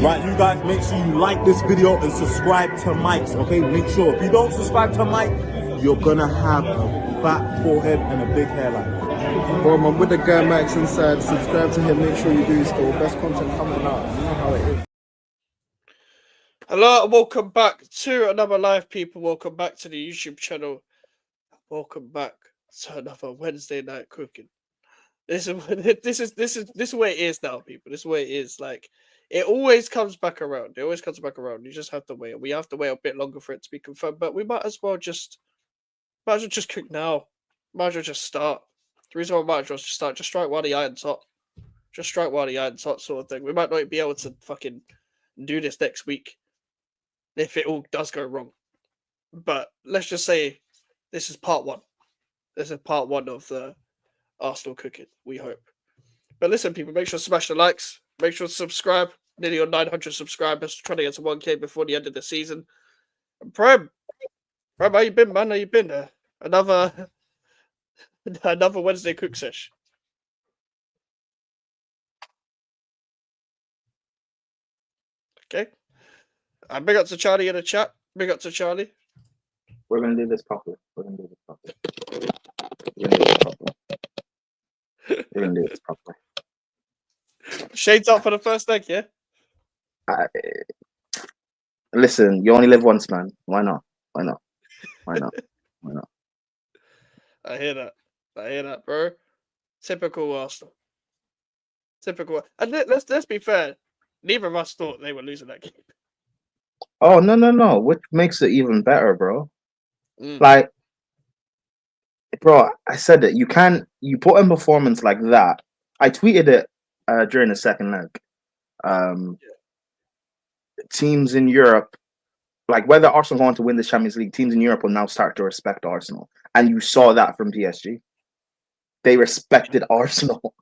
Right, you guys, make sure you like this video and subscribe to Mike's, okay? Make sure. If you don't subscribe to Mike, you're gonna have a fat forehead and a big hairline. Bro, I'm with the guy Max inside. Subscribe to him. Make sure you do still. Best content coming out. You know how it is. Hello and welcome back to another live, people. Welcome back to the YouTube channel. Welcome back to another Wednesday night cooking. This is the way it is now, people. This is the way it is. Like, it always comes back around. It always comes back around. You just have to wait. We have to wait a bit longer for it to be confirmed, but we might as well just cook now. Might as well just start. The reason why I might as well just start, just strike while the iron's hot. Just strike while the iron's hot, sort of thing. We might not be able to fucking do this next week if it all does go wrong. But let's just say this is part one. This is part one of the Arsenal cooking, we hope. But listen, people, make sure to smash the likes. Make sure to subscribe. Nearly on 900 subscribers, trying to get to 1K before the end of the season. And Prem, how you been, man? How you been? Another Wednesday cook sesh. Okay. Big up to Charlie in the chat. Big up to Charlie. We're gonna do this properly. We're gonna do this properly. Shades up for the first leg, yeah? Listen, you only live once, man. Why not? I hear that, bro. Typical Arsenal. Typical. And let's be fair. Neither of us thought they were losing that game. Oh no! Which makes it even better, bro. Like, bro, I said it. You put in performance like that. I tweeted it during the second leg. Teams in Europe, like whether Arsenal go on to win the Champions League, teams in Europe will now start to respect Arsenal, and you saw that from PSG. They respected Arsenal.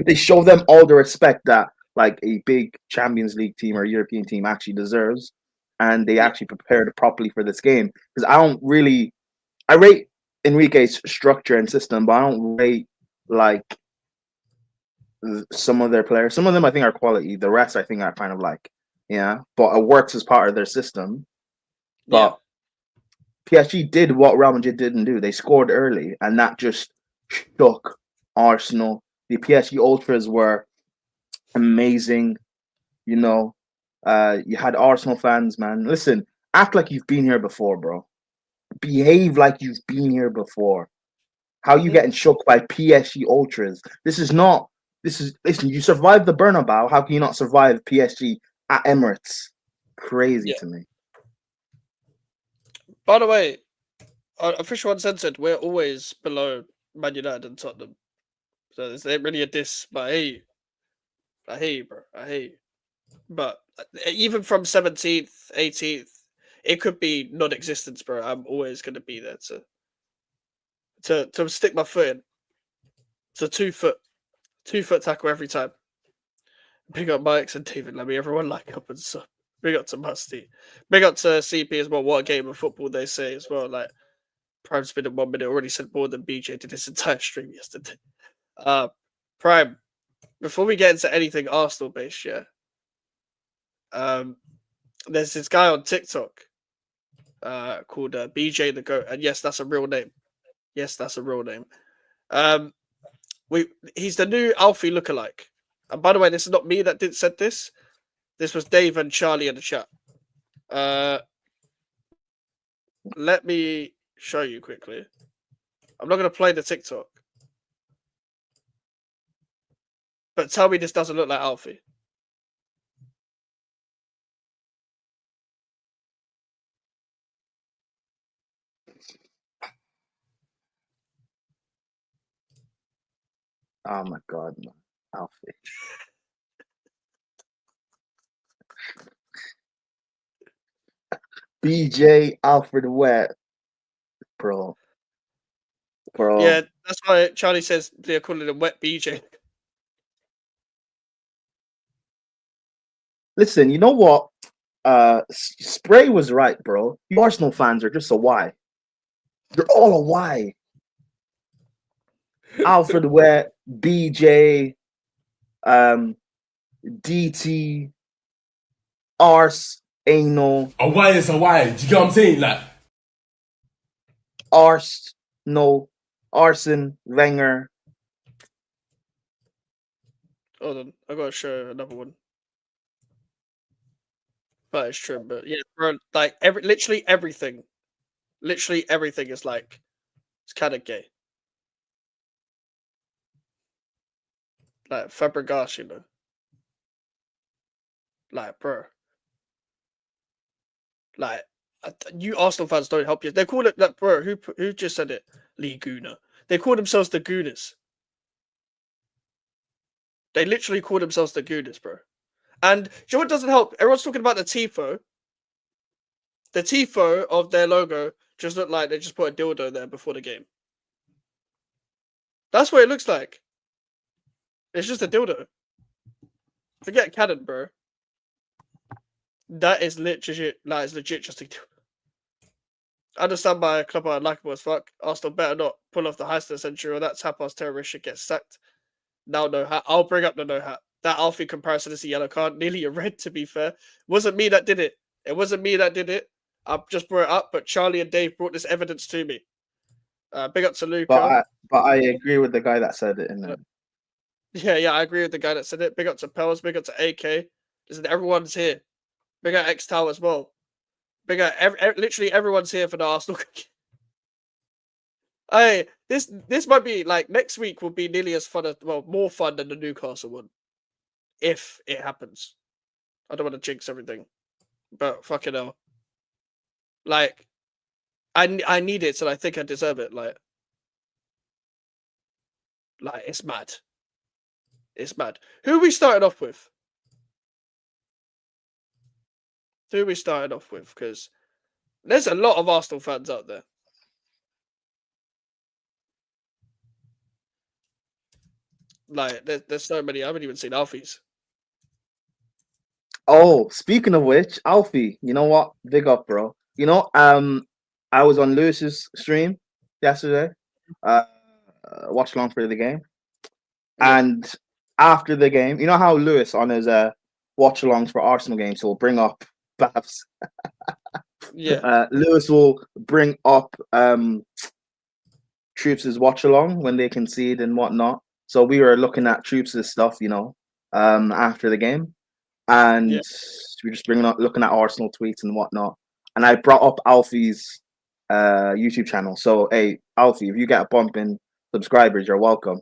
They show them all the respect that like a big Champions League team or European team actually deserves, and they actually prepared properly for this game. Because I rate Enrique's structure and system, but I don't rate like some of their players. Some of them I think are quality. The rest I think are kind of like, yeah, but it works as part of their system. But PSG did what Real Madrid didn't do. They scored early, and that just shook Arsenal. The PSG ultras were amazing. You know, you had Arsenal fans, man. Listen, act like you've been here before, bro. Behave like you've been here before. How you getting shook by PSG ultras? Listen, you survived the Bernabeu. How can you not survive PSG at Emirates? Crazy to me. By the way, official uncensored, we're always below Man United and Tottenham. So it's not really a diss, but I hate you, bro. I hate you. But even from 17th, 18th, it could be non-existence, bro. I'm always going to be there to stick my foot in. It's a 2 foot tackle every time. Big up Mike's and David Lemmy. Everyone like up and sub. Big up to Musty. Big up to CP as well. What a game of football they say as well. Like, Prime's been in 1 minute. Already said more than BJ did this entire stream yesterday. Prime, before we get into anything Arsenal based, yeah. There's this guy on TikTok called BJ the Goat, and yes, that's a real name. Yes, that's a real name. He's the new Alfie lookalike. And by the way, this is not me that said this. This was Dave and Charlie in the chat. Let me show you quickly. I'm not going to play the TikTok. But tell me this doesn't look like Alfie. Oh my God, man. Alfie. BJ Alfred Wet. Bro. Yeah, that's why Charlie says they're calling him Wet BJ. Listen, you know what? Spray was right, bro. You Arsenal fans are just a why. You're all a why. Alfred Wet, BJ, DT, Arse, Anal, A why is a why. Do you get what I'm saying? Like, Arse, no, Arson, Wenger. Hold on, I gotta show another one. But it's true, but yeah, bro, like literally everything is like it's kind of gay. Like Fabregas, you know. Like, bro. Like, you Arsenal fans don't help you. They call it like, bro. Who just said it? Lee Gooner. They call themselves the Gooners. They literally call themselves the Gooners, bro. And you know what doesn't help? Everyone's talking about the tifo. The tifo of their logo just looked like they just put a dildo there before the game. That's what it looks like. It's just a dildo. Forget Cannon, bro. That is legit. That is legit just a dildo. I understand my club are unlikable as fuck. Arsenal better not pull off the heist of the century or that tapas terrorist should get sacked. Now no hat. I'll bring up the no hat. That Alfie comparison is a yellow card, nearly a red to be fair. Wasn't me that did it. It wasn't me that did it. I just brought it up, but Charlie and Dave brought this evidence to me. Big up to Luca. But I agree with the guy that said it in there. Yeah, I agree with the guy that said it. Big up to Pels, big up to AK. Listen, everyone's here. Big up X Tau as well. Big up literally everyone's here for the Arsenal. Hey, this might be like next week will be nearly as fun more fun than the Newcastle one. If it happens. I don't want to jinx everything. But fucking hell. Like I need it, so I think I deserve it. Like it's mad. It's mad. Who are we started off with? Because there's a lot of Arsenal fans out there. Like there's so many. I haven't even seen Alfie's. Oh, speaking of which, Alfie, you know what? Big up, bro. You know, I was on Lewis's stream yesterday. Watch along for the game. Yeah. And after the game, you know how Lewis on his watch alongs for Arsenal games will bring up Babs. Yeah. Lewis will bring up Troops' watch along when they concede and whatnot. So we were looking at Troops' stuff, you know, after the game. And we're just looking at Arsenal tweets and whatnot. And I brought up Alfie's YouTube channel. So hey, Alfie, if you get a bump in subscribers, you're welcome.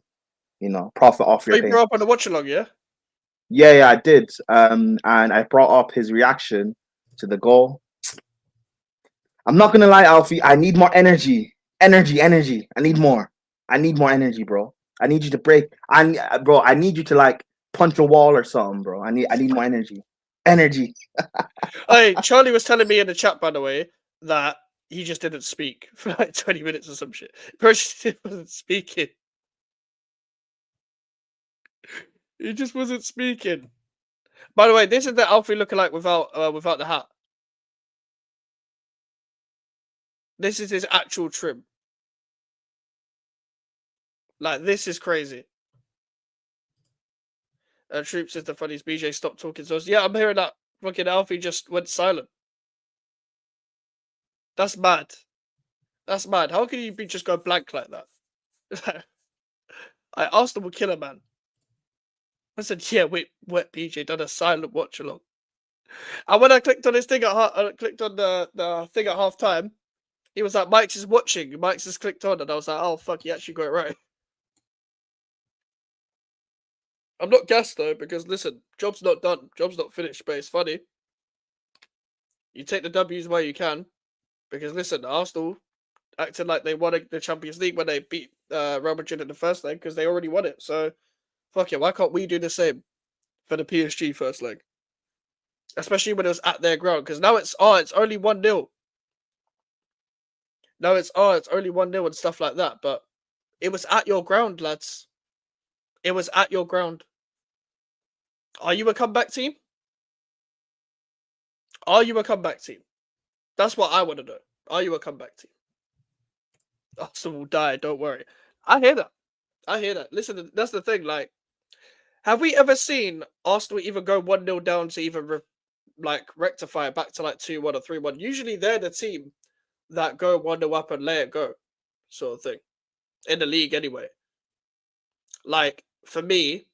You know, profit off your You grew up on the watch along, yeah? Yeah, I did. And I brought up his reaction to the goal. I'm not gonna lie, Alfie. I need more energy. Energy. I need more. I need more energy, bro. I need you to break. I need you to like punch a wall or something, bro. I need more energy. Energy. Hey, Charlie was telling me in the chat, by the way, that he just didn't speak for like 20 minutes or some shit. Bro, he wasn't speaking. He just wasn't speaking. By the way, this is the Alfie looking like without the hat. This is his actual trim. Like, this is crazy. Troops is the funniest. BJ, stop talking to us. Yeah, I'm hearing that. Fucking Alfie just went silent. That's mad. That's mad. How can you just go blank like that? I asked him, killer man. I said, yeah, wait, what? BJ done a silent watch along. And when I clicked on his thing I clicked on the thing at half time, he was like, Mike's is watching. Mike's just clicked on, and I was like, oh fuck, he actually got it right. I'm not gassed though, because listen, job's not done, job's not finished, but it's funny. You take the W's where you can, because listen, Arsenal acted like they won the Champions League when they beat Real Madrid in the first leg, because they already won it. So, fuck it, why can't we do the same for the PSG first leg? Especially when it was at their ground, because now it's only 1-0. Now it's only 1-0 and stuff like that, but it was at your ground, lads. It was at your ground. Are you a comeback team? Are you a comeback team? That's what I want to know. Are you a comeback team? Arsenal will die, don't worry. I hear that. Listen, that's the thing. Like, Have we ever seen Arsenal even go 1-0 down to even rectify it back to like 2-1 or 3-1? Usually they're the team that go 1-0 up and let it go, sort of thing. In the league anyway. Like, for me,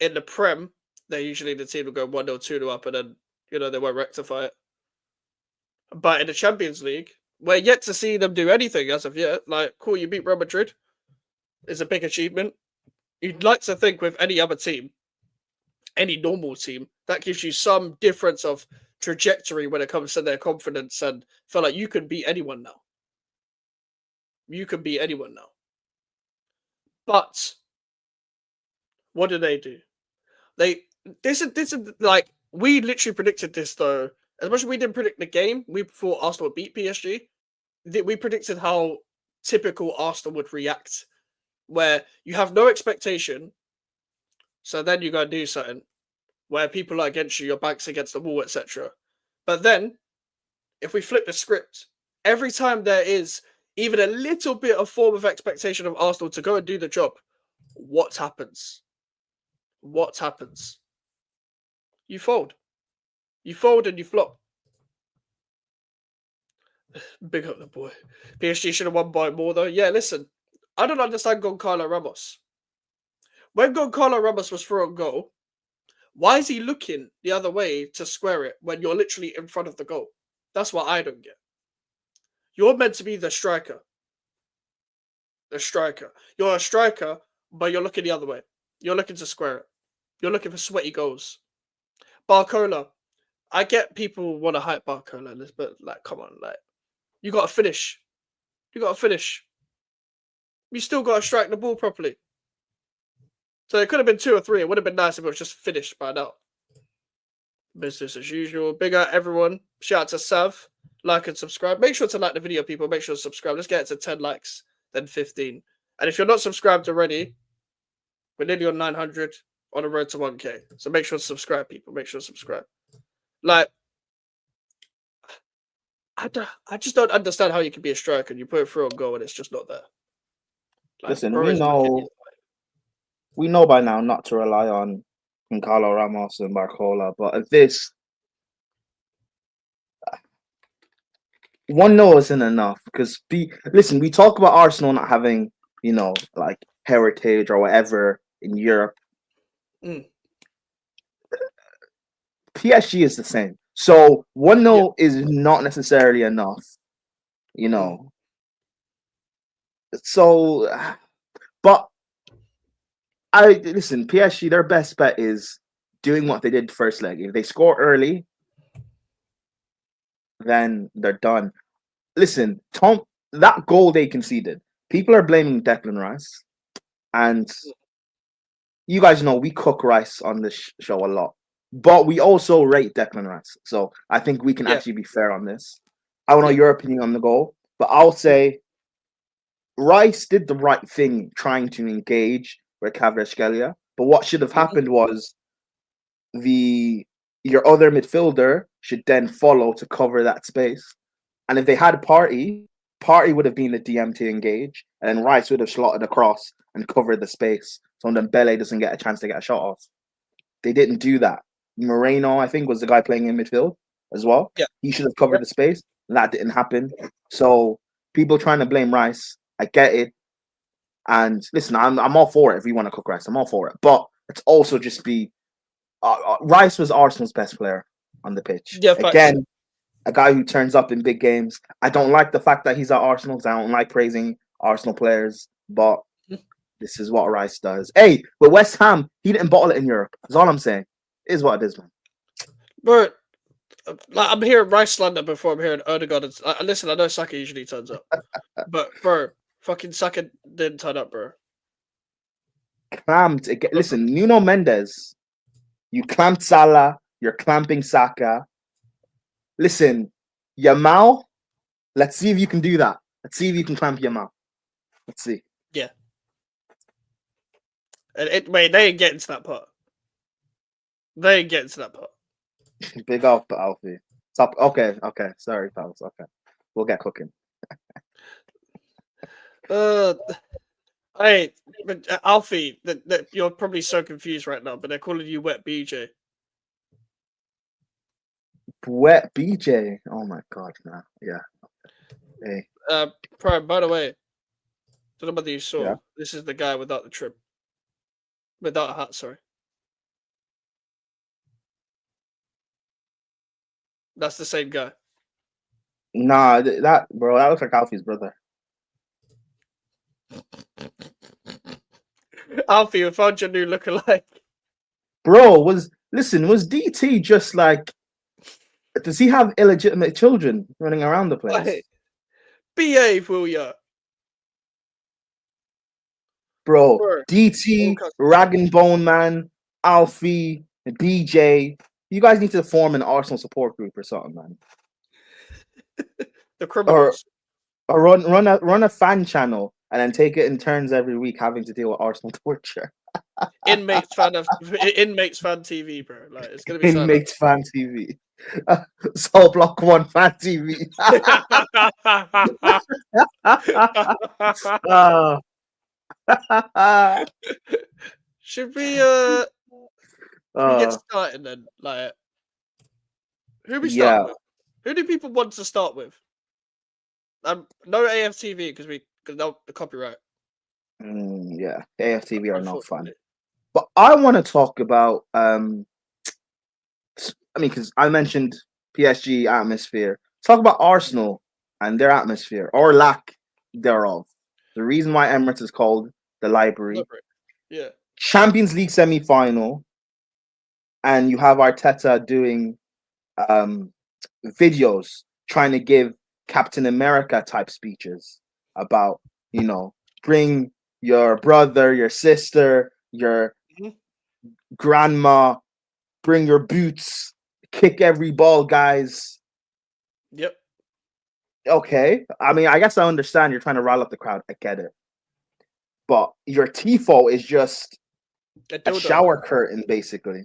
in the Prem, they're usually the team that go 1-0, 2-0 up and then, they won't rectify it. But in the Champions League, we're yet to see them do anything as of yet. Like, cool, you beat Real Madrid. It's a big achievement. You'd like to think with any other team, any normal team, that gives you some difference of trajectory when it comes to their confidence and feel like you can beat anyone now. You can beat anyone now. But what do? This is like, we literally predicted this though. As much as we didn't predict the game, we thought Arsenal would beat PSG. We predicted how typical Arsenal would react, where you have no expectation, so then you go do something where people are against you, your back's against the wall, etc. But then, if we flip the script, every time there is even a little bit of form of expectation of Arsenal to go and do the job, what happens? What happens? You fold. You fold and you flop. Big up the boy. PSG should have won by more though. Yeah, listen, I don't understand Goncalo Ramos. When Goncalo Ramos was through a goal, why is he looking the other way to square it when you're literally in front of the goal? That's what I don't get. You're meant to be the striker. The striker. You're a striker, but you're looking the other way. You're looking to square it. You're looking for sweaty goals. Barcola. I get people want to hype Barcola, but like, come on, like, you got to finish. You got to finish. You still got to strike the ball properly. So it could have been 2 or 3. It would have been nice if it was just finished by now. Business as usual. Big up everyone. Shout out to Sav. Like and subscribe. Make sure to like the video, people. Make sure to subscribe. Let's get it to 10 likes, then 15. And if you're not subscribed already, we're nearly on 900 on the road to 1K. So make sure to subscribe, people. Make sure to subscribe. Like, I just don't understand how you can be a striker and you put it through a goal and it's just not there. Like, Listen, we know by now not to rely on Goncalo Ramos and Barcola, but at this 1-0 isn't enough because listen, we talk about Arsenal not having, like heritage or whatever in Europe. PSG is the same. So 1-0 is not necessarily enough, So, but listen, PSG, their best bet is doing what they did first leg. If they score early, then they're done. Listen, that goal they conceded, people are blaming Declan Rice. And you guys know we cook Rice on this show a lot. But we also rate Declan Rice. So I think we can actually be fair on this. I don't know your opinion on the goal, but I'll say Rice did the right thing trying to engage with Kvaratskhelia. But what should have happened was your other midfielder should then follow to cover that space. And if they had Partey would have been the DM to engage, and then Rice would have slotted across and covered the space so then Bele doesn't get a chance to get a shot off. They didn't do that. Moreno, I think, was the guy playing in midfield as well. Yeah. He should have covered the space. And that didn't happen. So people trying to blame Rice, I get it. And listen, I'm all for it if we want to cook Rice. I'm all for it. But it's also just Rice was Arsenal's best player on the pitch. Yeah, again, a guy who turns up in big games. I don't like the fact that he's at Arsenal because I don't like praising Arsenal players, but this is what Rice does. Hey, with West Ham, he didn't bottle it in Europe. That's all I'm saying. It is what it is, man. Bro, like, I'm hearing Rice slander before I'm hearing Odegaard. Listen, I know Saka usually turns up. But, bro, fucking Saka didn't turn up, bro. Clamped again. Listen, Nuno Mendes, you clamped Salah, you're clamping Saka. Listen, Yamal, let's see if you can do that. Let's see if you can clamp Yamal. Let's see. Yeah. And wait, they ain't getting to that part. They ain't getting to that part. Big up, Alfie. Stop. Okay. Sorry, pals. Okay. We'll get cooking. Hey, but Alfie, that you're probably so confused right now, but they're calling you Wet BJ. Wet BJ. Oh my god, man. Yeah. Hey. Prime, by the way, don't know whether you saw. Yeah. This is the guy without the trim. Without a hat, sorry. That's the same guy. Nah, that bro, that looks like Alfie's brother. Alfie, we found your new lookalike. Bro, was DT just like? Does he have illegitimate children running around the place? Hey, behave, will ya? Bro, Bro, DT, all Rag and Bone Man, Alfie, BJ. You guys need to form an Arsenal support group or something, man. the criminals. Or run a fan channel and then take it in turns every week having to deal with Arsenal torture. Inmates fan TV, bro. Like it's gonna be Inmates fan TV. Soul Block 1 fan TV. Should we get started then? Like who we start with? Who do people want to start with? No AFTV because no the copyright. Yeah, AFTV are not fun. But I want to talk about because I mentioned PSG atmosphere. Talk about Arsenal and their atmosphere or lack thereof. The reason why Emirates is called the library. Yeah. Champions League semi-final, and you have Arteta doing videos trying to give Captain America type speeches about, bring your brother, your sister, your grandma, bring your boots, kick every ball, guys. Yep. Okay. I mean, I guess I understand you're trying to rile up the crowd. I get it. But your tifo is just a shower curtain, basically.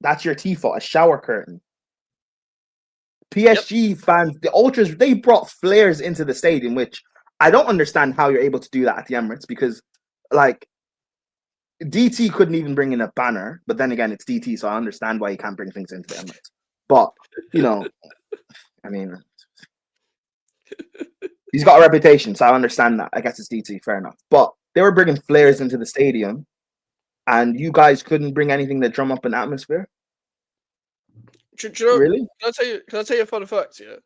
That's your tifo, a shower curtain. PSG fans, the ultras, they brought flares into the stadium, which I don't understand how you're able to do that at the Emirates because, like, DT couldn't even bring in a banner, but then again, it's DT, so I understand why he can't bring things into the Emirates. But, I mean, he's got a reputation, so I understand that. I guess it's DT, fair enough. But they were bringing flares into the stadium, and you guys couldn't bring anything to drum up an atmosphere? Do you know, really? Can I tell you a fun fact? Yeah,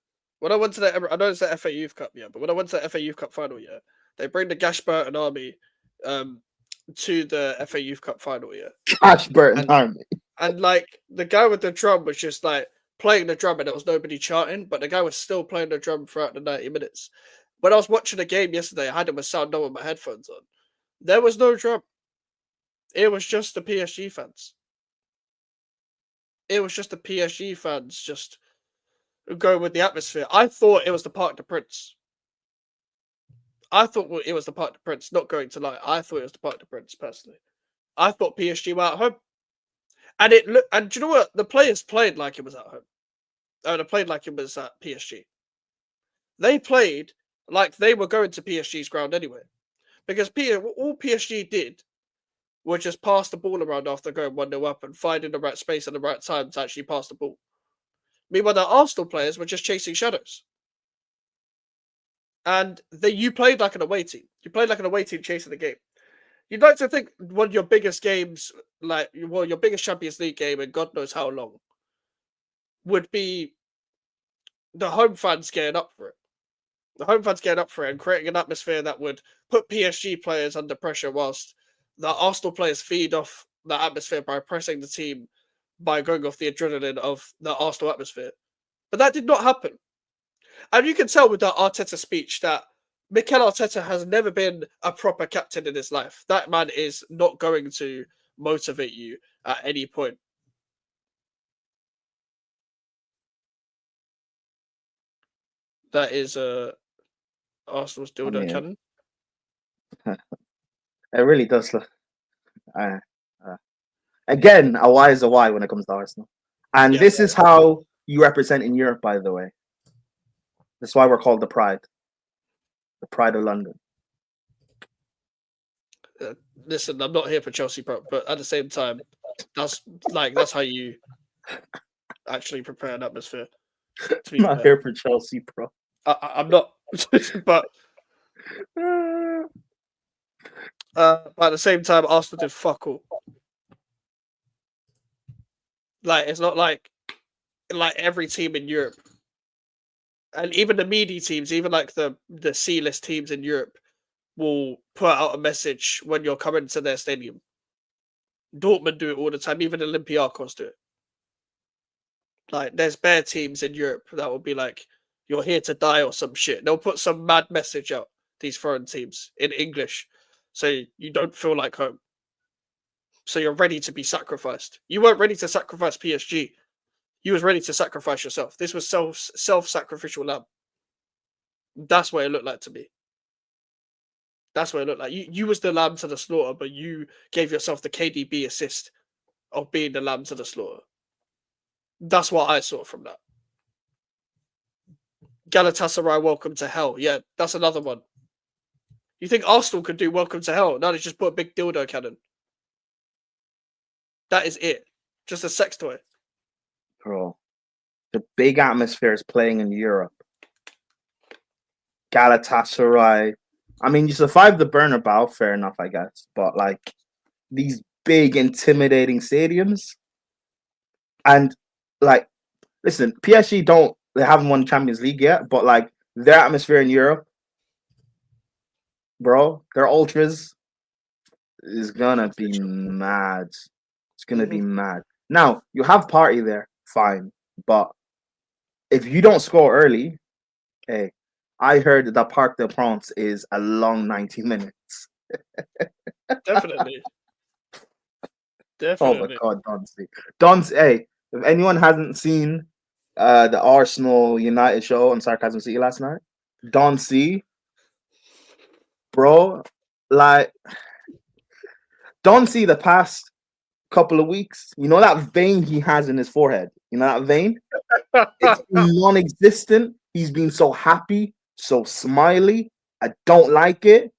when I went to I know it's the FA Youth Cup, yeah, but when I went to the FA Youth Cup final, yeah, they bring the Gashburton Army, to the FA Youth Cup final, yeah. Gashburton Army, and like the guy with the drum was just like playing the drum, and there was nobody chanting, but the guy was still playing the drum throughout the 90 minutes. When I was watching the game yesterday, I had it with sound on with my headphones on. There was no drum. It was just the PSG fans. It was just the PSG fans just going with the atmosphere. I thought it was the Parc des Princes. I thought it was the Parc des Princes, not going to lie. I thought it was the Parc des Princes, personally. I thought PSG were at home. And do you know what? The players played like it was at home. They played like it was at PSG. They played like they were going to PSG's ground anyway. Because all PSG did was just pass the ball around after going 1-0 up and finding the right space at the right time to actually pass the ball. Meanwhile, the Arsenal players were just chasing shadows. And you played like an away team. You played like an away team chasing the game. You'd like to think one of your biggest games, your biggest Champions League game in God knows how long, would be the home fans getting up for it. The home fans getting up for it and creating an atmosphere that would put PSG players under pressure whilst the Arsenal players feed off the atmosphere by pressing the team by going off the adrenaline of the Arsenal atmosphere. But that did not happen. And you can tell with that Arteta speech that Mikel Arteta has never been a proper captain in his life. That man is not going to motivate you at any point. That is Arsenal's dildo cannon. It really does look. Again, a Y is a Y when it comes to Arsenal. And this is how you represent in Europe, by the way. That's why we're called the Pride. The Pride of London. listen, I'm not here for Chelsea, but at the same time, that's how you actually prepare an atmosphere. To be I'm not fair, here for Chelsea, bro. I'm not, but at the same time, Arsenal did fuck all. Like it's not like every team in Europe, and even the media teams, even like the C-list teams in Europe, will put out a message when you're coming to their stadium. Dortmund do it all the time. Even Olympiacos do it. Like, there's bare teams in Europe that will be like, "You're here to die" or some shit. They'll put some mad message out. These foreign teams in English, so you don't feel like home. So you're ready to be sacrificed. You weren't ready to sacrifice PSG. You was ready to sacrifice yourself. This was self-sacrificial lamb. That's what it looked like to me. That's what it looked like. You was the lamb to the slaughter, but you gave yourself the KDB assist of being the lamb to the slaughter. That's what I saw from that. Galatasaray, welcome to hell. Yeah, that's another one. You think Arsenal could do welcome to hell? No, they just put a big dildo cannon. That is it. Just a sex toy. Bro, the big atmosphere is playing in Europe. Galatasaray. I mean, you survived the Bernabeu, fair enough, I guess. But like these big, intimidating stadiums, and like, listen, PSG they haven't won Champions League yet, but like their atmosphere in Europe, bro, their ultras is gonna be mad. It's gonna be mad. Now you have party there, fine, but if you don't score early, hey, I heard that Parc des Princes is a long 90 minutes. Definitely. Oh my god, Don's hey, if anyone hasn't seen the Arsenal United show on Sarcasm City last night, Don C, bro, like Don C the past couple of weeks, you know that vein he has in his forehead, you know that vein? It's non-existent. He's been so happy, so smiley. I don't like it.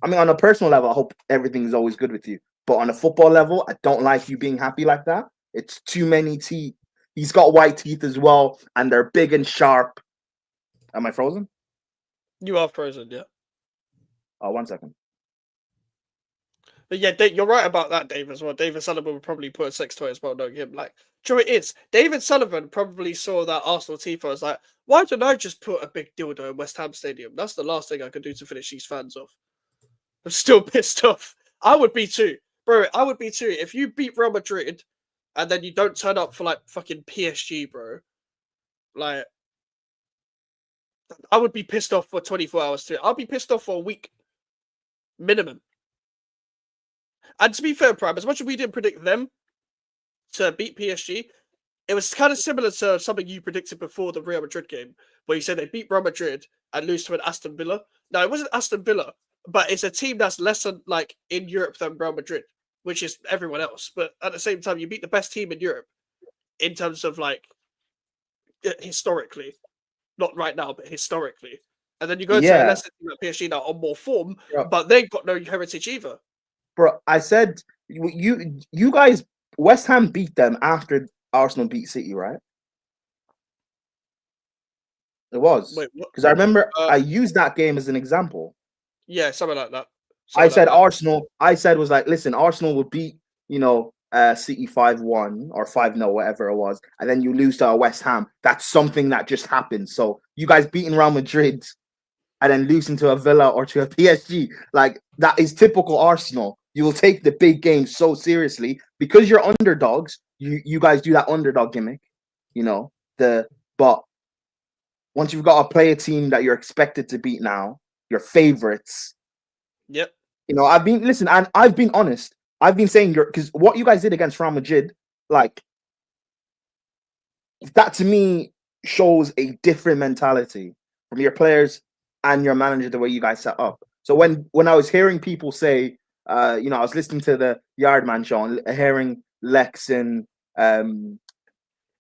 I mean, on a personal level, I hope everything's always good with you. But on a football level, I don't like you being happy like that. It's too many teeth. He's got white teeth as well, and they're big and sharp. Am I frozen? You are frozen, yeah. Oh, 1 second. But yeah, you're right about that, Dave, as well. David Sullivan would probably put a sex toy as well, knowing him. Like, true it is. David Sullivan probably saw that Arsenal tifo was like, why don't I just put a big dildo in West Ham Stadium? That's the last thing I could do to finish these fans off. I'm still pissed off. I would be too. Bro, I would be too. If you beat Real Madrid and then you don't turn up for like fucking PSG, bro, like, I would be pissed off for 24 hours too. I'll be pissed off for a week. Minimum. And to be fair, Prime, as much as we didn't predict them to beat PSG, it was kind of similar to something you predicted before the Real Madrid game, where you said they beat Real Madrid and lose to an Aston Villa. Now, it wasn't Aston Villa, but it's a team that's less like in Europe than Real Madrid, which is everyone else. But at the same time, you beat the best team in Europe in terms of like historically, not right now, but historically. And then you go to a lesser team like PSG now on more form, but they've got no heritage either. Bro, I said you guys, West Ham beat them after Arsenal beat City, right? It was. Because I remember I used that game as an example. Yeah, something like that. I said Arsenal. I said was like, listen, Arsenal will beat City 5-1 or 5-0, whatever it was, and then you lose to West Ham. That's something that just happened. So you guys beating Real Madrid and then losing to a Villa or to a PSG, like that is typical Arsenal. You will take the big games so seriously because you're underdogs. You guys do that underdog gimmick, but once you've got to play a team that you're expected to beat now, your favorites. Yep. I've been honest. I've been saying because what you guys did against Real Madrid, like that to me shows a different mentality from your players and your manager, the way you guys set up. So when I was hearing people say, I was listening to the Yardman show and hearing Lex and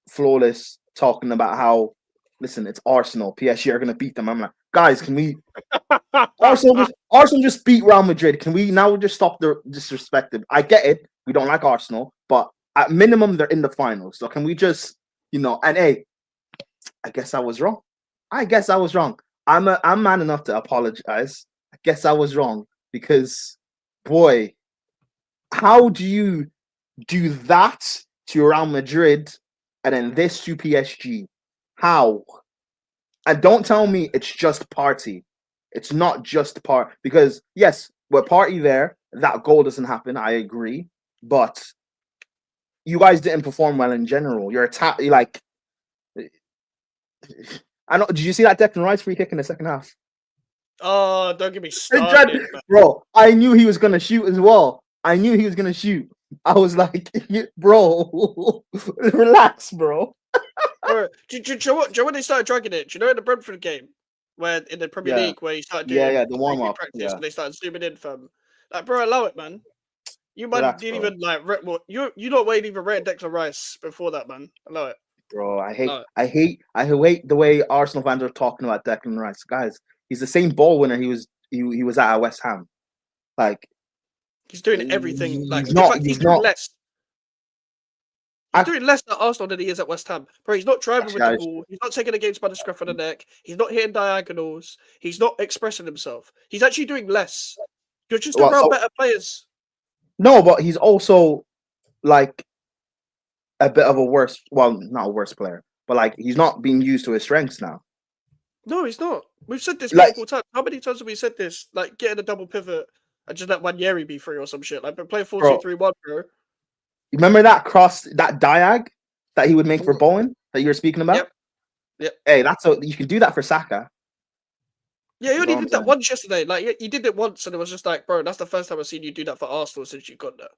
Flawless talking about how, listen, it's Arsenal. PSG are gonna beat them. I'm like, guys, can we? Arsenal just beat Real Madrid. Can we now just stop the disrespect? I get it. We don't like Arsenal, but at minimum they're in the finals. So can we just, And hey, I guess I was wrong. I'm man enough to apologize. I guess I was wrong because, boy, how do you do that to Real Madrid and then this to PSG? How? And don't tell me it's just party. It's not just part because yes, we're party there. That goal doesn't happen. I agree, but you guys didn't perform well in general. You're like, I know. Did you see that Declan Rice free kick in the second half? Oh, don't get me started, bro. I knew he was gonna shoot as well. I was like, bro, relax, bro. Bro, do you know when they started dragging it? Do you know in the Brentford game, where in the Premier League, where you started doing the warm up practice, and they started zooming in from, like, bro, allow it, man. You man didn't even like you not waiting even rate Declan Rice before that, man. Allow it, bro. I hate the way Arsenal fans are talking about Declan Rice, guys. He's the same ball winner he was at West Ham. Like he's doing everything. Like he's doing less. He's doing less at Arsenal than he is at West Ham. Bro, he's not driving with the ball. He's not taking the games by the scruff of the neck. He's not hitting diagonals. He's not expressing himself. He's actually doing less. You're just around better players. No, but he's also like a bit of not a worse player, but like he's not being used to his strengths now. No, he's not. We've said this multiple times. How many times have we said this? Like getting a double pivot and just let Wanyeri be free or some shit. Like play 4-2-3-1, bro. Remember that cross, that diag that he would make for Bowen that you were speaking about? Yep. Hey, you can do that for Saka. Yeah, he only did that once yesterday. Like he did it once, and it was just like, bro, that's the first time I've seen you do that for Arsenal since you got there.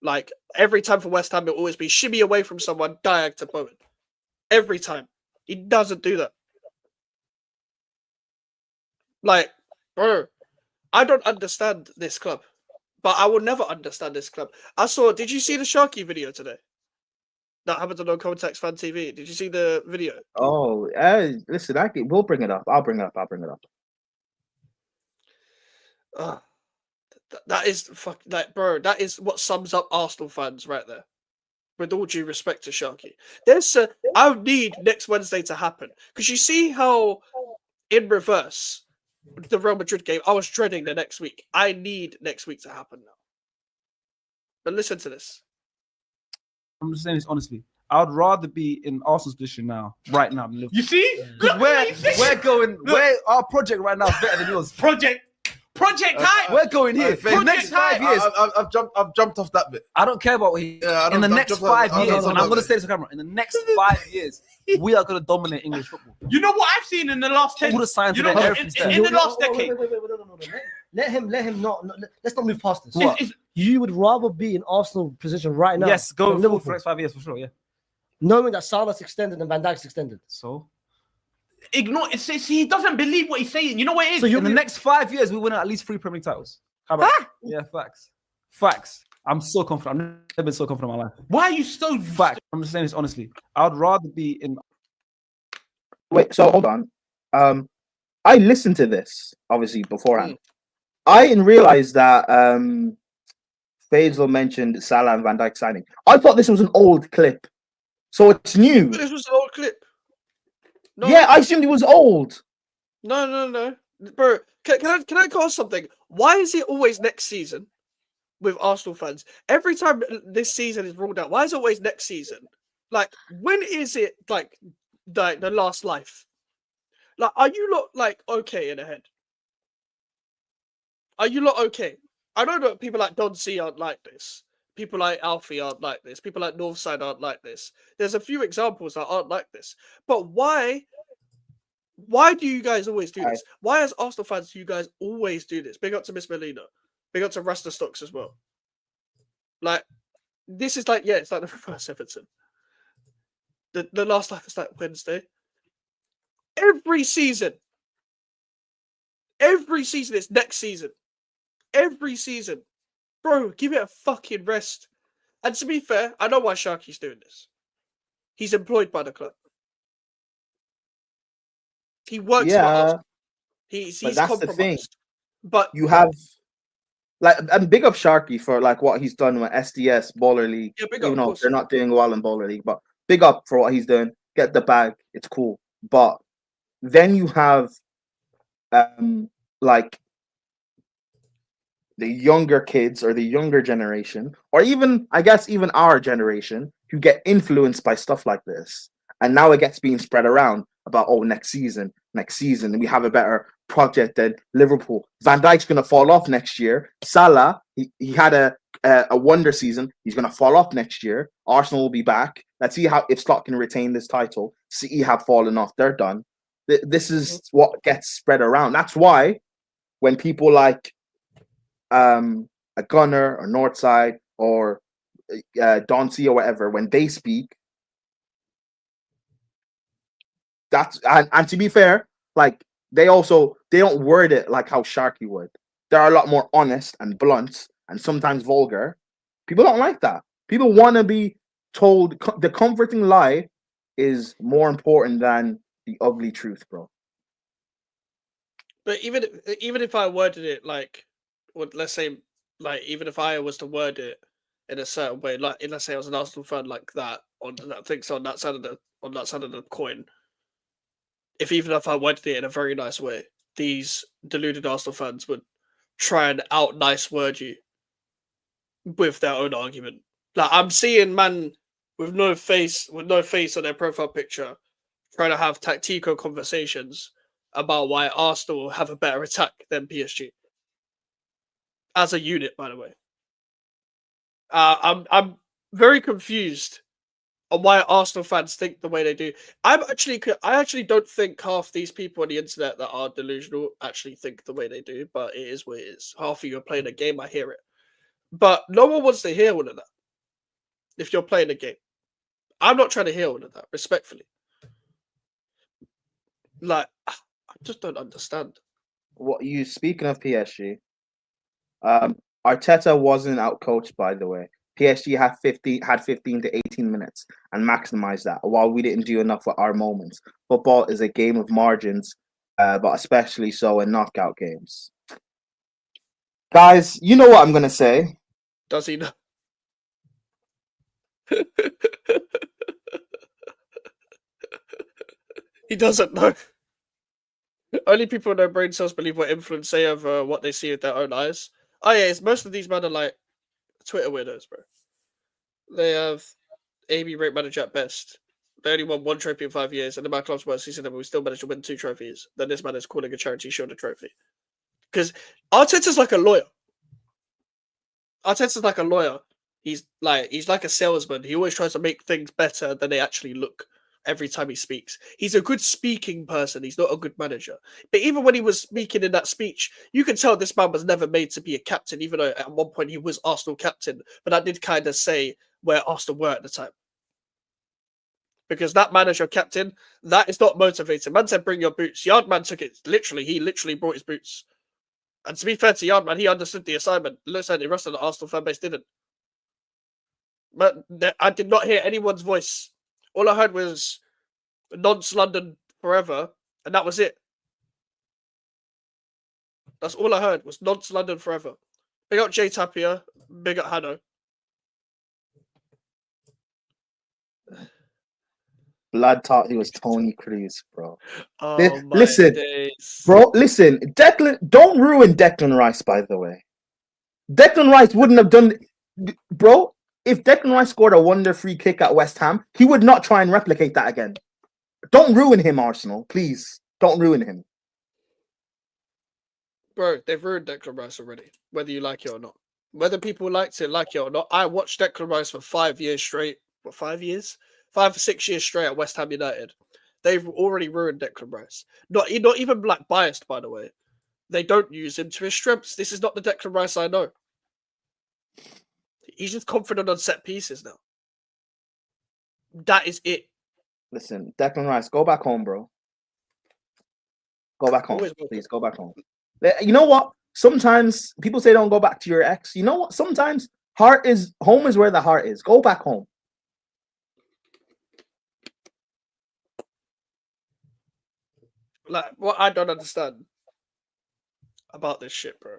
Like every time for West Ham, it'll always be shimmy away from someone, diag to Bowen. Every time. He doesn't do that. Like, bro, I don't understand this club. But I will never understand this club. Did you see the Sharky video today? That happened on No Context Fan TV. Did you see the video? Oh, listen, we'll bring it up. I'll bring it up. That is bro. That is what sums up Arsenal fans right there. With all due respect to Sharky, I need next Wednesday to happen because you see how in reverse. The Real Madrid game, I was dreading the next week. I need next week to happen now. But listen to this. I'm just saying this honestly. I would rather be in Arsenal's position now, right now. Than Liverpool. You see? Where our project right now is better than yours. Project hype. We're going here. For the next 5 years. I've jumped off that bit. I don't care about what he. In the next 5 years, and I'm going to say this on camera. In the next 5 years, we are going to dominate English football. You know what I've seen in the last 10 years? All the signs in the last decade. Wait. Let him not. Let's not move past this. What? You would rather be in Arsenal position right now. Yes, go Liverpool for the next 5 years for sure. Yeah. Knowing that Salah's extended and Van Dijk's extended. So. Ignore it. He doesn't believe what he's saying. You know what it is? So in the next 5 years, we win at least 3 Premier League titles. How about Yeah, facts. I'm so confident. I've never been so confident in my life. Why are you so fact? I'm just saying this honestly. I would rather be in. Wait, so hold on. I listened to this obviously beforehand. I didn't realize that Faisal mentioned Salah and Van Dijk signing. I thought this was an old clip, so it's new. This was an old clip. No, yeah, I assumed it was old. No, bro. Can I ask something? Why is it always next season with Arsenal fans? Every time this season is ruled out, why is it always next season? Like, when is it like the last life? Like, are you lot like okay in the head? Are you lot okay? I know that people like Don C aren't like this. People like Alfie aren't like this. People like Northside aren't like this. There's a few examples that aren't like this. But why do you guys always do this? Why, as Arsenal fans, do you guys always do this? Big up to Miss Melina. Big up to Rasta Stocks as well. Like, this is like, it's like the reverse Everton. The last life is like Wednesday. Every season it's next season. Every season. Bro, give it a fucking rest. And to be fair, I know why Sharky's doing this. He's employed by the club. He works for us. Yeah, He's but that's the thing. compromised. But You have like, and big up Sharky for like what he's done with SDS Bowler League. yeah, big up, Even of though course. they're not doing well in Bowler League, but big up for what he's doing. Get the bag, it's cool. But then you have like the younger kids or the younger generation, or even I guess even our generation, who get influenced by stuff like this. And now it gets being spread around about, oh, next season, we have a better project than Liverpool. Van Dijk's gonna fall off next year. Salah, he had a wonder season. He's gonna fall off next year. Arsenal will be back. Let's see how if Slot can retain this title. City have fallen off. They're done. This is what gets spread around. That's why when people like a Gunner or Northside or Dauncey or whatever, when they speak, that's and to be fair, like they don't word it like how Sharky would. They're a lot more honest and blunt and sometimes vulgar. People don't like that. People want to be told the comforting lie is more important than the ugly truth, bro. But even if I worded it like, let's say, like even if I was to word it in a certain way, like let's say I was an Arsenal fan like that, on that thinks on that side of the coin. Even if I worded it in a very nice way, these deluded Arsenal fans would try and out nice word you with their own argument. Like I'm seeing man with no face on their profile picture trying to have tactical conversations about why Arsenal have a better attack than PSG as a unit. By the way, I'm very confused on why Arsenal fans think the way they do. I actually don't think half these people on the internet that are delusional actually think the way they do. But it is what it is. Half of you are playing a game. I hear it, but no one wants to hear all of that. If you're playing a game, I'm not trying to hear all of that. Respectfully, like I just don't understand. What you speaking of PSG? Arteta wasn't outcoached, by the way. PSG had 15 to 18 minutes and maximized that. While we didn't do enough with our moments, football is a game of margins, but especially so in knockout games. Guys, you know what I'm gonna say. Does he know? He doesn't know. Only people with no brain cells believe what influence they have what they see with their own eyes. Oh yeah, it's most of these men are like Twitter weirdos, bro. They have AB rate manager at best. They only won 1 trophy in 5 years, and in my club's worst season ever, we still managed to win 2 trophies. Then this man is calling a charity shield a trophy. Because Arteta's like a lawyer. Arteta's like a lawyer. He's like a salesman. He always tries to make things better than they actually look every time he speaks. He's a good speaking person. He's not a good manager. But even when he was speaking in that speech, you can tell this man was never made to be a captain, even though at one point he was Arsenal captain. But that did kind of say where Arsenal were at the time. Because that manager captain, that is not motivated. Man said, bring your boots. Yardman took it literally. He literally brought his boots. And to be fair to Yardman, he understood the assignment. Looks like the rest of the Arsenal fan base didn't. But I did not hear anyone's voice. All I heard was Nonce London forever, and that was it. That's all I heard was Nonce London forever. Big up Jay Tapia, big up Hanno. Blood thought he was Tony Cruz, bro. Oh my listen, days. bro. Listen, Declan. Don't ruin Declan Rice. By the way, Declan Rice wouldn't have done, bro. If Declan Rice scored a wonder free kick at West Ham, he would not try and replicate that again. Don't ruin him, Arsenal. Please, don't ruin him. Bro, they've ruined Declan Rice already, whether you like it or not. Whether people like it or not, I watched Declan Rice for 5 years straight. What, 5 years? 5 or 6 years straight at West Ham United. They've already ruined Declan Rice. Not even like biased, by the way. They don't use him to his strengths. This is not the Declan Rice I know. He's just confident on set pieces now. That is it. Listen, Declan Rice, go back home, bro. Go back home. Please go back home. You know what? Sometimes people say don't go back to your ex. You know what? Sometimes home is where the heart is. Go back home. like what I don't understand about this shit, bro,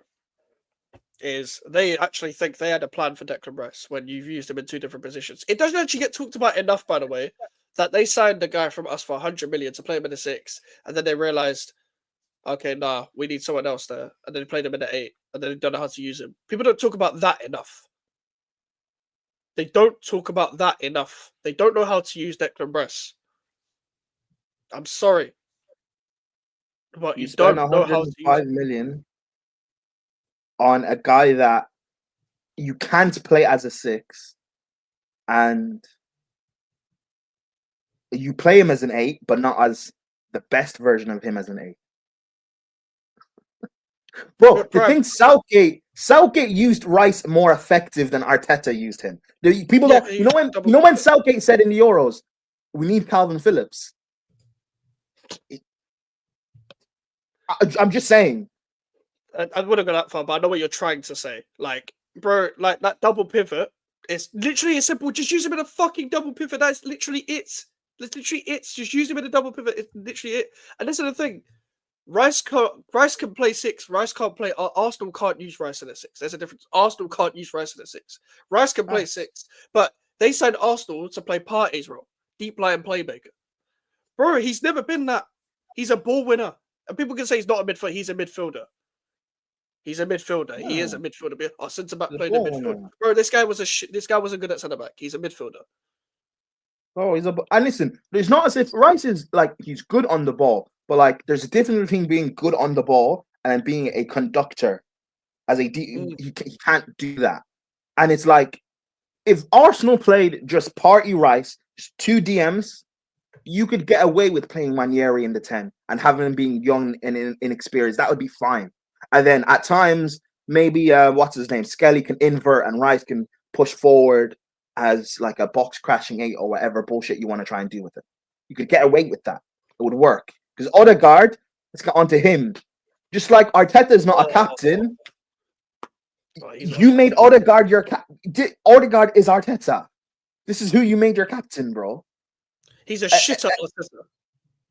is they actually think they had a plan for Declan Rice when you've used him in two different positions. It doesn't actually get talked about enough, by the way, that they signed the guy from us for 100 million to play him in the 6, and then they realized, okay, nah, we need someone else there, and then they played him in the 8, and then they don't know how to use him. People don't talk about that enough. They don't talk about that enough. They don't know how to use Declan Rice. I'm sorry, but You you spend don't know how to use 105 million on a guy that you can't play as a 6, and you play him as an 8, but not as the best version of him as an 8. Bro, the thing, Southgate used Rice more effective than Arteta used him. People don't, you know when Southgate said in the Euros, we need Calvin Phillips. I'm just saying. I wouldn't go that far, but I know what you're trying to say. Like, bro, like that double pivot is literally as simple. Just use him in a fucking double pivot. That's literally it. That's literally it. Just use him in a double pivot. It's literally it. And this is the thing. Rice can play 6. Rice can't play. Arsenal can't use Rice in a 6. There's a difference. Arsenal can't use Rice in a 6. Rice can play 6, but they signed Arsenal to play Partey's role, deep line playmaker. Bro, he's never been that. He's a ball winner, and people can say he's not a midfielder. He's a midfielder. He's a midfielder. He is a midfielder. Our centre back played in midfield. Bro, this guy wasn't good at centre back. He's a midfielder. Oh, and listen, it's not as if Rice is like he's good on the ball, but like there's a difference between being good on the ball and being a conductor. As a he can't do that, and it's like if Arsenal played just Party Rice, just 2 DMs, you could get away with playing Manieri in the 10 and having him being young and inexperienced. That would be fine. And then at times, maybe what's his name? Skelly can invert and Rice can push forward as like a box crashing 8 or whatever bullshit you want to try and do with it. You could get away with that. It would work. Because Odegaard, let's get onto him. Just like Arteta is not a captain, you made Odegaard your captain. Odegaard is Arteta. This is who you made your captain, bro. He's a shitter.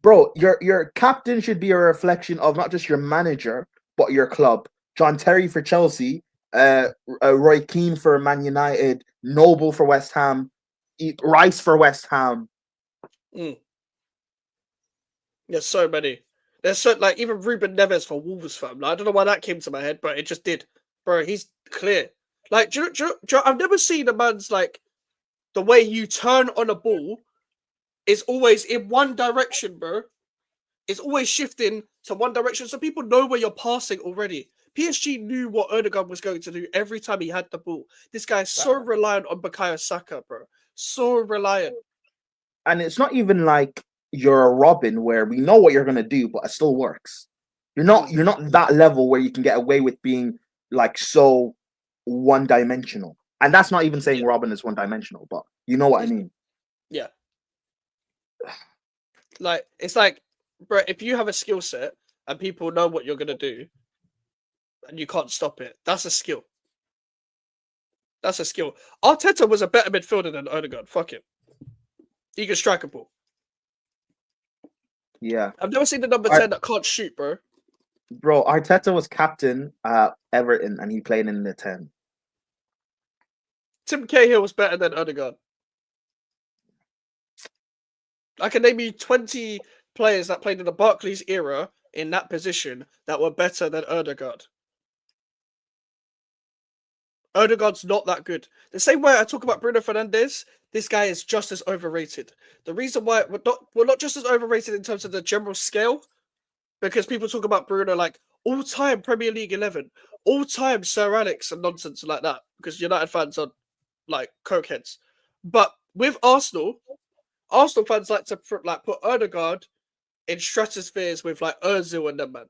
Bro, your captain should be a reflection of not just your manager, but your club. John Terry for Chelsea, Roy Keane for Man United, Noble for West Ham, Rice for West Ham. There's so many. There's so like even Ruben Neves for Wolves, fam. Like, I don't know why that came to my head, but it just did. Bro, he's clear. Like, I've never seen a man's like the way you turn on a ball is always in one direction, bro. It's always shifting to one direction, so people know where you're passing already. PSG knew what Erdogan was going to do every time he had the ball. This guy is so reliant on Bukayo Saka, bro. So reliant. And it's not even like you're a Robin where we know what you're gonna do, but it still works. You're not that level where you can get away with being like so one-dimensional. And that's not even saying Robin is one-dimensional, but you know what I mean. Yeah. Like, it's like, bro, if you have a skill set and people know what you're gonna do and you can't stop it, that's a skill. That's a skill. Arteta was a better midfielder than Odegaard. Fuck it. He can strike a ball. Yeah. I've never seen the number 10 that can't shoot, bro. Bro, Arteta was captain at Everton and he played in the 10. Tim Cahill was better than Odegaard. I can name you 20 players that played in the Barclays era in that position that were better than Odegaard. Odegaard's not that good. The same way I talk about Bruno Fernandes, this guy is just as overrated. The reason why we're not just as overrated in terms of the general scale, because people talk about Bruno like all-time Premier League 11, all-time Sir Alex and nonsense like that, because United fans are like cokeheads. But with Arsenal fans like to put Odegaard in stratospheres with like Ozil and them, man.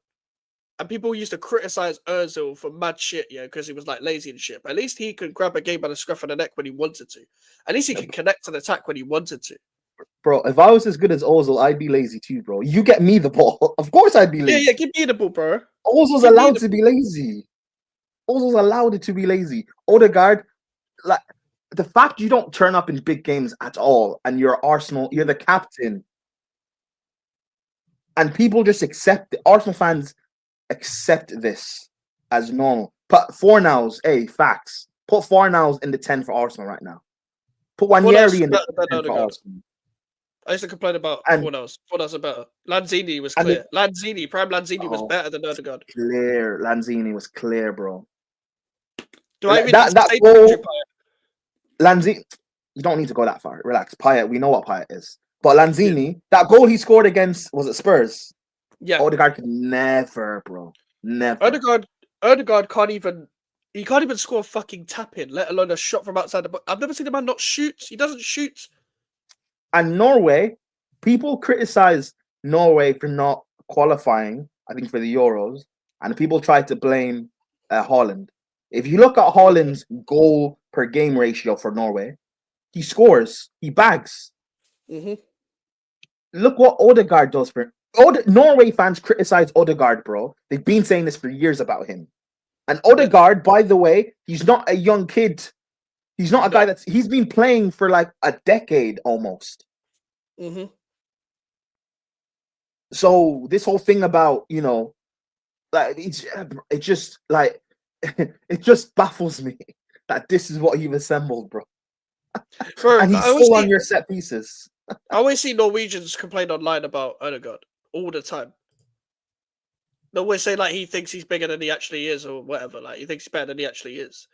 And people used to criticize Ozil for mad shit, yeah, because he was like lazy and shit. But at least he could grab a game by the scruff of the neck when he wanted to. At least he could connect and attack when he wanted to. Bro, if I was as good as Ozil, I'd be lazy too, bro. You get me the ball. Of course I'd be lazy. Yeah, give me the ball, bro. Ozil's allowed to be lazy. Ozil's allowed to be lazy. Odegaard, like the fact you don't turn up in big games at all and you're Arsenal, you're the captain. And people just accept it. Arsenal fans accept this as normal. Put Fornals, hey, facts. Put Fornals in the 10 for Arsenal right now. Put Wanieri in the 10 for Arsenal. I used to complain about And Fornals. Fornals are better. Lanzini was clear. Prime Lanzini was better than Odegaard. Clear. Lanzini was clear, bro. Do I even need to That say goal, Lanzini, you don't need to go that far. Relax. Payet, we know what Payet is. But Lanzini, that goal he scored against, was it Spurs? Yeah. Odegaard could never, bro. Never. Odegaard can't even score a fucking tap in, let alone a shot from outside the box. I've never seen a man not shoot. He doesn't shoot. And Norway, people criticize Norway for not qualifying, I think, for the Euros, and people try to blame Haaland. If you look at Haaland's goal per game ratio for Norway, he scores, he bags. Mm-hmm. Look what Odegaard does for Norway fans criticize Odegaard, bro. They've been saying this for years about him. And Odegaard, by the way, he's not a young kid. He's not a guy he's been playing for like a decade almost. Mm-hmm. So this whole thing about, like it just like it just baffles me that this is what you've assembled, bro. And he's still on your set pieces. I always see Norwegians complain online about Odegaard all the time. They always say like he thinks he's bigger than he actually is, or whatever. Like he thinks he's better than he actually is.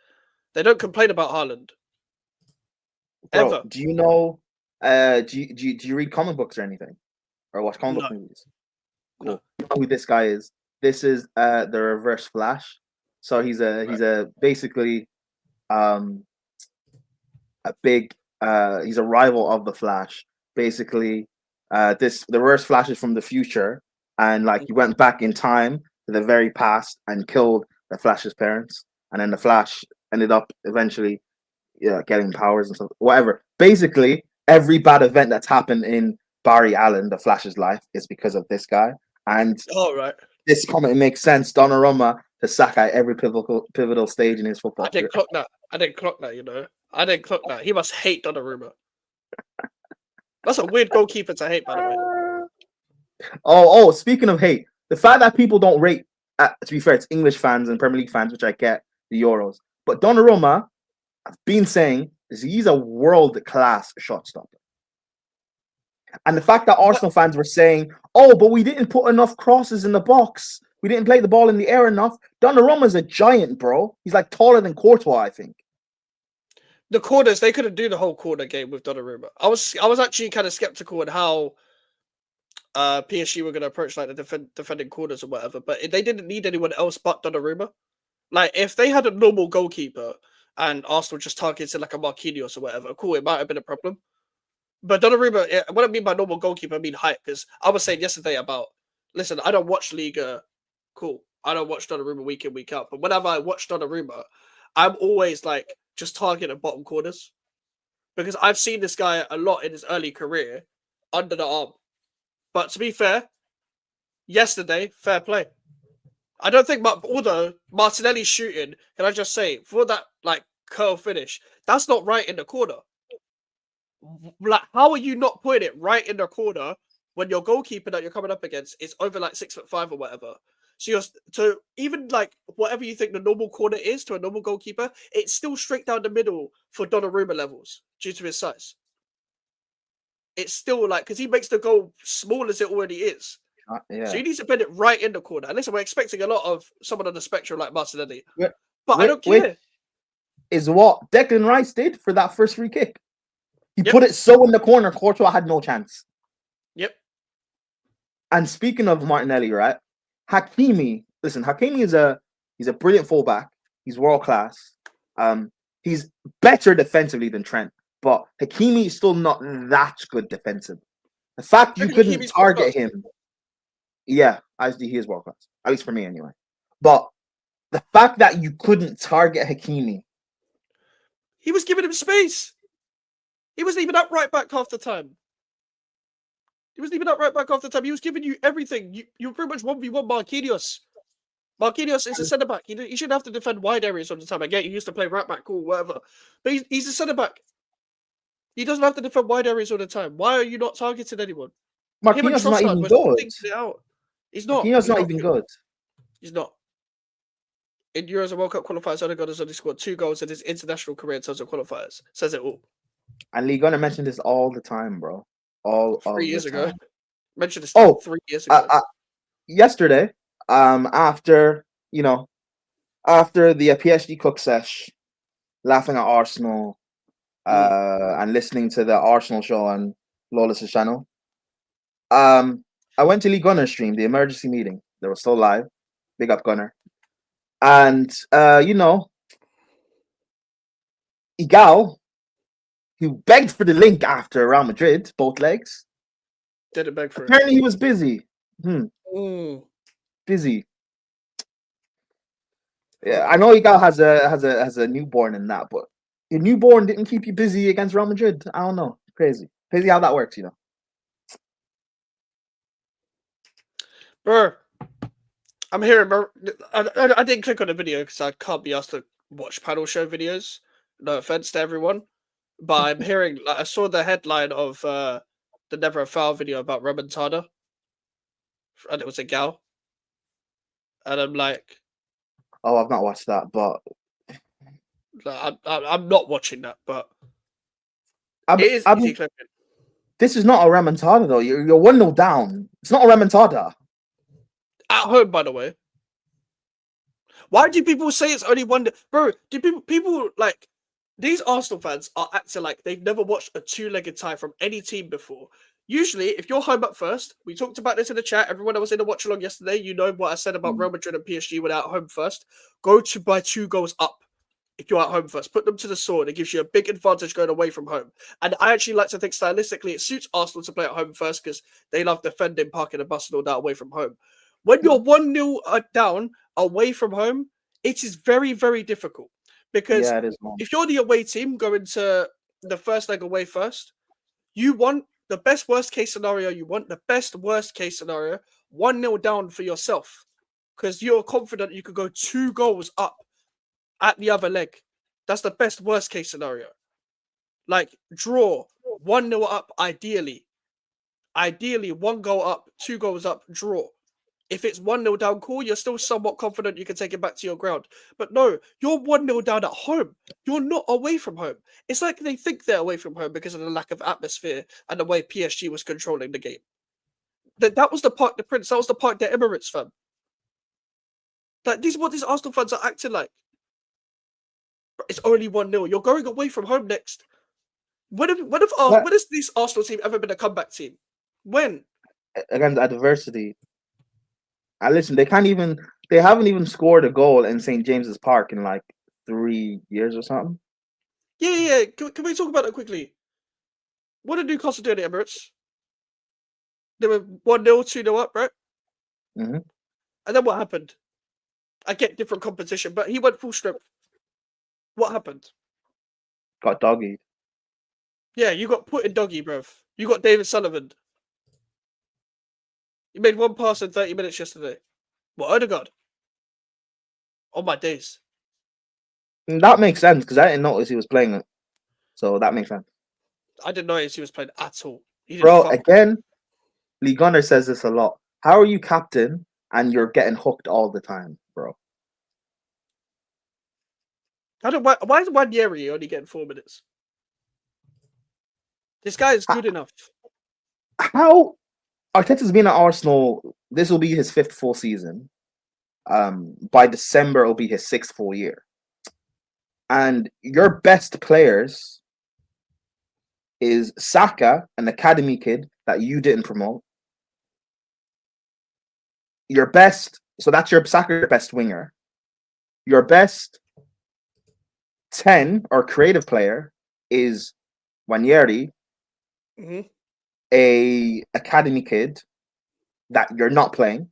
They don't complain about Haaland. Bro, ever. do you know? Do you read comic books or anything, or watch comic book movies? Cool. No. You know who this guy is? This is the Reverse Flash. So he's a basically a big he's a rival of the Flash. Basically, the Reverse Flash is from the future, and like he went back in time to the very past and killed the Flash's parents, and then the Flash ended up eventually getting powers and stuff. Whatever. Basically, every bad event that's happened in Barry Allen, the Flash's life, is because of this guy. And this comment makes sense. Donnarumma to sack at every pivotal stage in his football career. I didn't clock that, you know. I didn't clock that. He must hate Donnarumma. That's a weird goalkeeper to hate, by the way. Oh, speaking of hate, the fact that people don't rate, to be fair, it's English fans and Premier League fans, which I get, the Euros. But Donnarumma, I've been saying, he's a world-class shot stopper. And the fact that Arsenal fans were saying, oh, but we didn't put enough crosses in the box. We didn't play the ball in the air enough. Donnarumma's a giant, bro. He's like taller than Courtois, I think. The corners, they couldn't do the whole corner game with Donnarumma. I was actually kind of skeptical on how PSG were going to approach like the defending corners or whatever, but they didn't need anyone else but Donnarumma. Like, if they had a normal goalkeeper and Arsenal just targeted like a Marquinhos or whatever, cool, it might have been a problem. But Donnarumma, what I mean by normal goalkeeper, I mean height, because I was saying yesterday about, listen, I don't watch Liga, cool. I don't watch Donnarumma week in, week out, but whenever I watch Donnarumma, I'm always like just targeting bottom corners, because I've seen this guy a lot in his early career under the arm. But to be fair, yesterday, fair play. I don't think, although Martinelli's shooting, can I just say, for that like curl finish, that's not right in the corner. Like, how are you not putting it right in the corner when your goalkeeper that you're coming up against is over like 6'5" or whatever? So even like whatever you think the normal corner is to a normal goalkeeper, it's still straight down the middle for Donnarumma levels due to his size. It's still like, because he makes the goal small as it already is. So he needs to put it right in the corner. And listen, we're expecting a lot of someone on the spectrum like Martinelli. But I don't care. Is what Declan Rice did for that first free kick. He put it so in the corner, Courtois had no chance. Yep. And speaking of Martinelli, right? Hakimi, listen, Hakimi is he's a brilliant fullback. He's world class. He's better defensively than Trent, but Hakimi is still not that good defensive. The fact you couldn't target him, yeah, he is world class, at least for me anyway. But the fact that you couldn't target Hakimi, he was giving him space. He wasn't even up right back half the time. He was giving you everything. You were pretty much 1v1 Marquinhos. Marquinhos is a centre back. He shouldn't have to defend wide areas all the time. I get he used to play right back, cool, whatever. But he's a centre back. He doesn't have to defend wide areas all the time. Why are you not targeting anyone? Him and Marquinhos is not Trossard even were still good. thinking it out. He's not. Marquinhos He's not even good. He's not. In Euros and World Cup qualifiers, Odegaard has only scored 2 goals in his international career in terms of qualifiers. Says it all. And Lee Gunnar mentioned this all the time, bro. All 3 of years the ago. time. Mentioned this like Oh, 3 years ago. Yesterday, after after the PSG cook sesh, laughing at Arsenal, and listening to the Arsenal show on Lawless's channel, I went to Lee Gunner's stream, the emergency meeting. They were still live. Big up Gunner. And Igal, who begged for the link after Real Madrid, both legs. Didn't beg for it. Apparently he was busy. Busy. Yeah, I know Igal has a newborn in that, but your newborn didn't keep you busy against Real Madrid. I don't know. Crazy how that works, Bro, I'm hearing. I didn't click on the video because I can't be asked to watch panel show videos. No offense to everyone, but I'm hearing. I saw the headline of the Never a Foul video about Remontada, and it was a gal, and I'm like, Oh, I've not watched that, but I'm not watching that, but it is easy clipping. This is not a remontada though. You're 1-0 down. It's not a remontada. At home, by the way. Why do people say it's only one? Bro, do people like these Arsenal fans are acting like they've never watched a 2-legged tie from any team before. Usually, if you're home at first, we talked about this in the chat. Everyone that was in the watch along yesterday, you know what I said about Real Madrid and PSG when at home first. Go to by 2 goals up if you're at home first. Put them to the sword. It gives you a big advantage going away from home. And I actually like to think stylistically it suits Arsenal to play at home first because they love defending, parking, and busting all that away from home. When you're 1-0 down away from home, it is very, very difficult. Because if you're the away team going to the first leg away first, you want the best worst case scenario. You want the best worst case scenario, 1-0 down for yourself. Because you're confident you could go 2 goals up at the other leg. That's the best worst case scenario. Like draw, 1-0 up ideally. Ideally, 1 goal up, 2 goals up, draw. If it's 1-0 down, cool, you're still somewhat confident you can take it back to your ground. But no, you're 1-0 down at home. You're not away from home. It's like they think they're away from home because of the lack of atmosphere and the way PSG was controlling the game. That was the Parc des Princes. That was the Parc des Emirates, fam. Like, this is what these Arsenal fans are acting like. It's only 1-0. You're going away from home next. When has this Arsenal team ever been a comeback team? When? Against adversity. And listen, they haven't even scored a goal in St. James's Park in like 3 years or something. Yeah. Can we talk about that quickly? What did Newcastle do at the Emirates? They were 1-0, 2-0 up, right? Mm-hmm. And then what happened? I get different competition, but he went full strength. What happened? Got doggied. Yeah, you got put in doggy, bruv. You got David Sullivan. You made 1 pass in 30 minutes yesterday. What, Odegaard? On my days. That makes sense because I didn't notice he was playing it. So that makes sense. I didn't notice he was playing at all. Bro, again, Lee Gunner says this a lot. How are you captain and you're getting hooked all the time, bro? Why is Wanyeri only getting 4 minutes? This guy is good enough. How? Arteta's been at Arsenal. This will be his 5th full season. By December, it'll be his 6th full year. And your best players is Saka, an academy kid that you didn't promote. Your best, so that's your Saka, your best winger. Your best 10 or creative player is Wanyeri, a academy kid that you're not playing.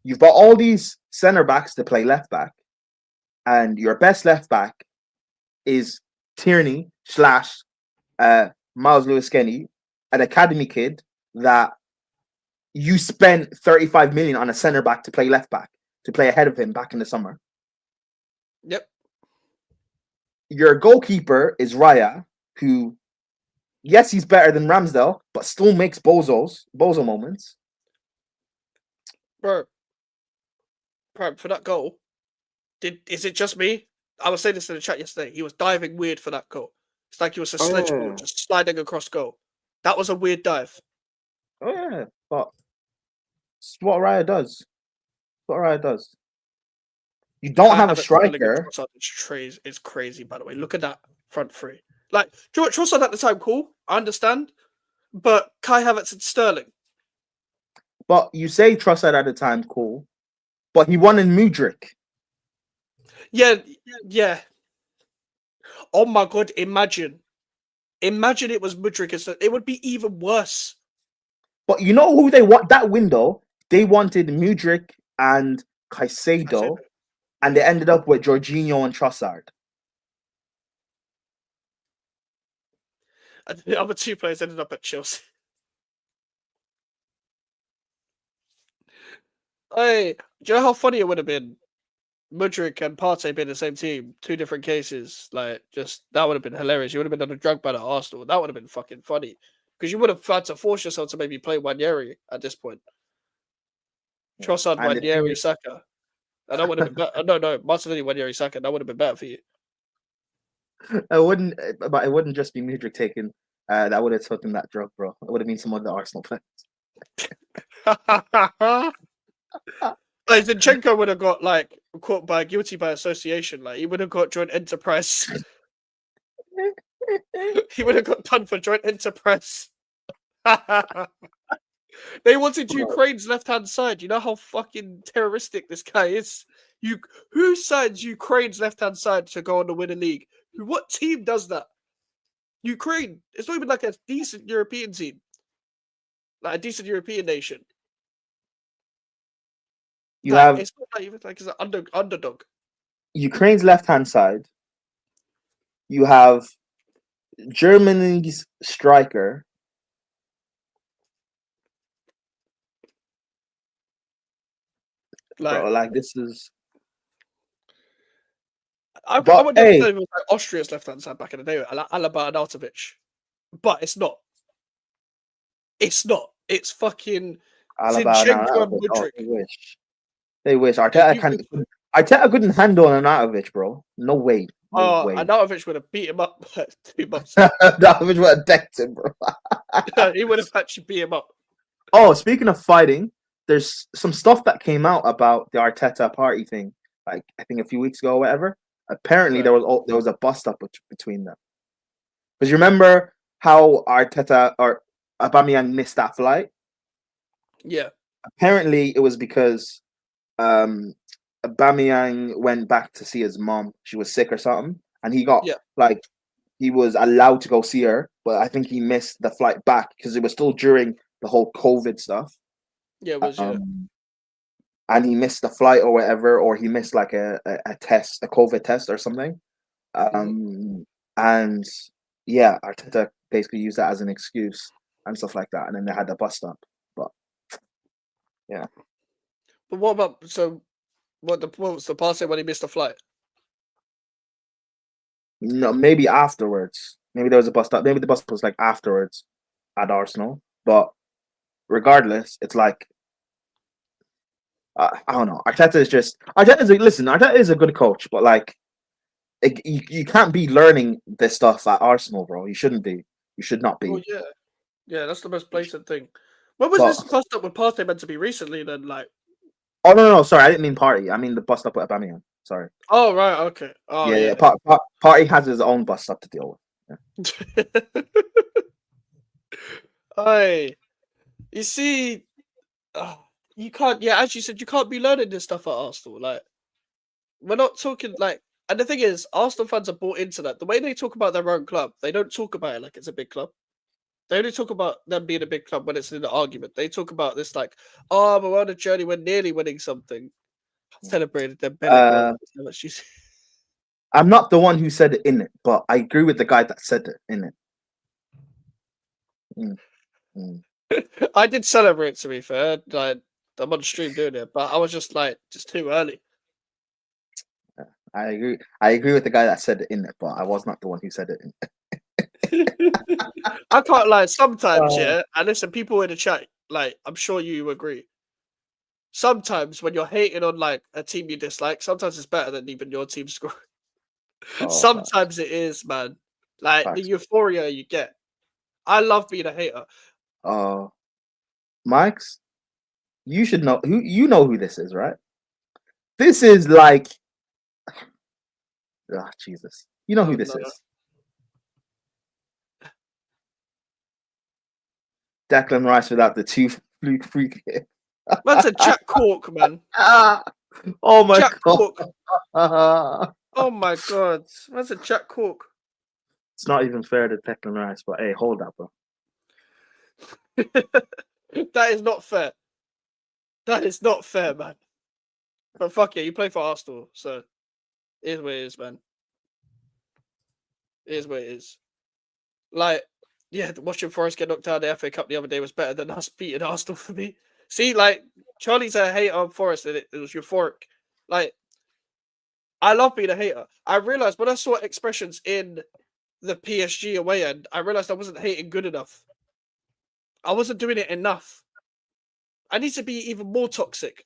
You've got all these center backs to play left back, and your best left back is Tierney / Miles Lewis-Skelly, an academy kid that you spent 35 million on a center back to play left back, to play ahead of him back in the summer. Yep. Your goalkeeper is Raya, who Yes, he's better than Ramsdale, but still makes bozo moments. Bro, for that goal, is it just me? I was saying this in the chat yesterday. He was diving weird for that goal. It's like he was a sledge ball just sliding across goal. That was a weird dive. Oh yeah, but it's what Raya does. It's what Raya does. You don't have a striker. It's crazy, by the way. Look at that front three. Like, Trossard at the time, cool. I understand. But Kai Havertz and Sterling. But you say Trossard at the time, cool. But he won in Mudryk. Yeah. Oh my god, imagine it was Mudryk. It would be even worse. But you know who they want that window? They wanted Mudryk and Caicedo, and they ended up with Jorginho and Trossard. And the other two players ended up at Chelsea. Hey, do you know how funny it would have been? Mudryk and Partey being the same team, two different cases. Like, just that would have been hilarious. You would have been on a drug ban at Arsenal. That would have been fucking funny because you would have had to force yourself to maybe play Wanyeri at this point. Trossard, Wanyeri, Saka. And that would have been better. No, Martinelli, Wanyeri, Saka. That would have been better for you. It wouldn't just be Mudryk taking. That would have taken that drug, bro. It would have been some other Arsenal players. Like Zinchenko would have got like caught by guilty by association. Like he would have got joint enterprise. He would have got done for joint enterprise. They wanted Ukraine's left-hand side. You know how fucking terroristic this guy is. Who signs Ukraine's left-hand side to go on to win a league? What team does that? Ukraine. It's not even like a decent European team. Like a decent European nation. You have it's not even like it's an underdog. Ukraine's left-hand side. You have Germany's striker. Like this is. I would never say it was like Austria's left-hand side back in the day, Alaba and Artovich. But it's not. It's not. It's fucking Zinchenko and Mudryk. They wish. Arteta couldn't handle an Artovich, bro. No way. No way. Artovich would have beat him up 2 months. Artovich would have decked him, bro. He would have actually beat him up. Oh, speaking of fighting, there's some stuff that came out about the Arteta party thing, like I think a few weeks ago or whatever. Apparently, there was a bust up between them. Because you remember how Arteta or Aubameyang missed that flight? Yeah. Apparently, it was because Aubameyang went back to see his mom. She was sick or something, and he got he was allowed to go see her, but I think he missed the flight back because it was still during the whole COVID stuff. Yeah, it was. And he missed the flight or whatever, or he missed like a test, a COVID test or something. And yeah, Arteta basically used that as an excuse and stuff like that, and then they had the bust up. But yeah. But what about what was the past when he missed the flight? No, maybe afterwards. Maybe there was a bust up. Maybe the bust up was like afterwards at Arsenal. But regardless, it's like I don't know. Arteta is a good coach, but like you can't be learning this stuff at Arsenal, bro. You shouldn't be. You should not be. Oh yeah, that's the most blatant thing. When was this bust up with Partey meant to be recently? Then like. Oh no, sorry, I didn't mean party. I mean the bust up with Aubameyang. Sorry. Oh right, okay. Oh yeah. Party has his own bust up to deal with. Yeah. Hey, you see, you can't. Yeah, as you said, you can't be learning this stuff at Arsenal. Like, we're not talking like. And the thing is, Arsenal fans are bought into that. The way they talk about their own club, they don't talk about it like it's a big club. They only talk about them being a big club when it's in an argument. They talk about this like, oh, we're on a journey, we're nearly winning something. Celebrated their belly. I'm not the one who said it in it, but I agree with the guy that said it in it. I did celebrate, to be fair. Like, I'm on stream doing it, but I was just too early. I agree with the guy that said it in it, but I was not the one who said it in it. I can't lie. Sometimes, yeah, and listen, people in the chat, like, I'm sure you agree. Sometimes when you're hating on like a team you dislike, sometimes it's better than even your team score. Sometimes it is, man. Like the euphoria you get. I love being a hater. Mike's, you should know who this is, right? This is like, Jesus. You know who this is. Declan Rice without the two free kick. Man's a Jack Cork, man. Oh my Jack god. Cork. Oh my god. Man's a Jack Cork. It's not even fair to Declan Rice, but hey, hold that, bro. That is not fair. That is not fair, man. But fuck yeah, you play for Arsenal, so it is what it is, man. It is what it is. Like, yeah, watching Forest get knocked out of the FA Cup the other day was better than us beating Arsenal for me. See, like, Charlie's a hater on Forest, and it was euphoric. Like, I love being a hater. I realized when I saw expressions in the PSG away end, I realized I wasn't hating good enough. I wasn't doing it enough. I need to be even more toxic.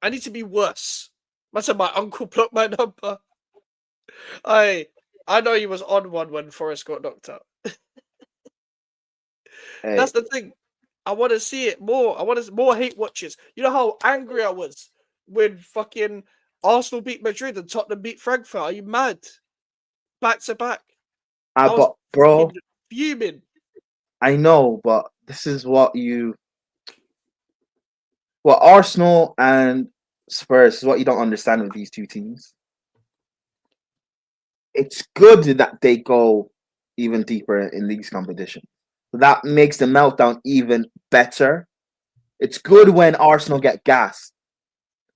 I need to be worse. That's my uncle blocked my number. I know he was on one when Forrest got knocked out. That's the thing. I want to see it more. I want more hate watches. You know how angry I was when fucking Arsenal beat Madrid and Tottenham beat Frankfurt? Are you mad? Back to back. But bro, fuming. I know, but this is what Arsenal and Spurs is what you don't understand with these two teams. It's good that they go even deeper in these competitions. That makes the meltdown even better. It's good when Arsenal get gassed.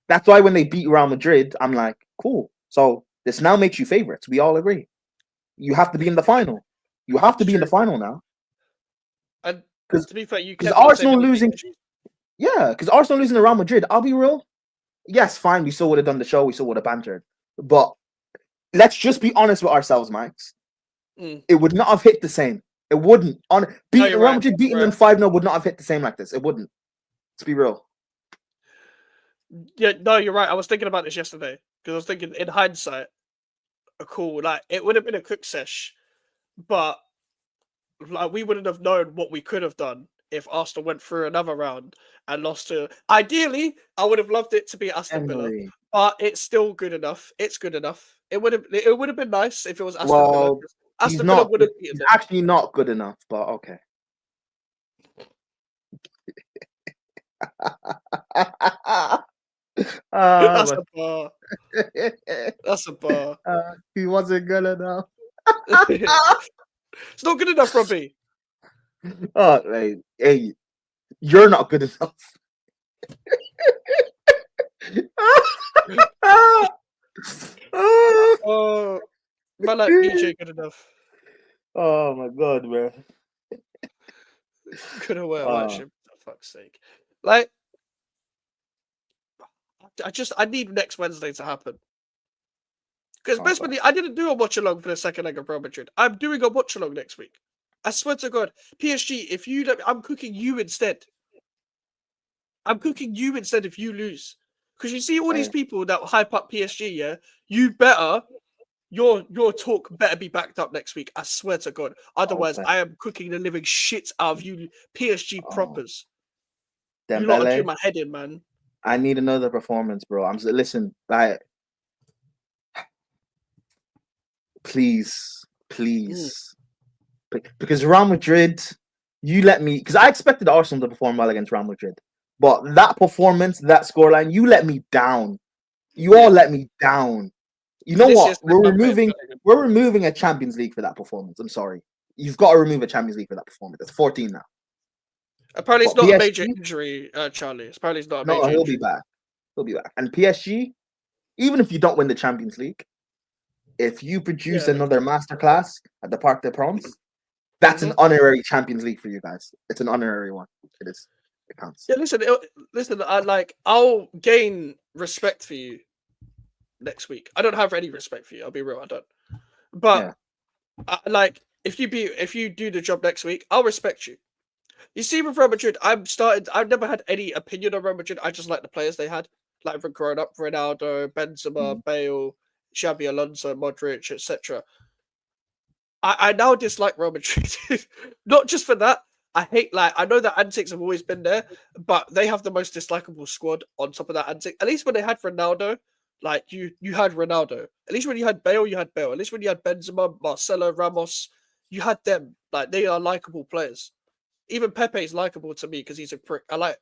That's why when they beat Real Madrid, I'm like, cool. So this now makes you favorites. We all agree. You have to be in the final. You have to be in the final now. And to be fair, because Arsenal losing. Yeah, because Arsenal losing to Real Madrid, I'll be real. Yes, fine. We still would have done the show. We still would have bantered. But let's just be honest with ourselves, Mikes. It would not have hit the same. It wouldn't. Real Madrid beating them 5-0 would not have hit the same like this. It wouldn't. Let's be real. Yeah, no, you're right. I was thinking about this yesterday because I was thinking, in hindsight, like it would have been a quick sesh, but like we wouldn't have known what we could have done if Arsenal went through another round and lost to. Ideally, I would have loved it to be Aston Villa, but it's still good enough. It's good enough. It would have been nice if it was Aston Villa. Aston Villa would have beaten them. Actually not good enough, but okay. That's a bar. That's a bar. He wasn't good enough. It's not good enough, Robbie. Oh, hey, you're not good enough. Oh, man, like BJ good enough. Oh my god, man. Could have watched him, for fuck's sake. Like, I need next Wednesday to happen. Because basically, I didn't do a watch along for the second leg of Real Madrid. I'm doing a watch along next week. I swear to God, PSG, if you don't, I'm cooking you instead. I'm cooking you instead if you lose. Because you see all these people that hype up PSG, yeah? You better, your talk better be backed up next week. I swear to God. Otherwise, I am cooking the living shit out of you PSG propers. Dembele, you lot are doing my head in, man. I need another performance, bro. Listen, like, please. Because Real Madrid, you let me, because I expected Arsenal to perform well against Real Madrid. But that performance, that scoreline, you let me down. You all let me down. You know what? We're removing a Champions League for that performance. I'm sorry. You've got to remove a Champions League for that performance. It's 14 now. Apparently, it's not a major injury, Charlie. Apparently, it's not a major injury. He'll be back. He'll be back. And PSG, even if you don't win the Champions League, if you produce another masterclass at the Parc des Princes, that's an honorary Champions League for you guys. It's an honorary one. It is. It counts. Yeah, listen. I'll gain respect for you next week. I don't have any respect for you. I'll be real. I don't. But Like if you do the job next week, I'll respect you. You see, with Real Madrid, I've never had any opinion on Real Madrid. I just like the players they had, like from growing up: Ronaldo, Benzema, Bale, Xabi Alonso, Modric, etc. I now dislike Real Madrid, not just for that. I hate I know that antics have always been there, but they have the most dislikable squad on top of that antic. At least when they had Ronaldo, like you had Ronaldo. At least when you had Bale, you had Bale. At least when you had Benzema, Marcelo, Ramos, you had them. Like they are likable players. Even Pepe is likable to me because he's a prick. I like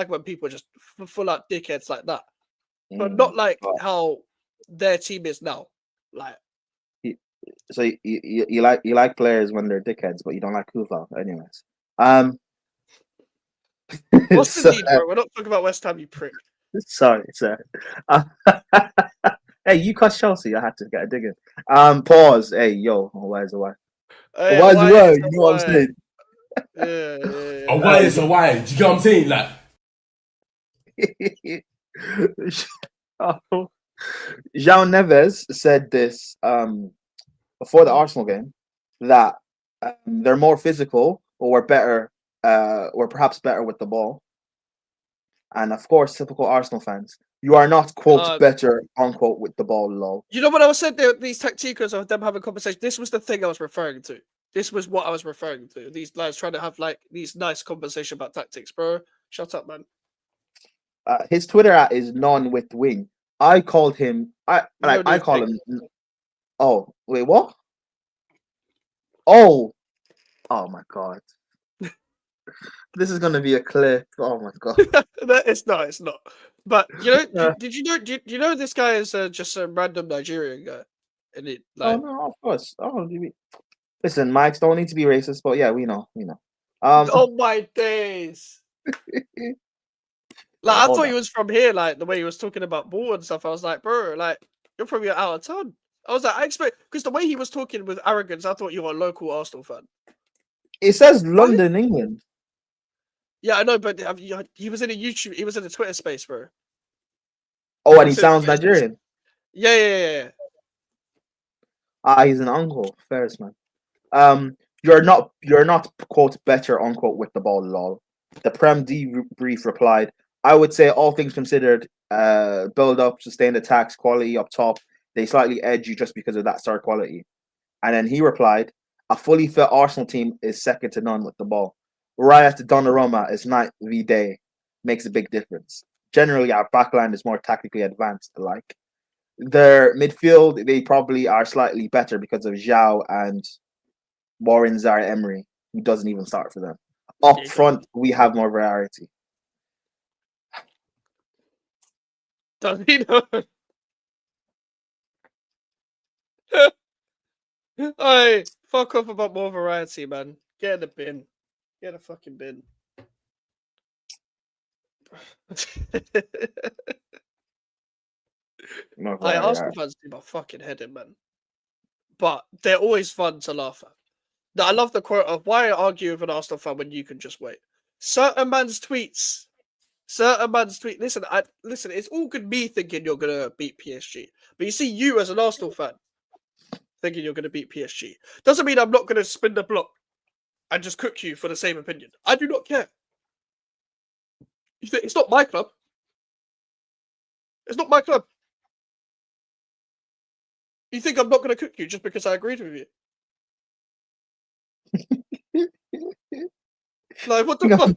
when people are just full out dickheads like that, but not like But how their team is now. Like you- so you like players when they're dickheads, but you don't like Kufa, anyways. what's the so, lead, bro? We're not talking about West Ham, you prick. sorry. Uh, hey, you cussed Chelsea. I had to get a dig in. Pause. Hey, yo, why is it why? Hey, Why is it why why? is You the know what I'm why? saying? Yeah. A why is a why. Do you get what I'm saying? Like, João Neves said this before the Arsenal game that they're more physical or we're better, or perhaps better with the ball. And of course, typical Arsenal fans, you are not quote better unquote with the ball. Lol. You know what I was saying? These tacticals of them having conversation. This was the thing I was referring to. This was what I was referring to. These guys trying to have like these nice conversation about tactics, bro. Shut up, man. His Twitter at is none with wing. I called him. I call thing. him. Oh wait, what? Oh my god. This is gonna be a clip. Oh my god. It's not. But you know, did you know? Do you know this guy is just a random Nigerian guy? And it Oh like, no, of course. Oh, listen, Mikes don't need to be racist, but yeah, we know. oh my days! Like I Hold thought on. he was from here. Like the way he was talking about ball and stuff. I was like, bro, like you're probably out of town. I was like, I expect because the way he was talking with arrogance, I thought you were a local Arsenal fan. It says London, England. Yeah, I know, but he was in a YouTube. He was in a Twitter space, bro. Oh, and he sounds Nigerian. Yeah. He's an uncle, Ferris man. You're not quote better unquote with the ball, lol. The Prem brief replied, I would say all things considered, build up, sustained attacks, quality up top, they slightly edge you just because of that star quality. And then he replied, a fully fit Arsenal team is second to none with the ball. Raya to Donnarumma is night v day, makes a big difference. Generally, our backline is more tactically advanced, like. Their midfield, they probably are slightly better because of Zhao and Warren Zaire Emery, who doesn't even start for them. Up front, we have more variety. Does he know? Hey, fuck off about more variety, man. Get in the bin. Get in the fucking bin. I Arsenal fans do my fucking head in, man. But they're always fun to laugh at. Now, I love the quote of why argue with an Arsenal fan when you can just wait. Certain man's tweets. Listen, it's all good me thinking you're gonna beat PSG. But you see you as an Arsenal fan thinking you're gonna beat PSG. Doesn't mean I'm not gonna spin the block and just cook you for the same opinion. I do not care. It's not my club. It's not my club. You think I'm not going to cook you just because I agreed with you? Like, what the fuck?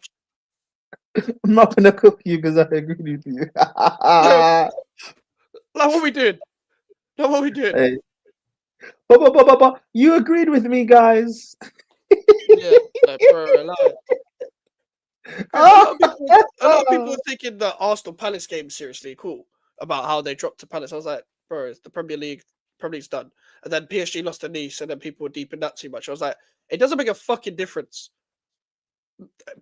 I'm not going to cook you because I agreed with you. Like, what we doing? No, what we doing? Hey. But, you agreed with me, guys. Yeah, like, bro, like. A lot of people are taking the Arsenal Palace game seriously. Cool about how they dropped to Palace. I was like, bro, it's the Premier League's done. And then PSG lost to Nice, and then people were deep in that too much. I was like, it doesn't make a fucking difference.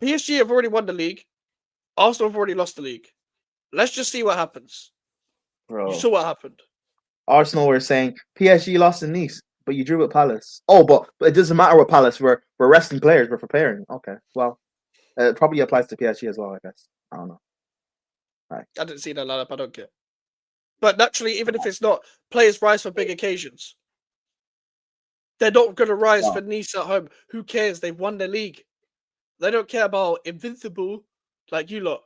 PSG have already won the league. Arsenal have already lost the league. Let's just see what happens. Bro. You saw what happened. Arsenal were saying PSG lost in Nice, but you drew with Palace. Oh, but it doesn't matter with Palace. We're resting players. We're preparing. Okay, well, it probably applies to PSG as well, I guess. I don't know. Right. I didn't see that lineup. I don't care. But naturally, even if it's not, players rise for big occasions. They're not going to rise Wow. for Nice at home. Who cares? They've won the league. They don't care about invincible like you lot.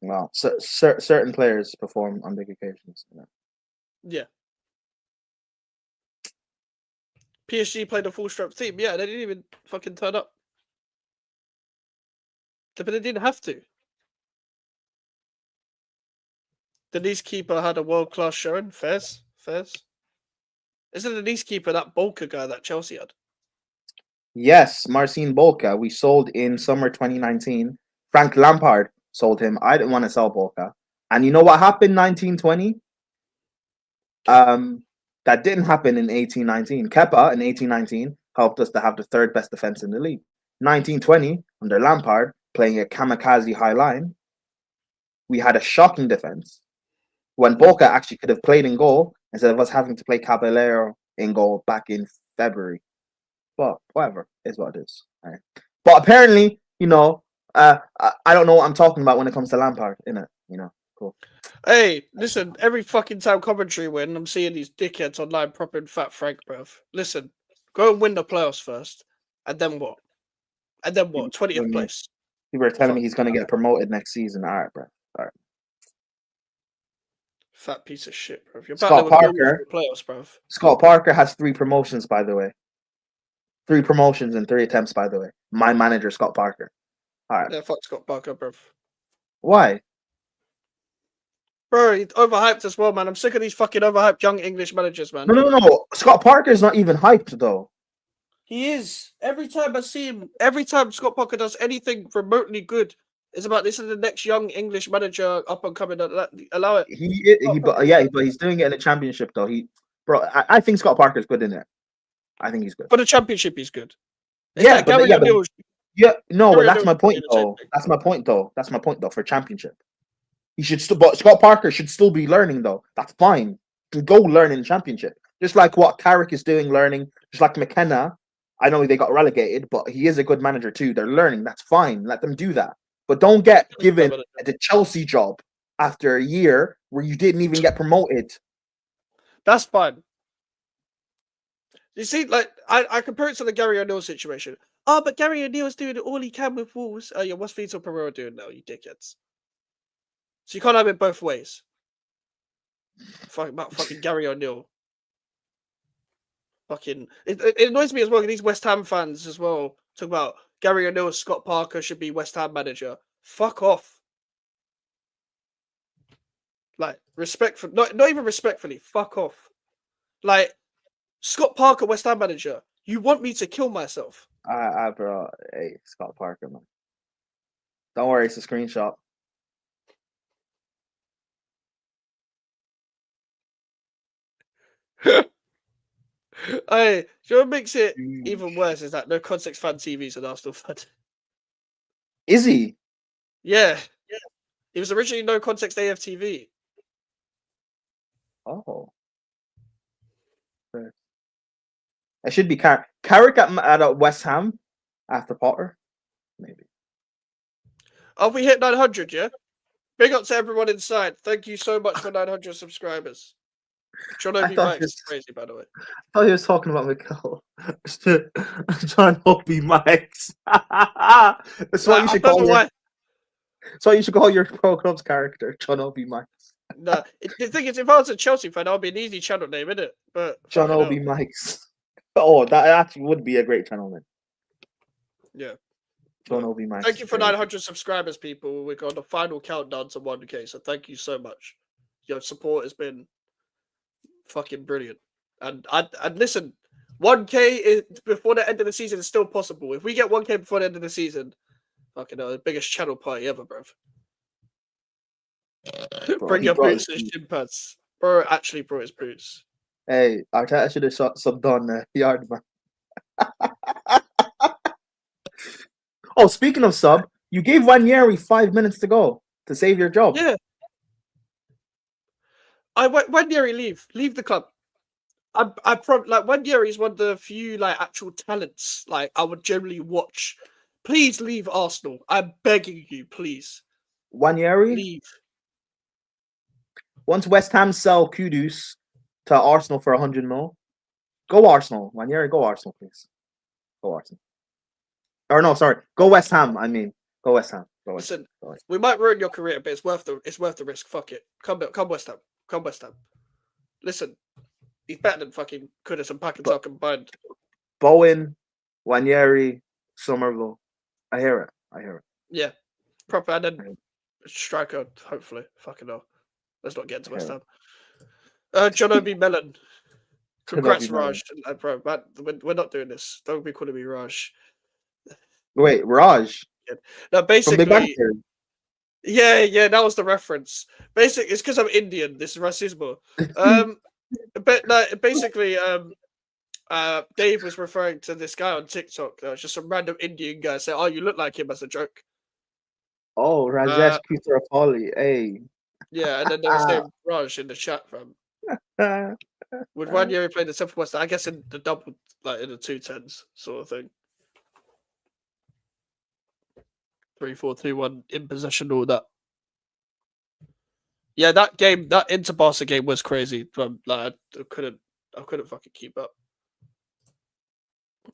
Wow. Certain players perform on big occasions. Yeah. PSG played a full strength team. Yeah, they didn't even fucking turn up. But they didn't have to. The Nice keeper had a world class showing. Fairs. Isn't the Nice keeper that Bolka guy that Chelsea had? Yes, Marcin Bolka. We sold in summer 2019. Frank Lampard sold him. I didn't want to sell Bolka. And you know what happened 1920? That didn't happen in 1819. Kepa in 1819 helped us to have the third best defense in the league. 1920, under Lampard, playing a kamikaze high line, we had a shocking defense. When Bolka actually could have played in goal instead of us having to play Caballero in goal back in February. But whatever, is what it is. Right. But apparently, I don't know what I'm talking about when it comes to Lampard, innit? Cool. Hey, listen, every fucking time commentary win, I'm seeing these dickheads online propping Fat Frank, bruv. Listen, go and win the playoffs first. And then what? 20th place. You were telling me he's going to get promoted next season. All right, bro. All right. Fat piece of shit, bruv. You're Scott Parker. Playoffs, bruv. Scott Parker has 3 promotions, by the way. 3 promotions in 3 attempts, by the way. My manager, Scott Parker. All right. Yeah, fuck Scott Parker, bruv. Why? Bro, he's overhyped as well, man. I'm sick of these fucking overhyped young English managers, man. No. Scott Parker is not even hyped, though. He is. Every time I see him, every time Scott Parker does anything remotely good, it's about this is the next young English manager up and coming. Allow it. But he's doing it in the championship, though. I think Scott Parker's good in it. I think he's good. For the championship, he's good. But that's my point, though. That's my point, though. For championship, he should still. But Scott Parker should still be learning, though. That's fine. To go learn in championship, just like what Carrick is doing, learning. Just like McKenna. I know they got relegated, but he is a good manager too. They're learning. That's fine. Let them do that. But don't get given the Chelsea job after a year where you didn't even get promoted. That's fine. You see, like I compare it to the Gary O'Neill situation. Oh, but Gary O'Neill's doing all he can with Wolves. Oh yeah, what's Vitor Pereira doing now, you dickheads? So you can't have it both ways. Fucking Gary O'Neill. Fucking it annoys me as well. These West Ham fans as well talk about Gary O'Neill, Scott Parker should be West Ham manager. Fuck off. Like not even respectfully. Fuck off. Like Scott Parker, West Ham manager. You want me to kill myself? Bro, hey, Scott Parker, man. Don't worry, it's a screenshot. Hey, you know what makes it even worse is that no context fan TV is an Arsenal fan. Is he? Yeah. He was originally no context AFTV. Oh. It should be Carrick at West Ham after Potter, maybe. Oh, we hit 900, yeah? Big up to everyone inside. Thank you so much for 900 subscribers. John Obi Mike's crazy, by the way. I thought he was talking about Mikel. John Obi Mike's. That's what you should call him. So you should call your pro club's character, John Obi Mike's. Nah, the thing is, if I was a Chelsea fan, that would be an easy channel name, isn't it? But John Obi Mike's. Oh, that actually would be a great channel name. Yeah. John Obi Mike's. Thank you for 900 subscribers, people. We're on the final countdown to 1K, so thank you so much. Your support has been fucking brilliant. And listen, 1K is before the end of the season is still possible. If we get 1K before the end of the season, fucking the biggest channel party ever, bruv. Bring your boots and shin pads. Bro actually brought his boots. Hey, Arteta should have subbed on Yard, man. Oh, speaking of sub, you gave Wanyeri 5 minutes to go to save your job. Yeah. Wanyeri leave the club. Wanyeri is one of the few actual talents I would generally watch. Please leave Arsenal. I'm begging you, please. Wanyeri? Leave. Once West Ham sell Kudus, to Arsenal for 100 mil. Go Arsenal, Ranieri. Go Arsenal, please. Go Arsenal. Or no, sorry. Go West Ham. I mean, go West Ham. Go West Ham. Listen, Go West we might ruin your career, but it's worth the risk. Fuck it. Come West Ham. Come West Ham. Listen, he's better than fucking Kudus and Paquetá combined. Bowen, Ranieri, Somerville. I hear it. Yeah, proper, and then striker. Hopefully, fucking hell. Let's not get into West Ham. John Obi Mellon. Congrats, Raj. Bro, man, we're not doing this. Don't be calling me Raj. Wait, Raj. No, From basically, Big Bang Theory. yeah, that was the reference. Basically, it's because I'm Indian. This is racism. But no, basically, Dave was referring to this guy on TikTok. There was just some random Indian guy saying, "Oh, you look like him," as a joke. Oh, Rajesh Kutarapalli. Hey. Yeah, and then there was named Raj in the chat from. Would Ranieri play the Central West? I guess in the double, like in the 2-10s sort of thing. 3-4-2-1 in possession, all that. Yeah, that game, that Inter Barca game was crazy. Like, I couldn't fucking keep up.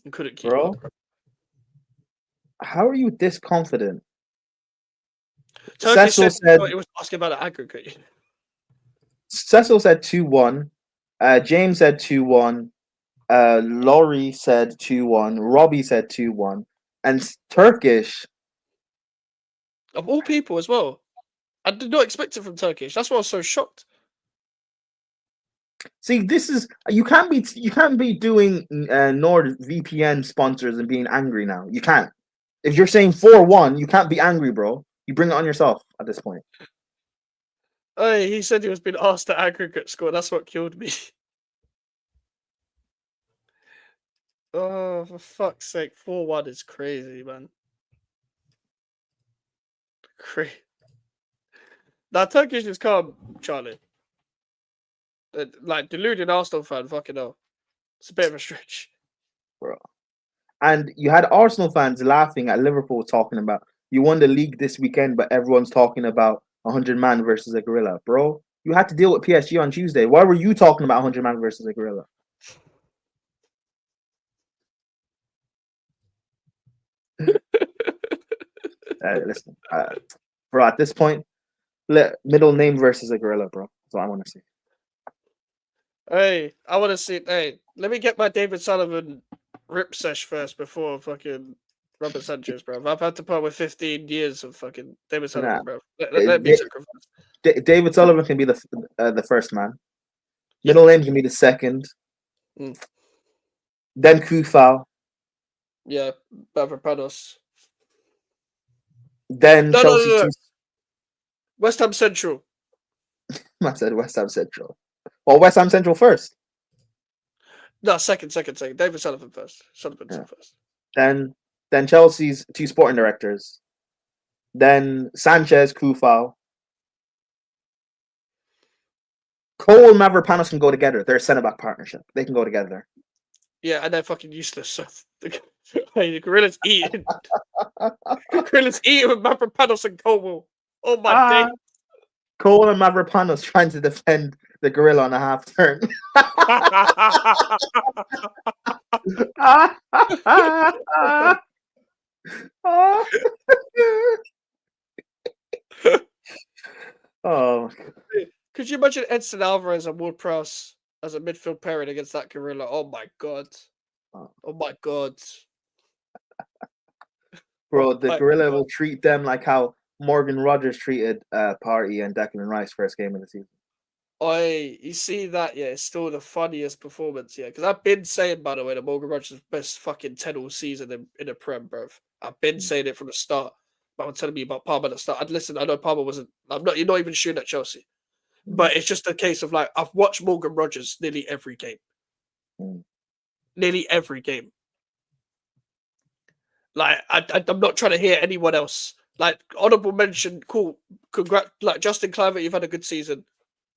I couldn't keep up. How are you this confident? Turkish Cecil said said it was asking about the aggregate. Cecil said 2-1. James said 2-1. Laurie said 2-1. Robbie said 2-1. And Turkish. Of all people as well. I did not expect it from Turkish. That's why I was so shocked. See, this is you can't be doing NordVPN sponsors and being angry now. You can't. If you're saying 4-1, you can't be angry, bro. You bring it on yourself at this point. Hey, he said he was being asked the aggregate score. That's what killed me. Oh, for fuck's sake, 4-1 is crazy, man. Now, Turkish is calm, Charlie. Like, deluded Arsenal fan, fucking hell. It's a bit of a stretch. Bro. And you had Arsenal fans laughing at Liverpool talking about, you won the league this weekend, but everyone's talking about 100 man versus a gorilla. Bro, you had to deal with PSG on Tuesday. Why were you talking about 100 man versus a gorilla? Listen, bro, at this point, middle name versus a gorilla, bro. That's what I want to see. Hey, I want to see. Hey, let me get my David Sullivan rip sesh first before fucking Robert Sanchez, bro. I've had to put with 15 years of fucking David Sullivan, bro. Let me sacrifice. David Sullivan can be the first man. Middle name can be the second. Then Kufal. Yeah, Mavropanos. Then Chelsea. No. West Ham Central. I said West Ham Central. Well, West Ham Central first. No, second. David Sullivan first. First. Then Chelsea's two sporting directors. Then Sanchez, Kufal. Cole and Mavropanos can go together. They're a centre-back partnership. They can go together. Yeah, and they're fucking useless. So the Gorilla's eating. Gorilla's eating with Mavropanos and Cole. Oh my day. Cole and Mavropanos trying to defend the gorilla on a half turn. Oh, could you imagine Edson Alvarez and Ward Prowse as a midfield pairing against that gorilla? Oh my god! Oh my god! Bro, the gorilla will treat them like how Morgan Rogers treated Partey and Declan Rice first game of the season. You see that? Yeah, it's still the funniest performance. Yeah, because I've been saying, by the way, that Morgan Rogers' best fucking 10 all season in the Prem, bro. I've been saying it from the start. But I'm telling you about Palmer at the start. Listen, I know Palmer wasn't. You're not even shooting at Chelsea, but it's just a case of like I've watched Morgan Rogers nearly every game. Nearly every game. Like I'm not trying to hear anyone else. Like honorable mention, cool. Congrats, like Justin Clivert, you've had a good season.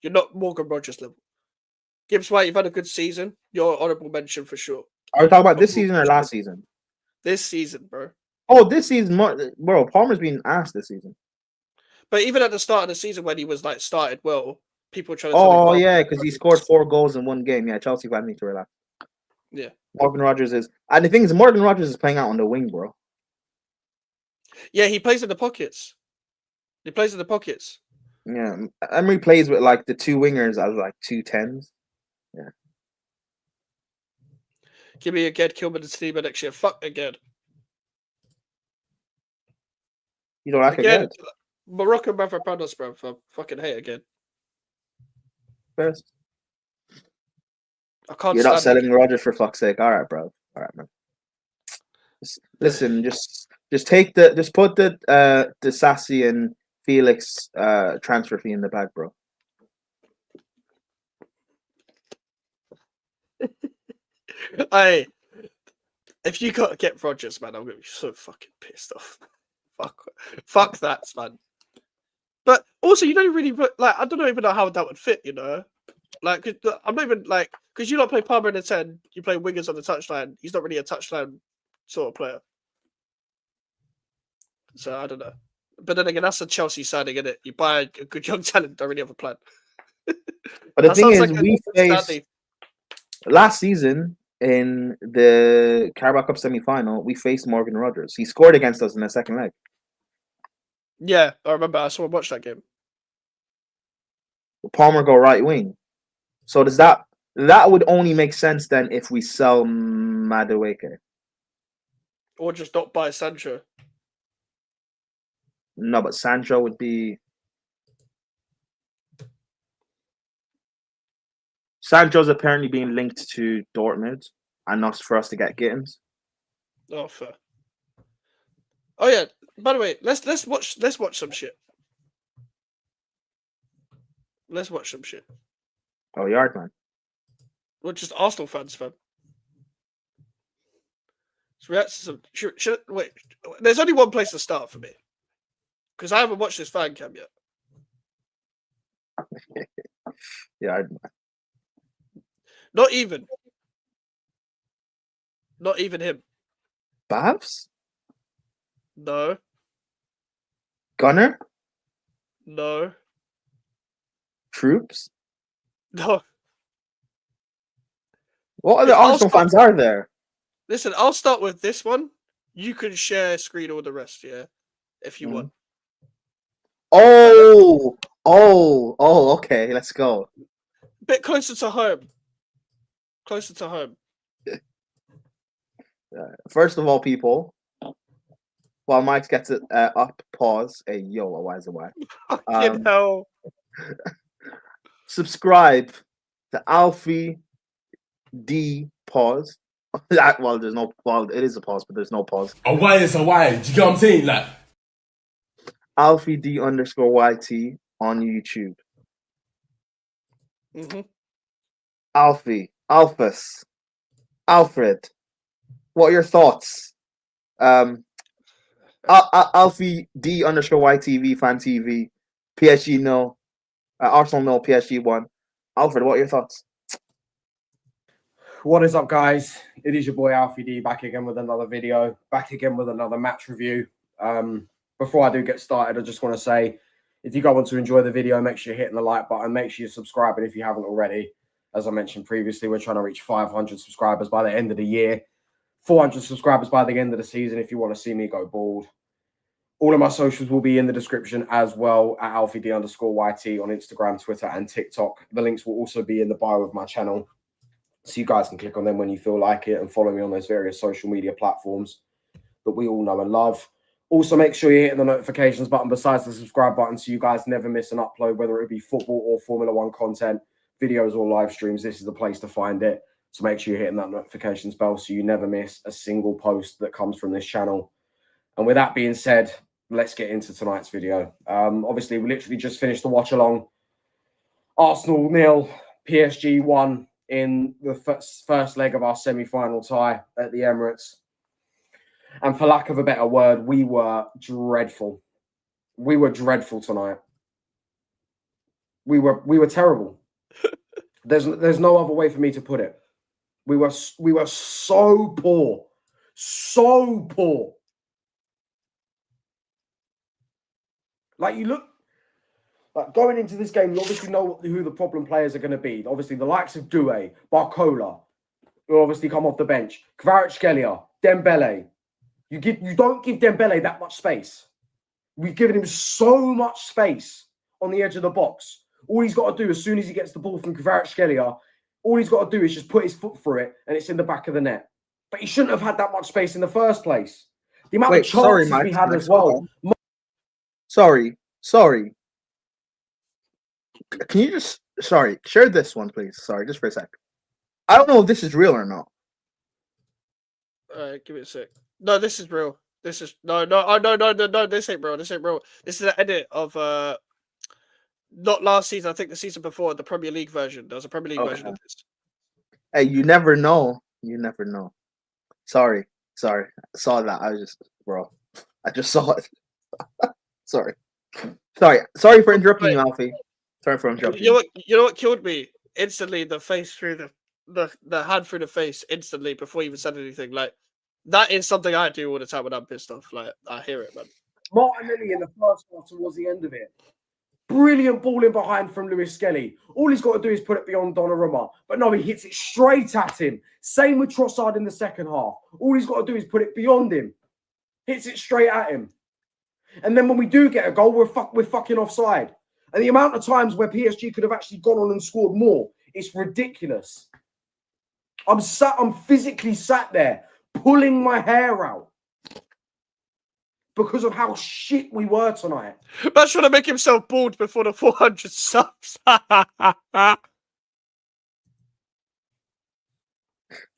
You're not Morgan Rogers level. Gibbs White, you've had a good season. You're honorable mention for sure. Are we talking about this season or last season? This season, bro. Oh, this season, bro. Palmer's been asked this season. But even at the start of the season when he was like started well, people trying to tell me. Oh yeah, because he scored 4 goals in one game. Yeah, Chelsea fans need to relax. Yeah. Morgan Rogers is, and the thing is, Morgan Rogers is playing out on the wing, bro. Yeah, he plays in the pockets. He plays in the pockets. Yeah, Emery plays with like the 2 wingers as like 2 10s. Yeah. Give me again, Kilman and Sneema next year. Fuck again. You don't like Again, it, Morocco Mavropanos, bro. I fucking hate again. first. I can't You're not stand selling Rogers for fuck's sake. All right, bro. All right, man. Listen, just put the Sassy and Felix transfer fee in the bag, bro. Hey, if you got to get Rogers, man, I'm gonna be so fucking pissed off. Fuck that, man. But also, you don't really like. I don't even know how that would fit. You know, like I'm not even like because you don't play Palmer in the 10. You play wingers on the touchline. He's not really a touchline sort of player. So I don't know. But then again, that's a Chelsea signing, isn't it? You buy a good young talent, don't really have a plan. But the thing is, we faced last season in the Carabao Cup semi-final. We faced Morgan Rogers. He scored against us in the second leg. Yeah, I remember. I saw him watch that game. Palmer go right wing. So does that would only make sense then if we sell Madueke? Or just not buy Sancho. No, but Sancho would be. Sancho's apparently being linked to Dortmund, and not for us to get Gittins. Oh, fair. Oh yeah. By the way, let's watch some shit. Let's watch some shit. Oh, Yardman. We're just Arsenal fans, fam. So react to some. Wait, there's only one place to start for me because I haven't watched this fan cam yet. Yardman. Not even him. Babs? No. Gunner? No. Troops? No. What other Arsenal fans are there? Listen, I'll start with this one. You can share screen all the rest, yeah, if you want. Oh, okay. Let's go. Bit closer to home. Closer to home. First of all, people, while Mike gets it up, pause. Hey, yo, why is it why? Fucking hell. Subscribe to Alfie D pause. Well, there's no well, it is a pause, but there's no pause. A why is a why. Do you get what I'm saying? Like Alfie D _YT on YouTube. Alfie, Alphas, Alfred. What are your thoughts? Alfie D _YTV fan TV. PSG no. Arsenal no. PSG 1. Alfred, what are your thoughts? What is up, guys? It is your boy Alfie D back again with another video, back again with another match review. Before I do get started, I just want to say, if you guys want to enjoy the video, make sure you're hitting the like button, make sure you're subscribing if you haven't already. As I mentioned previously, we're trying to reach 500 subscribers by the end of the year, 400 subscribers by the end of the season if you want to see me go bald. All of my socials will be in the description as well at Alfie D _YT on Instagram, Twitter, and TikTok. The links will also be in the bio of my channel, so you guys can click on them when you feel like it and follow me on those various social media platforms that we all know and love. Also, make sure you're hitting the notifications button besides the subscribe button so you guys never miss an upload, whether it be football or Formula One content, videos or live streams. This is the place to find it. So make sure you're hitting that notifications bell so you never miss a single post that comes from this channel. And with that being said, let's get into tonight's video. Obviously, we literally just finished the watch along. Arsenal 0, PSG 1 in the first leg of our semi-final tie at the Emirates. And for lack of a better word, we were dreadful. We were dreadful tonight. We were terrible. There's no other way for me to put it. We were so poor. So poor. Like, you look, Like going into this game, you obviously know who the problem players are going to be. Obviously, the likes of Doué, Barcola, who obviously come off the bench, Kvaratskhelia, Dembele. You don't give Dembele that much space. We've given him so much space on the edge of the box. All he's got to do as soon as he gets the ball from Kvaratskhelia, all he's got to do is just put his foot through it and it's in the back of the net. But he shouldn't have had that much space in the first place. The amount of chances we had as well. Sorry. Can you just share this one, please? Sorry, just for a sec. I don't know if this is real or not. Give it a sec. No, this is real. This is no. This ain't real. This ain't real. This is an edit of not last season. I think the season before, the Premier League version. There was a Premier League version of this. Hey, you never know. You never know. Sorry. I saw that. I just saw it. Sorry for interrupting you, Alfie. Sorry for interrupting you. You know what killed me? Instantly, the face through the hand through the face instantly before he even said anything. Like, that is something I do all the time when I'm pissed off. Like, I hear it, man. Martinelli in the first half towards the end of it. Brilliant ball in behind from Lewis Skelly. All he's got to do is put it beyond Donnarumma. But no, he hits it straight at him. Same with Trossard in the second half. All he's got to do is put it beyond him. Hits it straight at him. And then when we do get a goal, we're fucking offside. And the amount of times where PSG could have actually gone on and scored more, it's ridiculous. I'm physically sat there pulling my hair out because of how shit we were tonight. Man's trying to make himself bald before the 400 subs.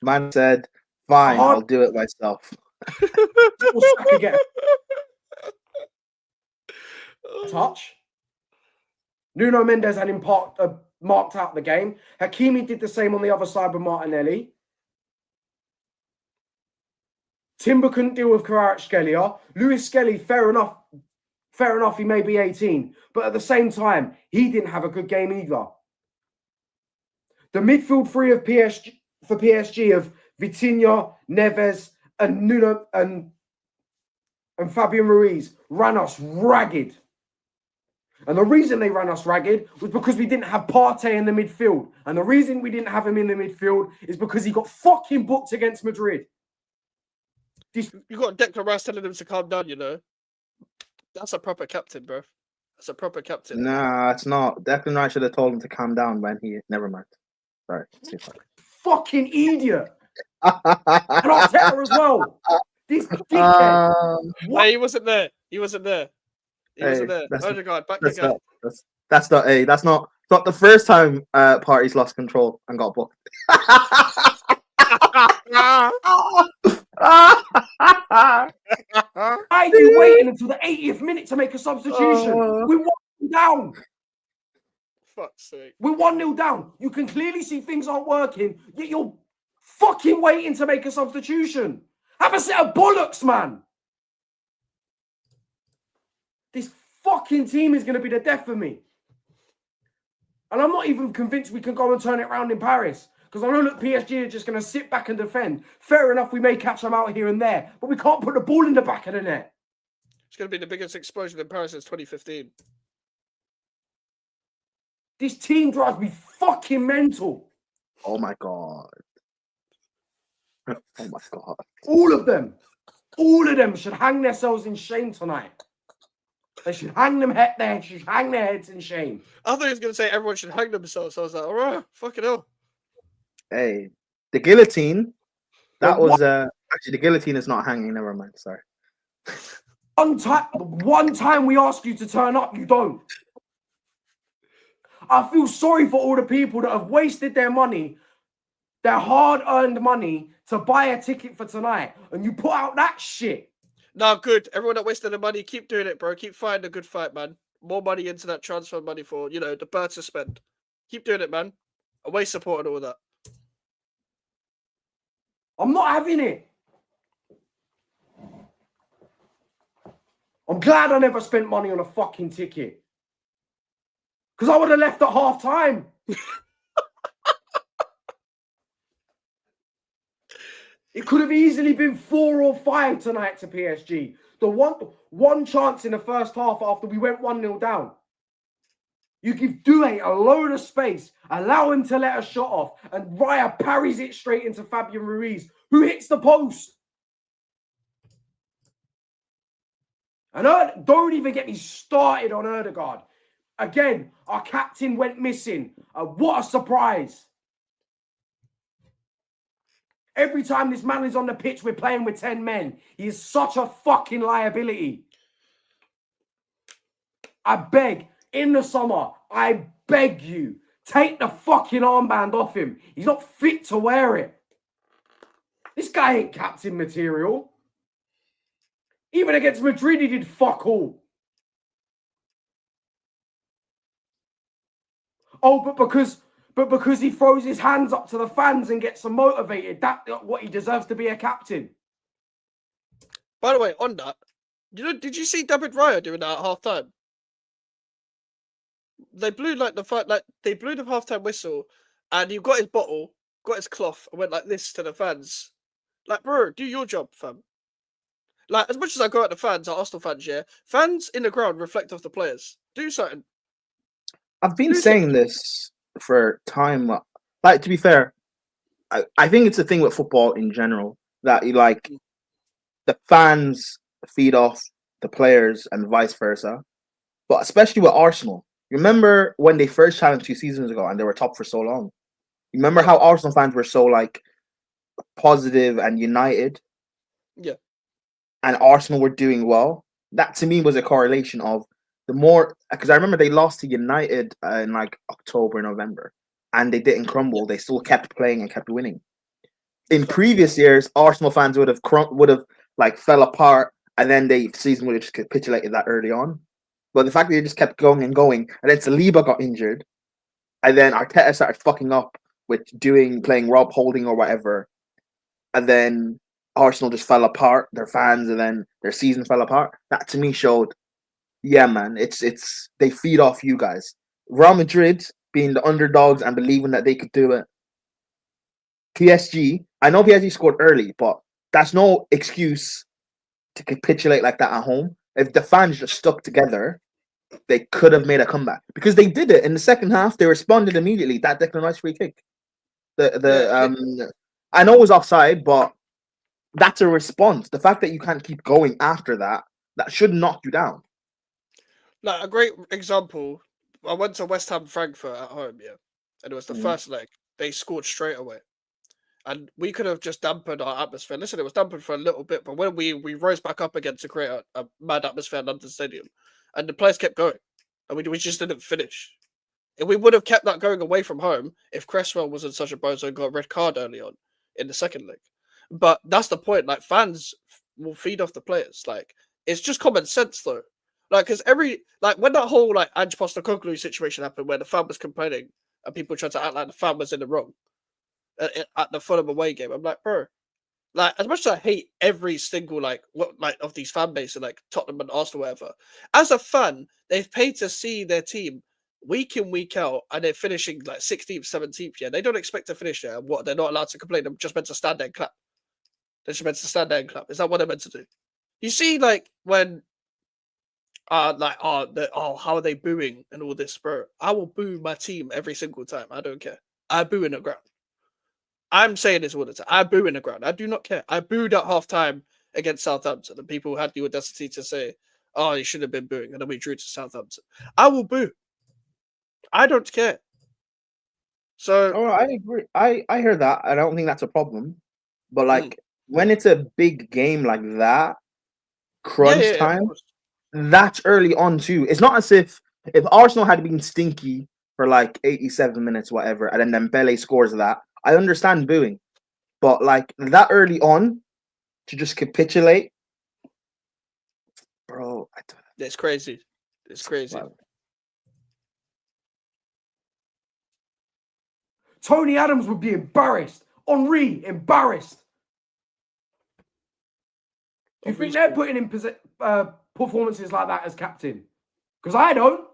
Man said, fine, I'll do it myself. Touch. Nuno Mendes had him marked out the game. Hakimi did the same on the other side with Martinelli. Timber couldn't deal with Kvaratskhelia. Lewis Skelly, fair enough, he may be 18. But at the same time, he didn't have a good game either. The midfield three of PSG of Vitinha, Neves, and Nuno and Fabian Ruiz ran us ragged. And the reason they ran us ragged was because we didn't have Partey in the midfield. And the reason we didn't have him in the midfield is because he got fucking booked against Madrid. You got Declan Rice telling him to calm down, you know. That's a proper captain, bro. That's a proper captain. Nah, it's not. Declan Rice should have told him to calm down when he... Never mind. Sorry. Fucking idiot. And Arteta as well. This dickhead. Hey, he wasn't there. He wasn't there. Odegaard, back again. That's not the first time Party's lost control and got booked. Why are you waiting until the 80th minute to make a substitution? We're 1-0 down. Fuck's sake. We're 1-0 down. You can clearly see things aren't working, yet you're fucking waiting to make a substitution. Have a set of bollocks, man. This fucking team is going to be the death of me. And I'm not even convinced we can go and turn it around in Paris. Because I know, look, PSG are just going to sit back and defend. Fair enough, we may catch them out here and there. But we can't put the ball in the back of the net. It's going to be the biggest explosion in Paris since 2015. This team drives me fucking mental. Oh, my God. Oh, my God. All of them. All of them should hang themselves in shame tonight. They should hang their heads in shame. I thought he was going to say everyone should hang themselves. So I was like, all right, fucking hell. Hey, the guillotine. That was actually the guillotine is not hanging. Never mind. Sorry. One time we ask you to turn up, you don't. I feel sorry for all the people that have wasted their money, their hard-earned money, to buy a ticket for tonight, and you put out that shit. No, good. Everyone that wasted the money, keep doing it, bro. Keep fighting a good fight, man. More money into that transfer money for, you know, the birds to spend. Keep doing it, man. Away support and all that. I'm not having it. I'm glad I never spent money on a fucking ticket. Because I would have left at half time. It could have easily been 4 or 5 tonight to PSG. The one chance in the first half after we went 1-0 down. You give Doué a load of space, allow him to let a shot off, and Raya parries it straight into Fabian Ruiz, who hits the post. And don't even get me started on Erdegaard. Again, our captain went missing. What a surprise. Every time this man is on the pitch, we're playing with 10 men. He is such a fucking liability. I beg, in the summer, I beg you, take the fucking armband off him. He's not fit to wear it. This guy ain't captain material. Even against Madrid, he did fuck all. Oh, but because he throws his hands up to the fans and gets them motivated, that's what he deserves to be a captain. By the way, on that, did you see David Raya doing that at half time? They blew the halftime whistle, and he got his bottle, got his cloth, and went like this to the fans. Like, bro, do your job, fam. Like, as much as I go at the fans, our Arsenal fans, yeah, fans in the ground reflect off the players. Do something. I've been saying this for time. Like, to be fair, I think it's a thing with football in general that the fans feed off the players and vice versa. But especially with Arsenal. Remember when they first challenged 2 seasons ago and they were top for so long? Remember how Arsenal fans were so positive and united? Yeah. And Arsenal were doing well. That to me was a correlation of the more, because I remember they lost to United in October, November, and they didn't crumble. They still kept playing and kept winning. In previous years, Arsenal fans would have fell apart, and then the season would have just capitulated that early on. But the fact that they just kept going and going, and then Saliba got injured, and then Arteta started fucking up with playing Rob Holding or whatever, and then Arsenal just fell apart, their fans, and then their season fell apart. That to me showed, yeah, man, it's they feed off you guys. Real Madrid being the underdogs and believing that they could do it. PSG, I know PSG scored early, but that's no excuse to capitulate like that at home. If the fans just stuck together, they could have made a comeback because they did it in the second half. They responded immediately. That Declan Rice free kick. I know it was offside, but that's a response. The fact that you can't keep going after that should knock you down. Like a great example, I went to West Ham Frankfurt at home, yeah, and it was the first leg. They scored straight away, and we could have just dampened our atmosphere. Listen, it was dampened for a little bit, but when we rose back up again to create a mad atmosphere in London Stadium, and the players kept going, and we just didn't finish. And we would have kept that going away from home if Cresswell wasn't such a bozo and got a red card early on in the second leg. But that's the point. Like, fans will feed off the players. Like, it's just common sense, though. Like, because when that whole Ange Postecoglou situation happened, where the fan was complaining and people tried to act like the fan was in the wrong at the Fulham away game, I'm like, bro, like, as much as I hate every single of these fan bases, like Tottenham and Arsenal, whatever, as a fan, they've paid to see their team week in, week out, and they're finishing 16th, 17th. Yeah, they don't expect to finish there. What, they're not allowed to complain? They're just meant to stand there and clap. They're just meant to stand there and clap. Is that what they're meant to do? You see, when how are they booing and all this, bro? I will boo my team every single time. I don't care. I boo in the ground. I'm saying this all the time. I boo in the ground. I do not care. I booed at halftime against Southampton, and people had the audacity to say, "Oh, you should have been booing," and then we drew to Southampton. I will boo. I don't care. So, I agree. I hear that. I don't think that's a problem. But when it's a big game like that, crunch time, that's early on too. It's not as if Arsenal had been stinky for 87 minutes, whatever, and then Dembele scores that. I understand booing, but that early on to just capitulate, bro. It's crazy. It's crazy. Wow. Tony Adams would be embarrassed. Henry, embarrassed. Do you think they're putting in performances like that as captain? Because I don't.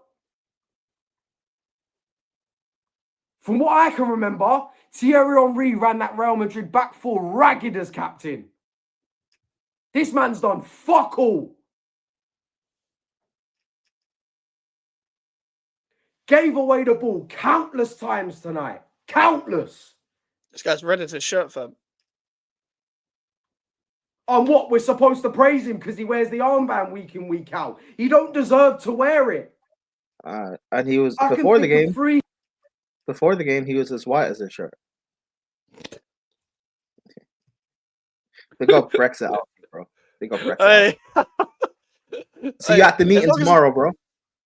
From what I can remember, Thierry Henry ran that Real Madrid back four ragged as captain. This man's done fuck all. gave away the ball countless times tonight. Countless. This guy's red as his shirt, fam. On what? We're supposed to praise him because he wears the armband week in, week out. He don't deserve to wear it. And he was I before the can think game. of three. Before the game, he was as white as his shirt. They got Brexit out, bro. They got Brexit. Hey. See you at the meeting tomorrow, bro.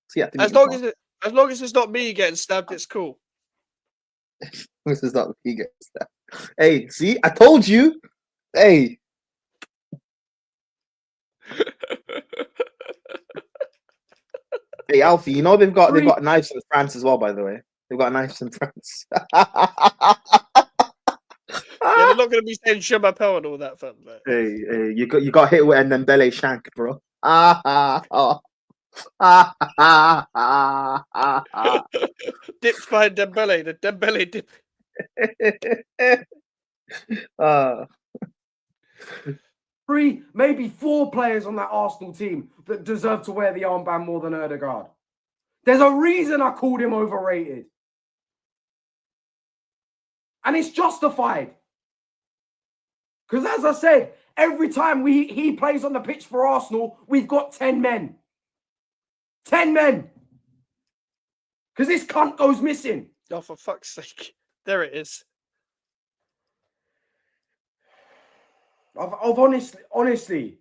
See you at the meeting tomorrow. As long as it's not me getting stabbed, it's cool. This is not he gets that. Hey, see, I told you. Hey. Hey, Alfie, you know they've got knives in France as well, by the way. They've got knives in France. Yeah, they're not going to be saying Je m'appelle and all that, fam. Hey, you got hit with an Dembele shank, bro. Dipped by Dembele, the Dembele dip. Three, maybe four players on that Arsenal team that deserve to wear the armband more than Ødegaard. There's a reason I called him overrated. And it's justified. Because as I said, every time he plays on the pitch for Arsenal, we've got 10 men. 10 men. Because this cunt goes missing. Oh, for fuck's sake. There it is. I've honestly,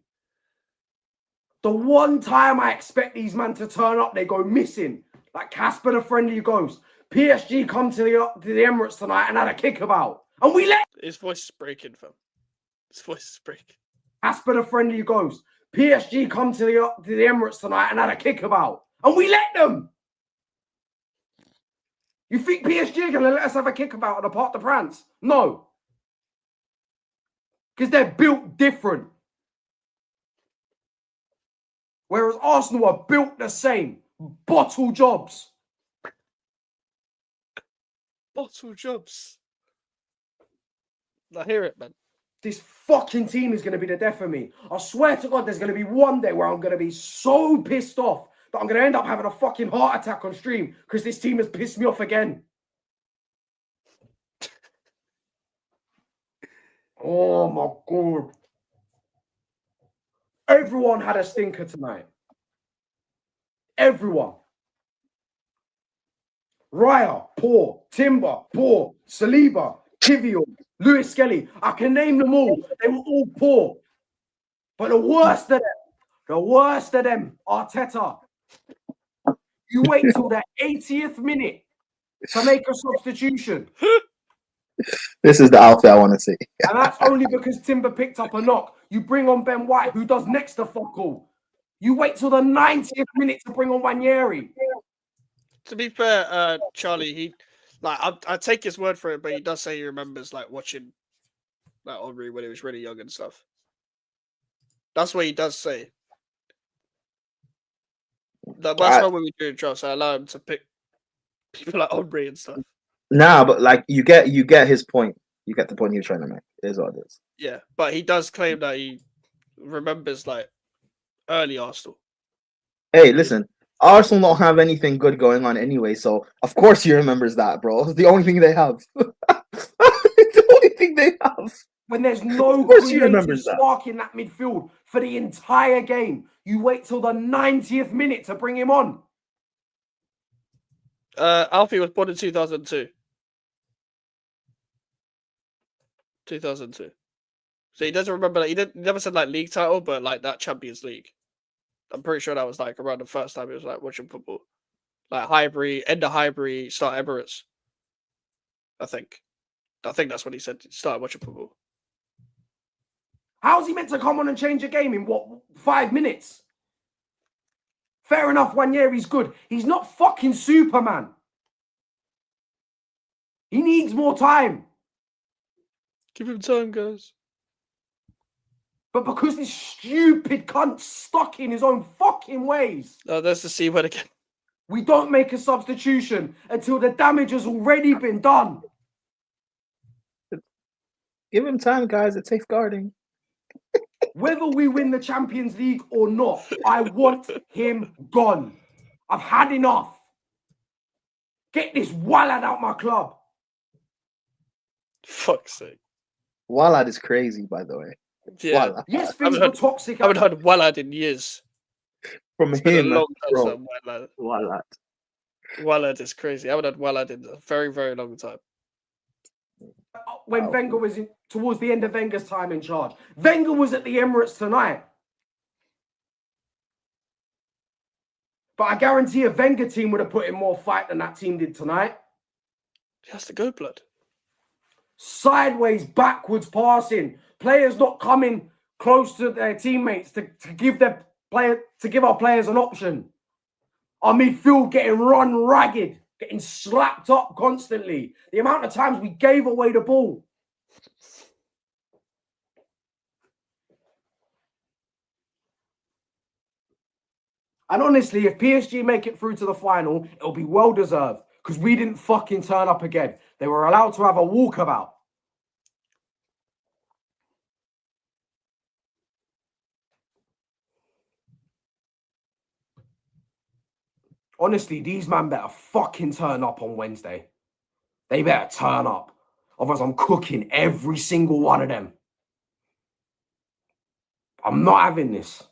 the one time I expect these men to turn up, they go missing. Like Casper the Friendly Ghost. PSG come to the Emirates tonight and had a kickabout. And we let... His voice is breaking, fam. His voice is breaking. Casper the Friendly Ghost. PSG come to the Emirates tonight and had a kickabout. And we let them. You think PSG are going to let us have a kickabout at the Parc des Princes? No. Because they're built different. Whereas Arsenal are built the same. Bottle jobs. Bottle jobs. I hear it, man. This fucking team is going to be the death of me. I swear to God, there's going to be one day where I'm going to be so pissed off that I'm going to end up having a fucking heart attack on stream because this team has pissed me off again. Oh my God. Everyone had a stinker tonight. Everyone. Raya, poor. Timber, poor. Saliba, Kivior, Lewis Skelly. I can name them all. They were all poor. But the worst of them, Arteta. You wait till the 80th minute to make a substitution. This is the outfit I want to see. And that's only because Timber picked up a knock. You bring on Ben White, who does next to fuck all. You wait till the 90th minute to bring on Wanyeri. To be fair, Charlie, I take his word for it, but he does say he remembers like watching like Henry when he was really young and stuff. That's what he does say. That's not what we do in draft. So I allow him to pick people like Henry and stuff. Nah, but like you get his point. You get the point he was trying to make. It is what it is. Yeah, but he does claim that he remembers like early Arsenal. Hey, listen, Arsenal don't have anything good going on anyway, so of course he remembers that, bro. It's the only thing they have. It's the only thing they have. When there's no creative spark in that midfield for the entire game, you wait till the 90th minute to bring him on. Alfie was born in 2002. 2002. So he doesn't remember. Like, he never said like league title, but like that Champions League. I'm pretty sure that was like around the first time he was like watching football, like Highbury, end of Highbury, start Emirates. I think that's what he said. Start watching football. How's he meant to come on and change a game in what 5 minutes? Fair enough, Wanyeri's good. He's not fucking Superman. He needs more time. Give him time, guys. But because this stupid cunt's stuck in his own fucking ways. Oh, there's the C word again. We don't make a substitution until the damage has already been done. Give him time, guys. It's safeguarding. Whether we win the Champions League or not, I want him gone. I've had enough. Get this wallad out my club. Fuck's sake. Wallad is crazy, by the way. Yeah. Wallad. Yes, I things haven't were heard- toxic. I haven't heard Wallad in years. From It's been a him, long time bro. since Wallad. Wallad. Wallad is crazy. I haven't had Wallad in a very, very long time. When Wow. Wenger was towards the end of Wenger's time in charge. Wenger was at the Emirates tonight. But I guarantee a Wenger team would have put in more fight than that team did tonight. He has to go, blood. Sideways, backwards passing. Players not coming close to their teammates to give our players an option. Our midfield getting run ragged, getting slapped up constantly. The amount of times we gave away the ball. And honestly, if PSG make it through to the final, it'll be well deserved because we didn't fucking turn up again. They were allowed to have a walkabout. Honestly, these men better fucking turn up on Wednesday. They better turn up. Otherwise, I'm cooking every single one of them. I'm not having this.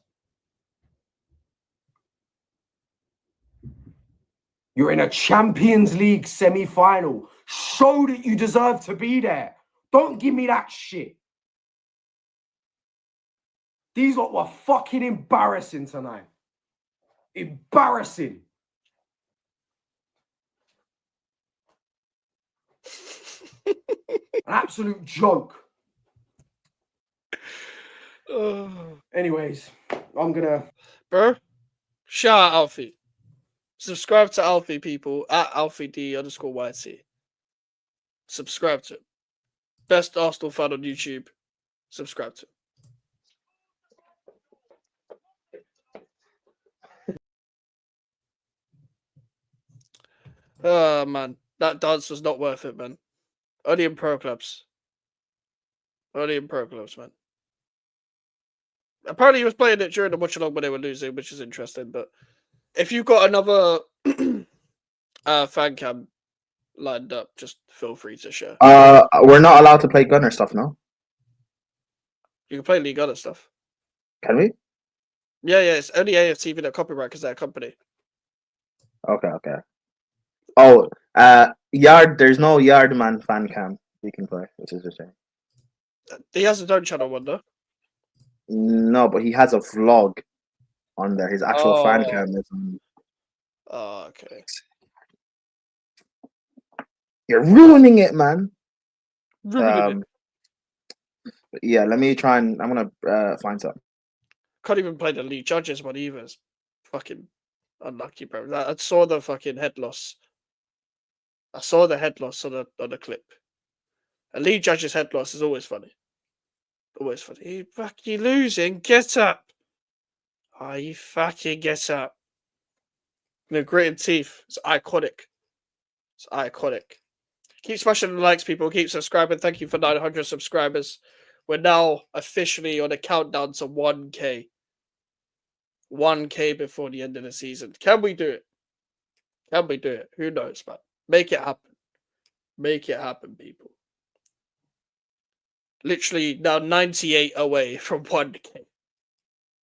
You're in a Champions League semi-final. Show that you deserve to be there. Don't give me that shit. These lot were fucking embarrassing tonight. Embarrassing. An absolute joke. Anyways, I'm gonna... Bro, shout out Alfie. Subscribe to Alfie, people, at AlfieD_YT. Subscribe to him. Best Arsenal fan on YouTube. Subscribe to him. Oh, man. That dance was not worth it, man. Only in pro clubs. Only in pro clubs, man. Apparently, he was playing it during the watch along when they were losing, which is interesting. But if you've got another fan cam lined up, just feel free to share. We're not allowed to play gunner stuff, no? You can play League Other stuff. Can we? Yeah, it's only AFTV that copyright because they're a company. Okay. Oh, Yard. There's no Yardman fan cam we can play, which is a shame. He has his own channel one though. No, but he has a vlog on there. His actual fan Oh. cam is on. Oh, okay. You're ruining it, man. Ruining it. But yeah, let me try and I'm gonna find something. Can't even play the lead judges one either. It's fucking unlucky, bro. I saw the fucking head loss. I saw the head loss on the clip. A lead judge's head loss is always funny. Always funny. You fucking losing. Get up. Oh, you fucking get up. The gritted teeth. It's iconic. It's iconic. Keep smashing the likes, people. Keep subscribing. Thank you for 900 subscribers. We're now officially on a countdown to 1K. 1K before the end of the season. Can we do it? Can we do it? Who knows, man? Make it happen. Make it happen, people. Literally now 98 away from 1K.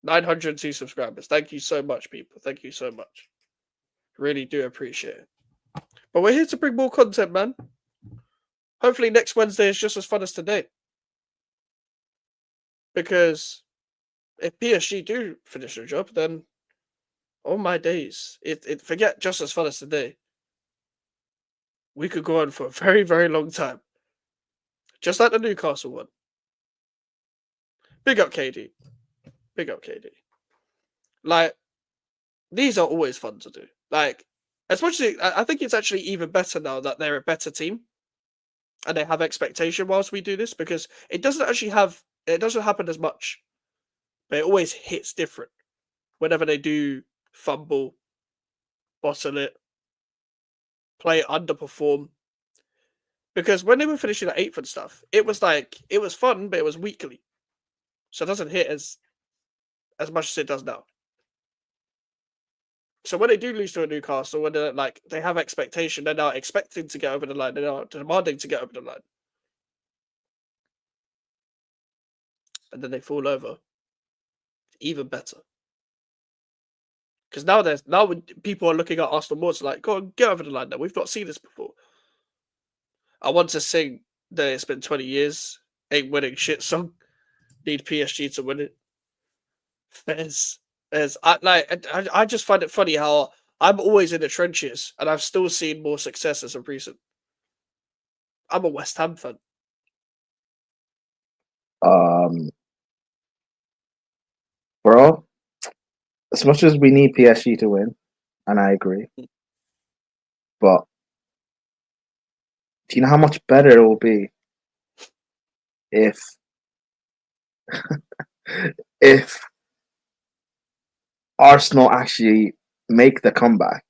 902 subscribers. Thank you so much, people. Thank you so much. Really do appreciate it. But we're here to bring more content, man. Hopefully next Wednesday is just as fun as today. Because if PSG do finish their job, then oh my days, forget just as fun as today. We could go on for a very, very long time. Just like the Newcastle one. Big up KD. Big up KD. Like, these are always fun to do. Like, as much as I think it's actually even better now that they're a better team and they have expectation whilst we do this, because it doesn't happen as much, but it always hits different whenever they do fumble, bottle it, play underperform. Because when they were finishing at 8th and stuff, it was fun, but it was weekly. So it doesn't hit as much as it does now. So when they do lose to a Newcastle, when they're like they have expectation, they're now expecting to get over the line. They're now demanding to get over the line, and then they fall over. Even better, because now when people are looking at Arsenal more, it's like, go on, get over the line. Now we've not seen this before. I want to sing that it's been 20 years, ain't winning shit song. Need PSG to win it. Fez. I just find it funny how I'm always in the trenches and I've still seen more success as of recent. I'm a West Ham fan. Bro, as much as we need PSG to win, and I agree, but do you know how much better it will be if if Arsenal actually make the comeback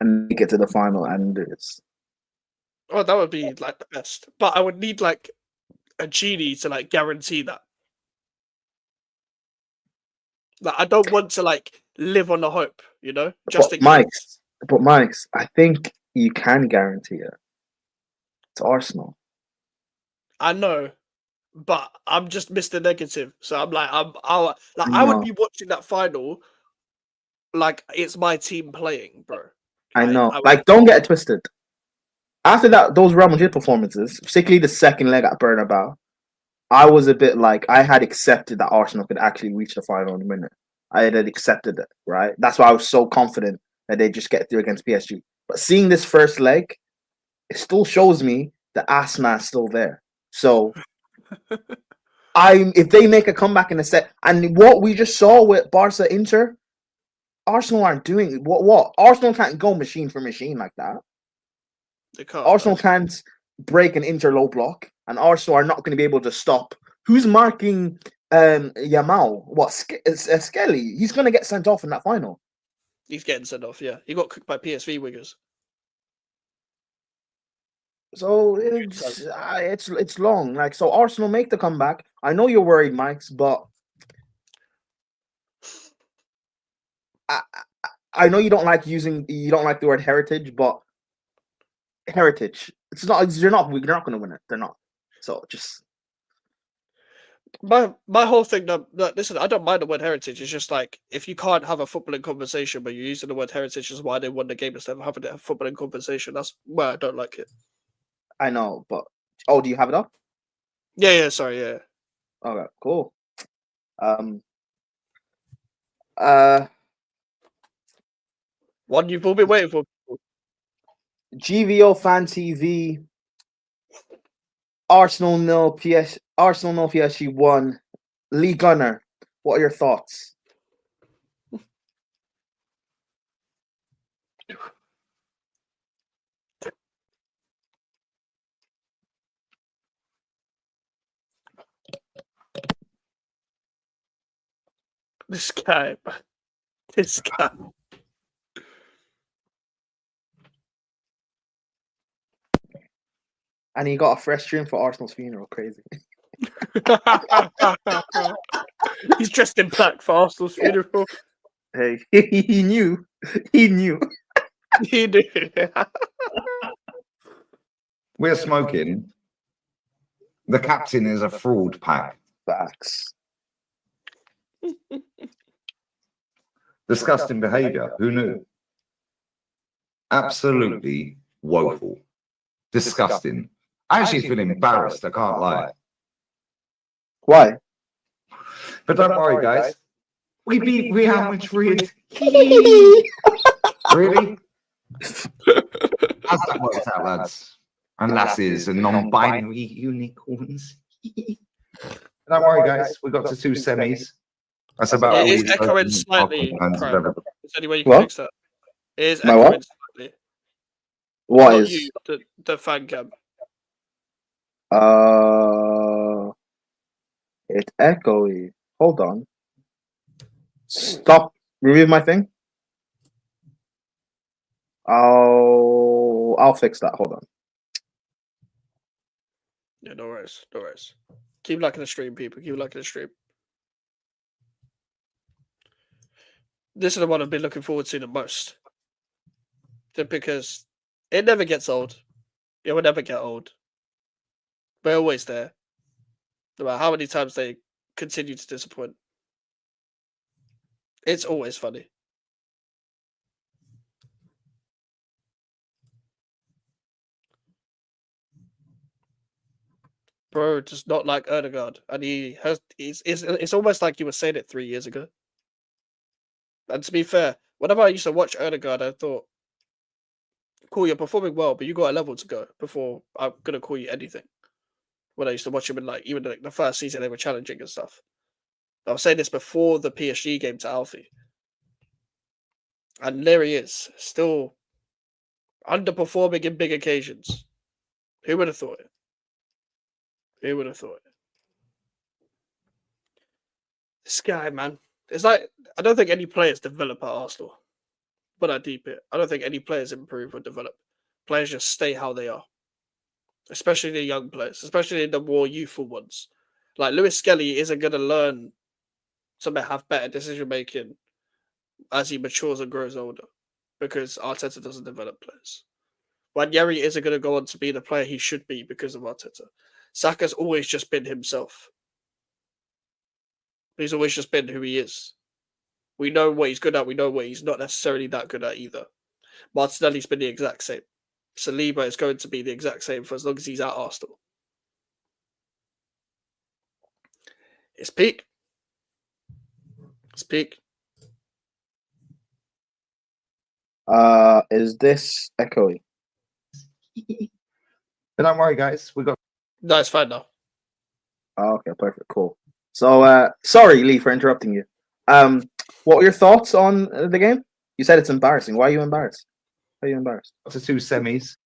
and make it to the final and lose? Oh, that would be like the best. But I would need like a genie to like guarantee that. Like I don't want to like live on the hope, you know? Just in case. Mike's, I think you can guarantee it. It's Arsenal. I know, but I'm just Mr. Negative. So I'm like I would be watching that final like it's my team playing, bro. I know. Like, don't get it twisted. After those Real Madrid performances, particularly the second leg at Bernabeu, I was a bit like I had accepted that Arsenal could actually reach the final in a minute. I had accepted it, right? That's why I was so confident that they just get through against PSG. But seeing this first leg, it still shows me the asthma is still there. So if they make a comeback in the set, and what we just saw with Barca Inter, Arsenal aren't doing what Arsenal can't go machine for machine like that. They can't. Arsenal can't break an Inter low block, and Arsenal are not going to be able to stop. Who's marking Yamal? What Skelly? He's going to get sent off in that final. He's getting sent off. Yeah, he got cooked by PSV wingers. So it's long. Like, so Arsenal make the comeback. I know you're worried, Mike's, but I know you don't like the word heritage, but heritage. It's not. You're not going to win it. They're not. So just my whole thing. Listen, I don't mind the word heritage. It's just like if you can't have a footballing conversation, but you're using the word heritage is why they won the game instead of having a footballing conversation. That's why I don't like it. I know, but do you have it up? Yeah. Sorry, yeah. Okay, cool. One you've all been waiting for. GVO Fan TV. Arsenal 0, PSG 1. Lee Gunner, what are your thoughts? This guy. This guy. And he got a fresh trim for Arsenal's funeral. Crazy. He's dressed in black for Arsenal's funeral. Hey, he knew. He knew. He knew. We're smoking. The captain is a fraud pack. Facts. Disgusting behaviour. Who knew? Absolutely woeful. Disgusting. I actually feel embarrassed, I can't lie. Why? But don't worry, guys. We beat Real Madrid. Really? How's that worked out, lads? And lasses and non-binary unicorns. Don't worry, guys. We got to 2 semis. That's about all. It is echoing slightly. Is there any way you can What? fix that? It is My echoing what? slightly. What Not is? you, the fan cam. It's echoey. Hold on. Stop. Remove my thing. I'll fix that. Hold on. Yeah, no worries. No worries. Keep liking the stream, people. Keep liking the stream. This is the one I've been looking forward to the most. Because it never gets old. It will never get old. They're always there. No matter how many times they continue to disappoint. It's always funny. Bro does not like Erdegaard, and it's almost like you were saying it 3 years ago. And to be fair, whenever I used to watch Erdegaard, I thought, cool, you're performing well, but you got a level to go before I'm gonna call you anything. When I used to watch him in even the first season, they were challenging and stuff. I was saying this before the PSG game to Alfie. And there he is, still underperforming in big occasions. Who would have thought it? Who would have thought it? This guy, man. It's like, I don't think any players develop at Arsenal. But I deep it. I don't think any players improve or develop. Players just stay how they are. Especially the young players. Especially the more youthful ones. Like, Lewis Skelly isn't going to learn to have better decision making as he matures and grows older. Because Arteta doesn't develop players. Wanyeri isn't going to go on to be the player he should be because of Arteta. Saka's always just been himself. He's always just been who he is. We know what he's good at. We know what he's not necessarily that good at either. Martinelli's been the exact same. Saliba is going to be the exact same for as long as he's at Arsenal. It's peak. It's peak. Is this echoey? But don't worry, guys. We got. No, it's fine now. Oh, okay, perfect, cool. So, sorry, Lee, for interrupting you. What were your thoughts on the game? You said it's embarrassing. Why are you embarrassed? Why are you embarrassed? To 2 semis.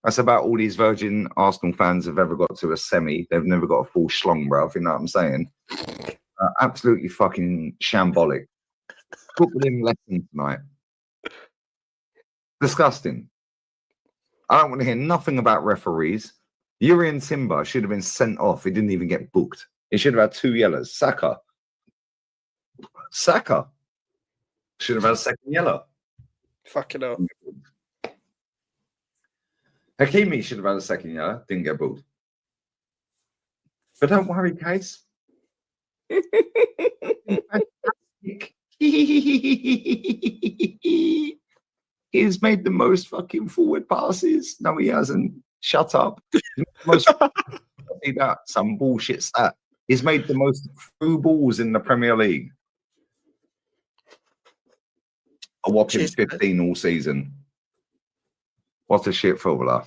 That's about all these virgin Arsenal fans have ever got to a semi. They've never got a full schlong, bro. You know what I'm saying? Absolutely fucking shambolic. Footballing lesson tonight. Disgusting. I don't want to hear nothing about referees. Urian Timber should have been sent off. He didn't even get booked. He should have had 2 yellows. Saka should have had a second yellow. Fucking hell. Hakimi should have had a second yellow. Didn't get booked. But don't worry, guys. He's made the most fucking forward passes. No, he hasn't. Shut up. See that? Some bullshit stat. He's made the most through balls in the Premier League. A whopping 15 all season. What a shit footballer.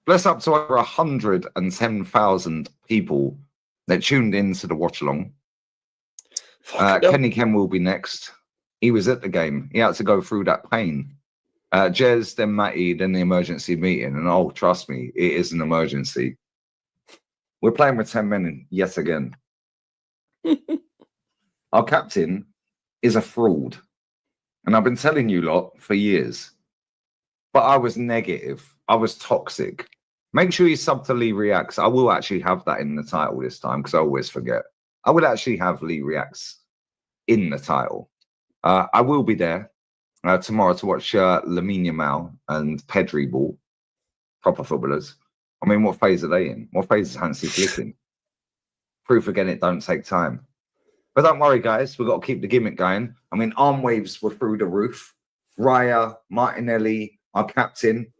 Bless up to over 110,000 people that tuned into the watch along. Kenny Ken will be next. He was at the game. He had to go through that pain. Jez, then Matty, then the emergency meeting. And oh, trust me, it is an emergency. We're playing with 10 men yet again. Our captain is a fraud. And I've been telling you lot for years. But I was negative. I was toxic. Make sure you sub to Lee Reacts. I will actually have that in the title this time because I always forget. I will actually have Lee Reacts in the title. I will be there tomorrow to watch Lamine Yamal and Pedri ball. Proper footballers. I mean, what phase are they in? What phase is Hansi Flick in? Proof again, it don't take time. But don't worry, guys. We've got to keep the gimmick going. I mean, arm waves were through the roof. Raya, Martinelli, our captain.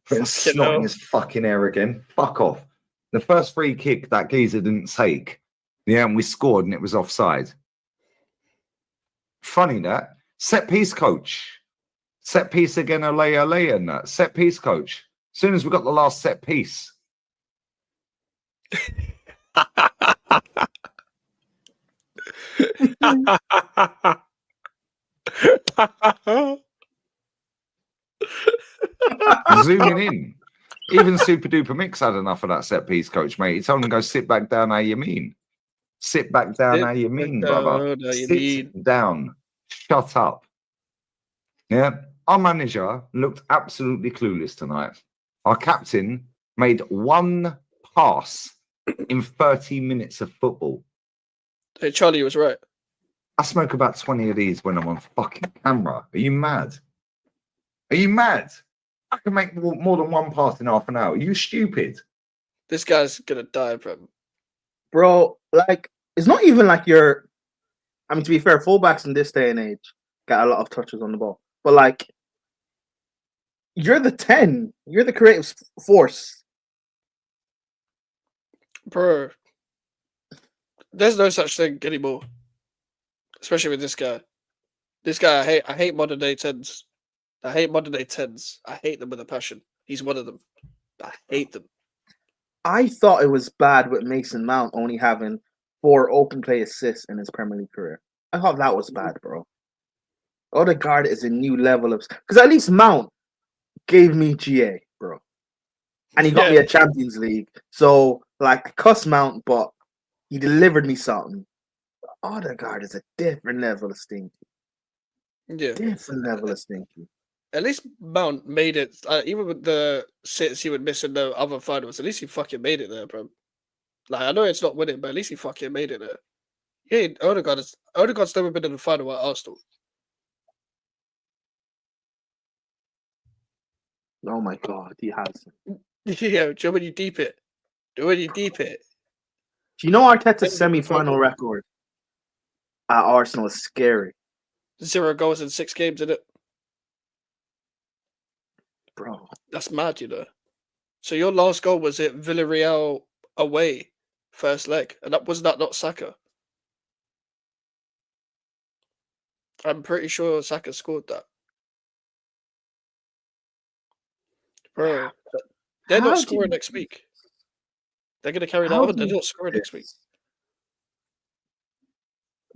Putting snot in his fucking hair again. Fuck off. The first free kick that geezer didn't take. Yeah, and we scored and it was offside. Funny that. Set piece coach. Set piece again, Olay and that. Set piece coach. As soon as we got the last set piece. Zooming in. Even Super Duper Mix had enough of that set piece, coach, mate. He told him to go sit back down how you mean. Sit back down how you mean, brother. Sit down. Shut up. Yeah. Our manager looked absolutely clueless tonight. Our captain made one pass in 30 minutes of football. Hey, Charlie was right. I smoke about 20 of these when I'm on fucking camera. Are you mad? Are you mad? I can make more than one pass in half an hour. Are you stupid? This guy's gonna die, Bro, like, it's not even like you're. I mean, to be fair, fullbacks in this day and age got a lot of touches on the ball. But, like, you're the 10. You're the creative force. bro. There's no such thing anymore, especially with this guy. This guy, I hate modern day tens. I hate modern day tens. I hate them with a passion. He's one of them. I hate them. I thought it was bad with Mason Mount only having 4 open play assists in his Premier League career. I thought that was bad, bro. Odegaard is a new level of, because at least Mount gave me GA, bro, and he got me a Champions League. So, like, I cuss Mount, but he delivered me something. Odegaard is a different level of stinky. Yeah, different level of stinky. At least Mount made it. Even with the sits he would miss in the other finals, at least he fucking made it there, bro. Like, I know it's not winning, but at least he fucking made it there. Yeah, Odegaard's never been in the final at Arsenal. Oh my god, he has. Yeah, do you know when you deep it? Do you deep it? Do you know Arteta's semi-final record at Arsenal is scary? 0 goals in 6 games, isn't it? Bro. That's mad, you know. So your last goal was at Villarreal away, first leg, and that was not Saka. I'm pretty sure Saka scored that. Bro, they're not scoring next week. They're going to carry that on. They're not scoring next week.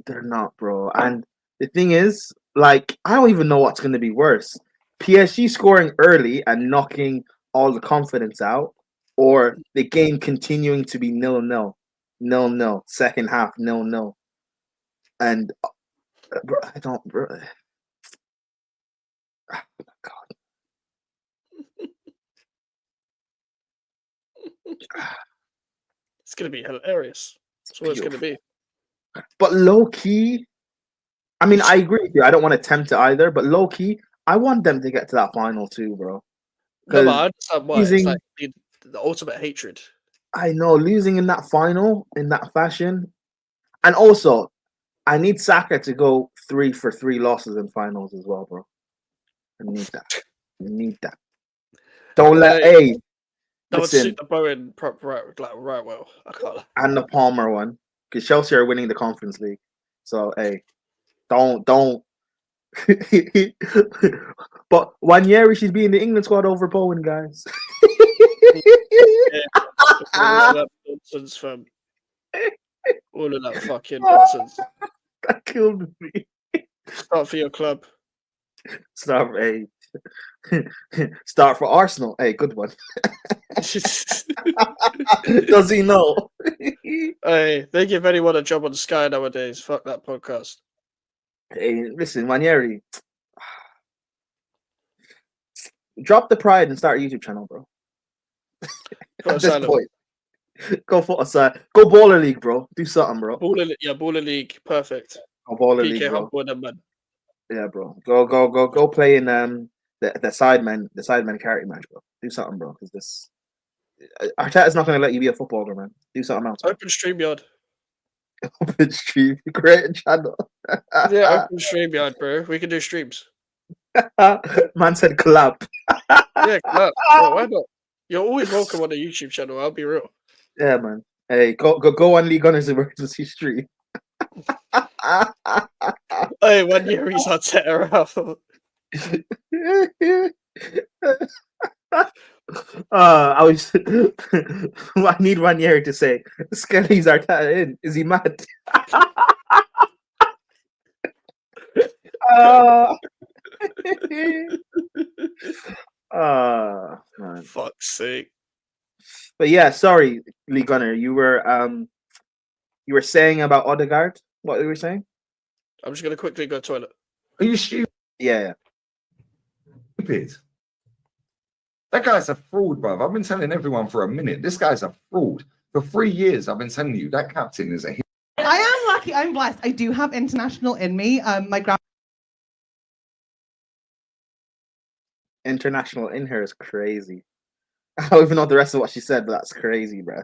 They're not, bro. And the thing is, like, I don't even know what's going to be worse. PSG scoring early and knocking all the confidence out, or the game continuing to be 0-0, 0-0, second half 0-0. And bro, I don't, bro. Oh my god. It's going to be hilarious. That's what it's going to be. But low key, I mean, I agree with you. I don't want to tempt it either, but low key, I want them to get to that final too, bro. No, but I understand why. It's like the ultimate hatred. I know, losing in that final in that fashion, and also, I need Saka to go 3 for 3 losses in finals as well, bro. I need that. I need that. Don't let that listen, would suit the Bowen right well. I can't. And the Palmer one, because Chelsea are winning the Conference League. So hey, don't. But Wanyeri should be in the England squad over Bowen, guys. All of that nonsense, fam. All of that fucking nonsense. That killed me. Start for your club. Start for Arsenal. Hey, good one. Does he know? Hey, they give anyone a job on Sky nowadays. Fuck that podcast. Hey, listen, Wanyeri, drop the pride and start a YouTube channel, bro. At this point, go for aside. Go baller league, bro. Do something, bro. Baller league, perfect. Go baller league, bro. Man. Yeah, bro. Go play in the sidemen charity match, bro. Do something, bro. Because this Arteta's not going to let you be a footballer, man. Do something else. Open StreamYard. Open stream, create a channel. Yeah, open StreamYard, bro. We can do streams. Man said collab. Yeah, collab. Bro, why not? You're always welcome on the YouTube channel. I'll be real. Yeah, man. Hey, go on Lee Gunners emergency stream. Hey, 1 year he's Arteta out. I need Ranieri to say Skelly's Arteta in. Is he mad? Man. Fuck's sake. But yeah, sorry, Lee Gunner. You were saying about Odegaard. What you were saying? I'm just gonna quickly go to the toilet. Are you stupid? Yeah. Stupid. That guy's a fraud, bruv. I've been telling everyone for a minute. This guy's a fraud. For 3 years, I've been telling you that captain is a. I am lucky. I'm blessed. I do have international in me. My grand. International in her is crazy. I don't even know the rest of what she said, but that's crazy, bro.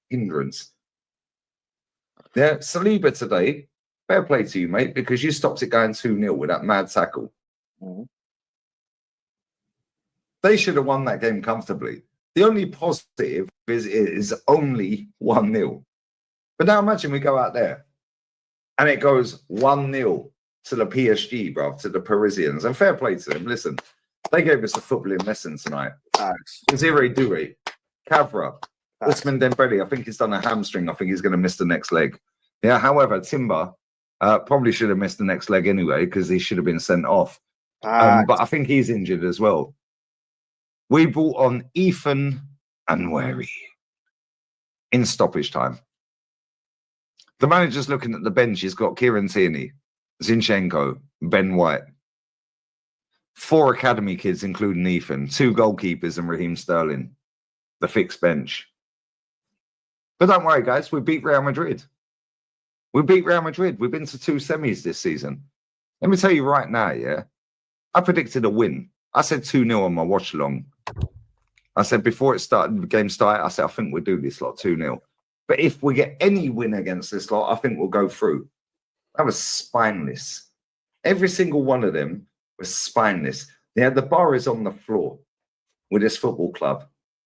Hindrance. Yeah, Saliba today. Fair play to you, mate, because you stopped it going 2-0 with that mad tackle. Mm-hmm. They should have won that game comfortably. The only positive is only 1-0. But now imagine we go out there and it goes 1-0 to the PSG, bruv, to the Parisians. And fair play to them. Listen, they gave us a footballing lesson tonight. Zero Dewey, Cavra, Usman Dembele. I think he's done a hamstring. I think he's going to miss the next leg. Yeah, however, Timber probably should have missed the next leg anyway because he should have been sent off. But I think he's injured as well. We brought on Ethan and Wary in stoppage time. The manager's looking at the bench. He's got Kieran Tierney, Zinchenko, Ben White. 4 academy kids, including Ethan. 2 goalkeepers and Raheem Sterling. The fixed bench. But don't worry, guys. We beat Real Madrid. We beat Real Madrid. We've been to 2 semis this season. Let me tell you right now, yeah. I predicted a win. I said 2-0 on my watch along. I said before the game started, I said, I think we'll do this lot 2-0. But if we get any win against this lot, I think we'll go through. That was spineless. Every single one of them was spineless. They had the bar is on the floor with this football club.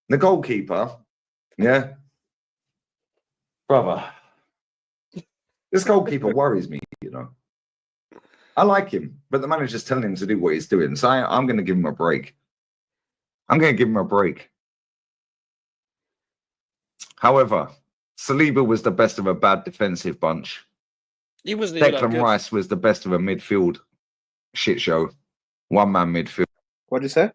The goalkeeper, yeah, brother, this goalkeeper worries me, you know. I like him, but the manager's telling him to do what he's doing. So I'm going to give him a break. I'm going to give him a break. However, Saliba was the best of a bad defensive bunch. He wasn't even that Declan good. Rice was the best of a midfield shit show. One-man midfield. What did you say?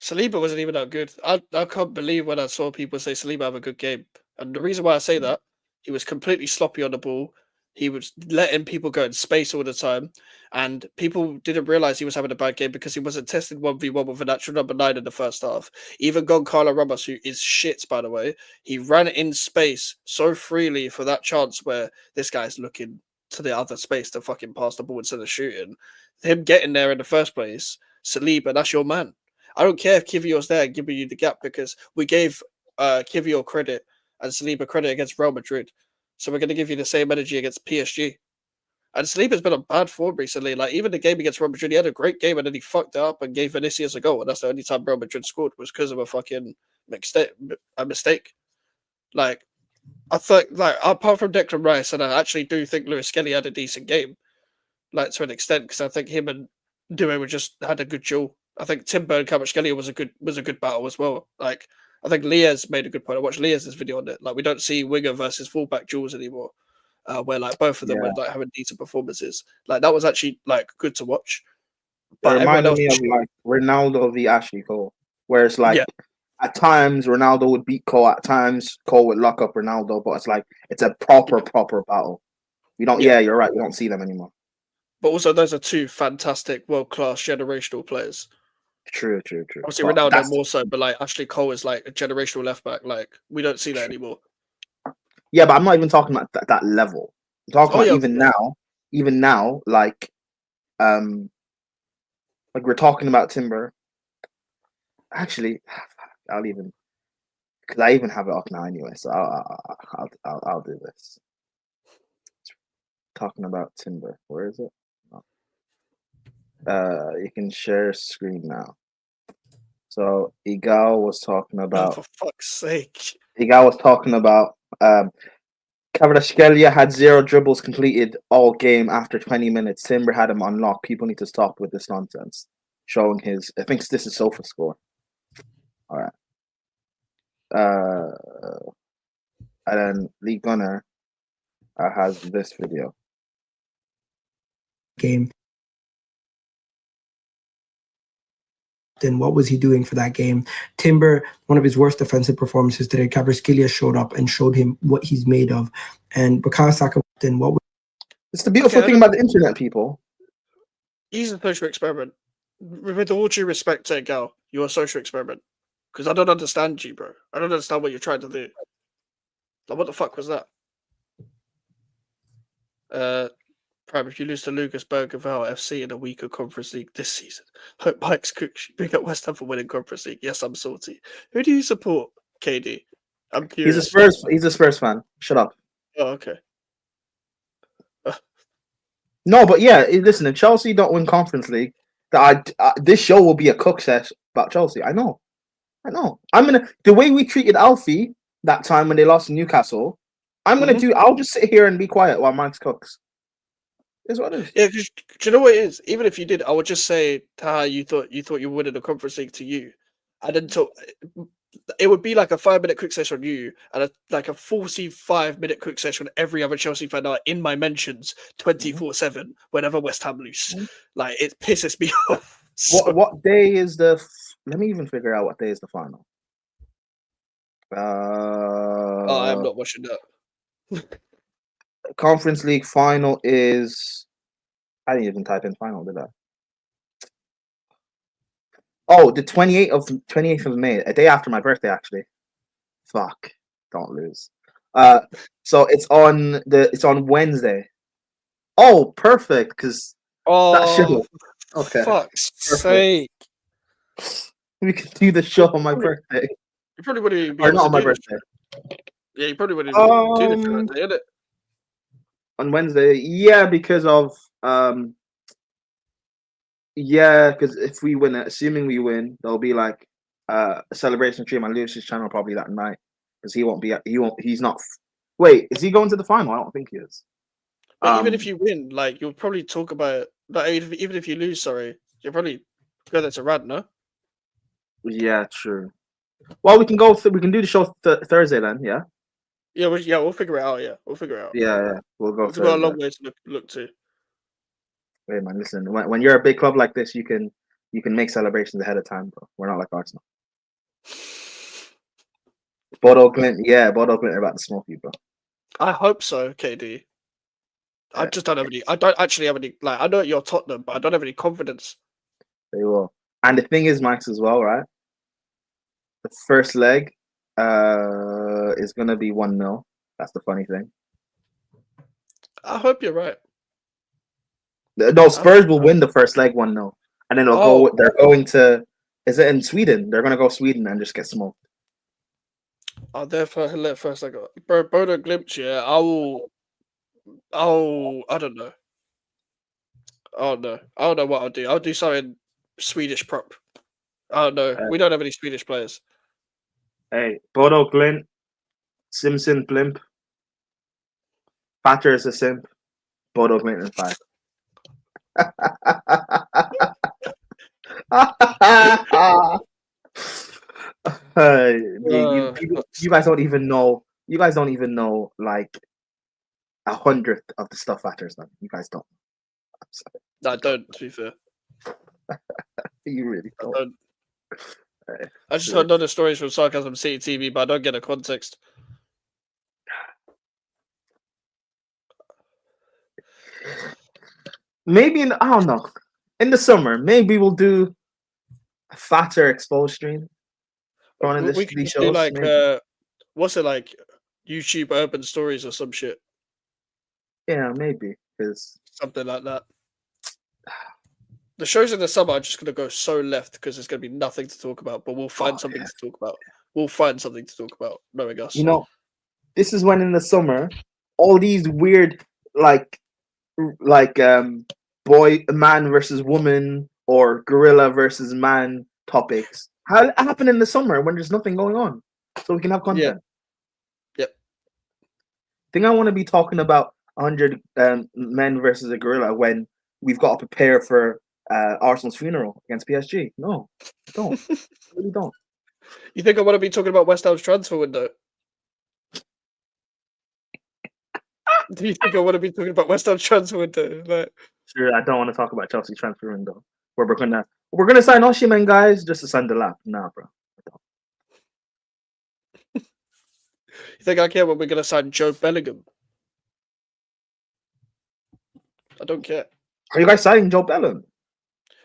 Saliba wasn't even that good. I can't believe when I saw people say Saliba have a good game. And the reason why I say that, he was completely sloppy on the ball. He was letting people go in space all the time. And people didn't realise he was having a bad game because he wasn't tested 1v1 with a natural number 9 in the first half. Even Goncalo Ramos, who is shit, by the way, he ran in space so freely for that chance where this guy's looking to the other space to fucking pass the ball instead of shooting. Him getting there in the first place, Saliba, that's your man. I don't care if Kivior's there and giving you the gap because we gave Kivior credit and Saliba credit against Real Madrid. So we're going to give you the same energy against PSG. And Saliba's been on bad form recently. Like, even the game against Real Madrid, he had a great game and then he fucked it up and gave Vinicius a goal. And that's the only time Real Madrid scored was because of a fucking mistake. Like, I thought, like, apart from Declan Rice, and I actually do think Lewis Skelly had a decent game, like, to an extent, because I think him and Due were just had a good duel. I think Timber and Kvaratskhelia was a good battle as well. Like, I think Liaz made a good point. I watched Liaz's video on it. Like, we don't see winger versus fullback duels anymore, where like both of them were like having decent performances. Like, that was actually like good to watch. But it reminded me of like Ronaldo v Ashley Cole, where it's like at times Ronaldo would beat Cole, at times Cole would lock up Ronaldo, but it's like it's a proper battle. You don't. Yeah, you're right. We don't see them anymore. But also, those are 2 fantastic, world-class generational players. True. Obviously, Ronaldo more so, but like Ashley Cole is like a generational left back. Like, we don't see that anymore. Yeah, but I'm not even talking about that level. I'm talking about even now, like we're talking about Timber. Actually, because I even have it up now anyway. So I'll do this. Talking about Timber. Where is it? You can share screen now. So Igal was talking about. Oh, for fuck's sake! Igal was talking about. Kvaratskhelia had 0 dribbles completed all game after 20 minutes. Timber had him on lock. People need to stop with this nonsense. Showing his, I think this is Sofa score. All right. And then Lee Gunner has this video. Game. Then what was he doing for that game? Timber, one of his worst defensive performances today. Kvaratskhelia showed up and showed him what he's made of. And Bukayo Saka, then what was... It's the beautiful thing about the internet, people. He's a social experiment. with all due respect to Gal, you're a social experiment. Because I don't understand you, bro. I don't understand what you're trying to do. Like, what the fuck was that? Prime, if you lose to Lucas Bergerval FC in a weaker Conference League this season, hope Mike's Cooks big up West Ham for winning Conference League. Yes, I'm salty. Who do you support, KD? I'm curious. He's a Spurs fan. Shut up. Oh, okay. No, but yeah, listen. If Chelsea don't win Conference League, this show will be a cook set about Chelsea. I know. I'm gonna the way we treated Alfie that time when they lost to Newcastle. I'll just sit here and be quiet while Mike's cooks. Is what it is. Yeah, do you know what it is? Even if you did, I would just say you thought you were winning the Conference League to you. I didn't talk. It would be like a 5-minute quick session on you and like a 45-minute quick session on every other Chelsea fan in my mentions 24/7 whenever West Ham lose. Like, it pisses me off. What day is the? Let me even figure out what day is the final. I'm not watching that. Conference League final is. I didn't even type in final, did I? Oh, the 28th of May, a day after my birthday, actually. Fuck, don't lose. So it's on Wednesday. Oh, perfect, because that show. Okay. Fuck's sake. We could do the show on my birthday. You probably wouldn't be Or able not to on my do this. birthday. Yeah, you probably wouldn't do this that day, innit? On Wednesday, yeah, because of because if we win, assuming we win, there'll be like a celebration stream on Lewis's channel probably that night because he's not. Wait, is he going to the final? I don't think he is. But even if you win, like, you'll probably talk about it. Like, even if you lose, you'll probably go there to rant, no? Yeah, true. Well, we can go. We can do the show Thursday then. Yeah. Yeah, we'll figure it out. Yeah, we'll figure it out. Yeah, we'll go. It's got a long way to look to. Hey man, listen. When you're a big club like this, you can make celebrations ahead of time, bro. We're not like Arsenal. Bodo Glint are about to smoke you, bro. I hope so, KD. I just don't have any. I don't actually have any. Like, I know you're Tottenham, but I don't have any confidence. They will. And the thing is, Max, as well, right? The first leg is gonna be 1-0. That's the funny thing. I hope you're right. No, Spurs will win the first leg 1-0, and then they're going to. Is it in Sweden? They're gonna go Sweden and just get smoked. Oh, let first leg. Bro, Bodo Glimt. Yeah, I don't know. Oh no, I don't know what I'll do. I'll do something Swedish prop. Oh no, we don't have any Swedish players. Hey, Bodo Glint, Simpson Blimp, Thatcher is a simp, Bodo Glint in 5. You guys don't even know. You guys don't even know like 100th of the stuff Thatcher's done. You guys don't. No, I don't. To be fair, you really don't. I just heard other stories from Sarcasm City TV, but I don't get a context. Maybe I don't know. In the summer, maybe we'll do a Thatcher exposed stream. We can just do like what's it like? YouTube urban stories or some shit. Yeah, maybe because something like that. The shows in the summer are just going to go so left because there's going to be nothing to talk about, but we'll find something to talk about. We'll find something to talk about, knowing us. You know, this is when in the summer, all these weird, like man versus woman or gorilla versus man topics happen in the summer when there's nothing going on, so we can have content. Yep. I think I want to be talking about 100 men versus a gorilla when we've got to prepare for Arsenal's funeral against PSG. No, I don't. I really don't. You think I want to be talking about West Ham's transfer window? Do you think I want to be talking about West Ham's transfer window? Like, sure, I don't want to talk about Chelsea transfer window. Where we're gonna sign Osimhen, guys, just to sign the lap. Nah, bro. I don't. You think I care when we're gonna sign Joe Bellingham? I don't care. Are you guys signing Joe Bellingham?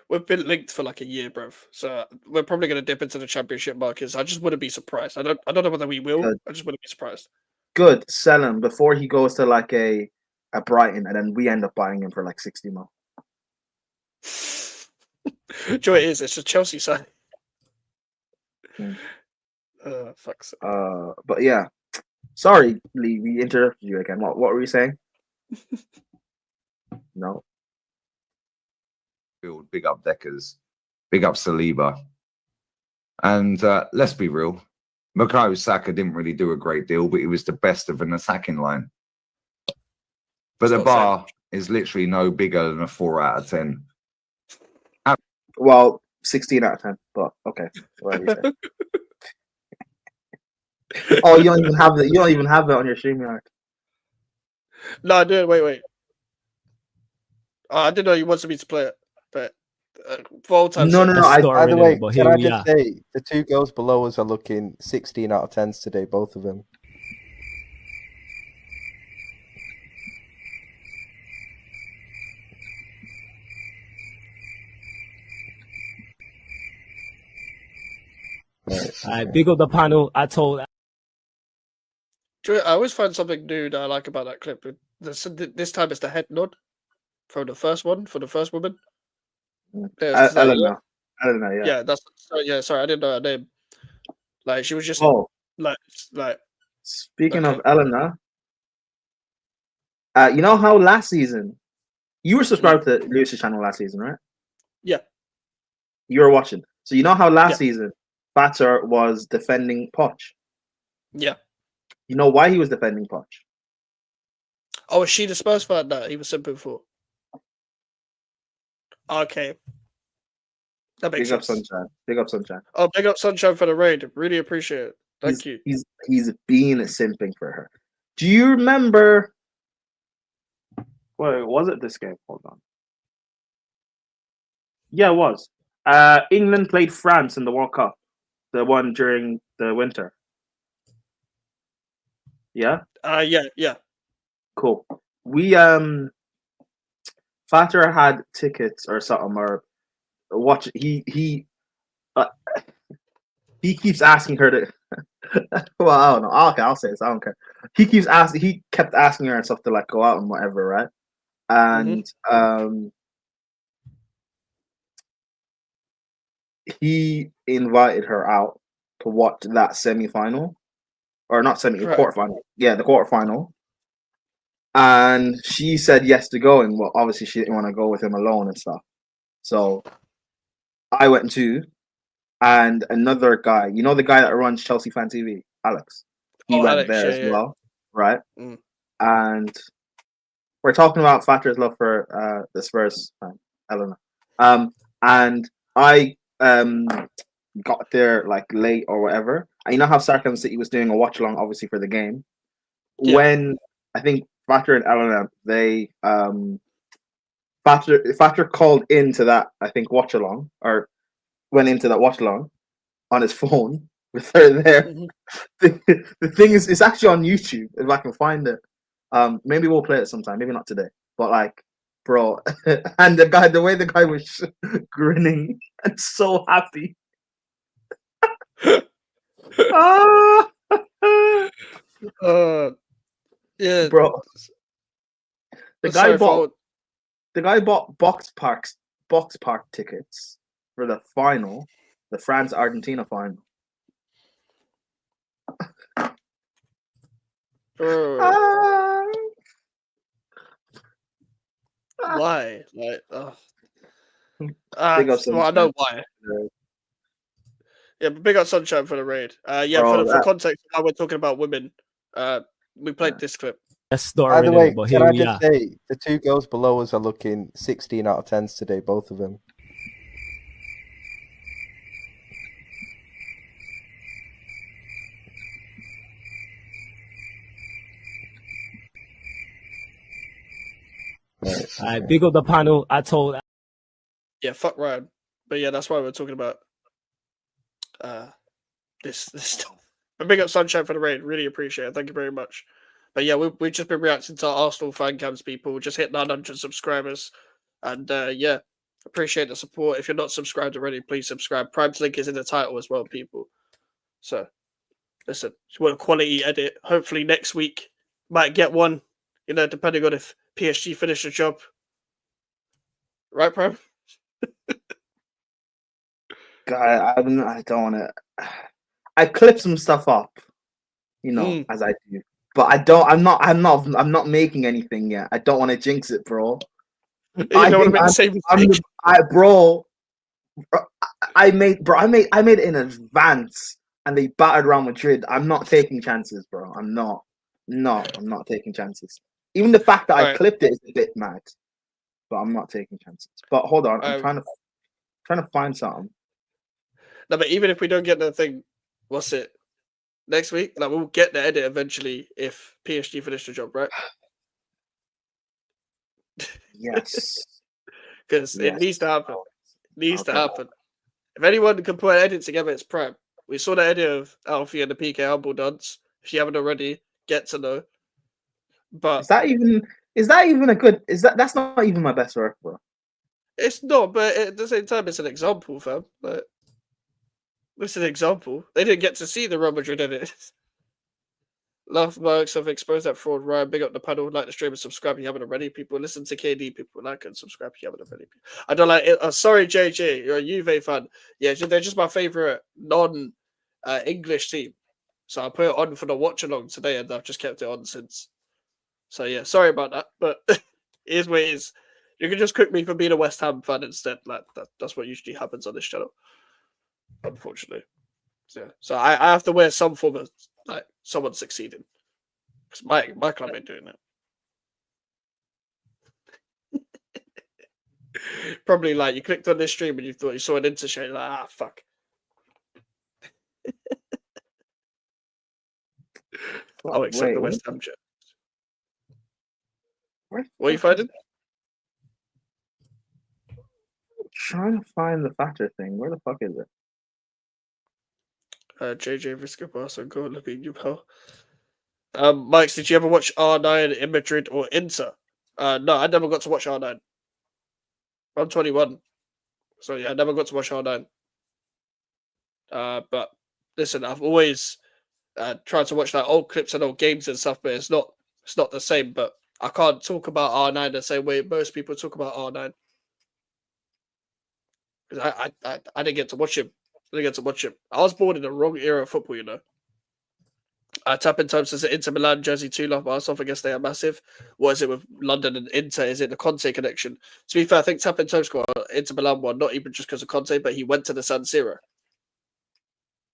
we've been linked for like a year, bruv. So we're probably going to dip into the championship markets. I just wouldn't be surprised. I don't know whether we will. Good. I just wouldn't be surprised. Good. Sell him before he goes to like a Brighton, and then we end up buying him for like 60 mil. Joy it is. It's a Chelsea side. Fuck's sake. But yeah, sorry, Lee, we interrupted you again. What were you saying? No. Big up Deckers, big up Saliba, and let's be real, Bukayo Saka didn't really do a great deal, but he was the best of an attacking line. But the bar is literally no bigger than a 4 out of 10. Well, 16 out of 10, but okay. Whatever you say. Oh, you don't even have it. You don't even have it on your StreamYard. No, I did. Wait. I didn't know you wanted me to play it, but for all time. No. By the way, can I just say the 2 girls below us are looking 16 out of 10s today, both of them. Big up the panel. I always find something new that I like about that clip. This time it's the head nod from the first one for the first woman. I don't know. Yeah. Yeah, sorry, I didn't know her name. Like she was just like. Speaking of Elena, you know how last season you were subscribed to Lewis's channel last season, right? Yeah. You were watching. So you know how last season Fatter was defending Poch? Yeah. You know why he was defending Poch? Oh, is she the Spurs fan that he was simping for? Okay. That makes sense. Big up Sunshine. Oh, big up Sunshine for the raid. Really appreciate it. Thank you. He's been simping for her. Do you remember? Wait, was it this game? Hold on. Yeah, it was. England played France in the World Cup, the one during the winter. Yeah. Yeah. Cool. We Fatter had tickets or something, or watch. He keeps asking her to. Well, I don't know. Okay, I'll say this. I don't care. He kept asking her and stuff to like go out and whatever, right? And he invited her out to watch that semi-final, or not quarterfinal. Yeah, the quarterfinal. And she said yes to going. Well, obviously she didn't want to go with him alone and stuff. So I went too. And another guy, you know the guy that runs Chelsea Fan TV, Alex. He went there as well, right? And we're talking about Fatter's love for the Spurs fan, Eleanor. And I got there like late or whatever. And you know how Sarcasm City was doing a watch along, obviously for the game. Yeah. When I think Fatter and Eleanor, they Fatter called into that I think watch along, or went into that watch along on his phone with her there. The thing is, it's actually on YouTube if I can find it. Maybe we'll play it sometime. Maybe not today, but like, bro, and the way the guy was grinning and so happy. Yeah, bro. The guy bought box park tickets for the final, the France-Argentina final. Why? Like, well, I know why. Yeah, but big up Sunshine for the raid. For context, now we're talking about women. We played this clip. By the way, can I just say the 2 girls below us are looking 16 out of 10s today, both of them. Big up the panel. I told. Yeah, fuck Ryan. But yeah, that's why we're talking about this stuff. But big up Sunshine for the raid. Really appreciate it. Thank you very much. But yeah, we've just been reacting to our Arsenal fan cams, people. We just hit 900 subscribers. And yeah, Appreciate the support. If you're not subscribed already, please subscribe. Prime's link is in the title as well, people. So, listen, if you want a quality edit, hopefully next week might get one. You know, depending on if PSG finish the job. Right, Prime? God, I don't want to. I clip some stuff up, you know, as I do. But I don't. I'm not making anything yet. I don't want to jinx it, bro. I made it in advance, and they battered Real Madrid. I'm not taking chances, bro. I'm not taking chances. Even the fact that I clipped it is a bit mad, but I'm not taking chances. But hold on, I'm trying to find something. No, but even if we don't get the thing, what's it? Next week, like we'll get the edit eventually if PSG finish the job, right? Yes. Because it needs to happen. It needs to happen. If anyone can put an edit together, it's Prime. We saw the edit of Alfie and the PK Humble dance. If you haven't already, get to know. But is that even a good? That's not even my best work, bro? It's not, but at the same time, it's an example, fam. Like, it's an example. They didn't get to see the Real Madrid edit. Laugh marks have exposed that fraud. Ryan, big up the panel, like the stream and subscribe if you haven't already. People listen to KD. People like and subscribe if you haven't already. I don't like it. Sorry, JJ, you're a Juve fan. Yeah, they're just my favorite non-English team. So I put it on for the watch along today, and I've just kept it on since. So yeah, sorry about that, but here's what it is. You can just cook me for being a West Ham fan instead. Like that's what usually happens on this channel, unfortunately. So I have to wear some form of like someone succeeding. My club ain't doing that. Probably like you clicked on this stream and you thought you saw an Inter shade, like fuck. I'll accept the West Ham jet. What are you finding? Trying to find the factor thing. Where the fuck is it? JJ Viscopasso, go look at you, pal. Mike, did you ever watch R9 in Madrid or Inter? No, I never got to watch R9. I'm 21. So yeah, I never got to watch R9. But listen, I've always tried to watch like old clips and old games and stuff, but it's not the same. But I can't talk about R9 the same way most people talk about R9. Because I didn't get to watch him. I was born in the wrong era of football, you know. Tap in time says that Inter Milan jersey 2 love Arsenal. I guess they are massive. What is it with London and Inter? Is it the Conte connection? To be fair, I think Tap in Time's got Inter Milan one, not even just because of Conte, but he went to the San Siro.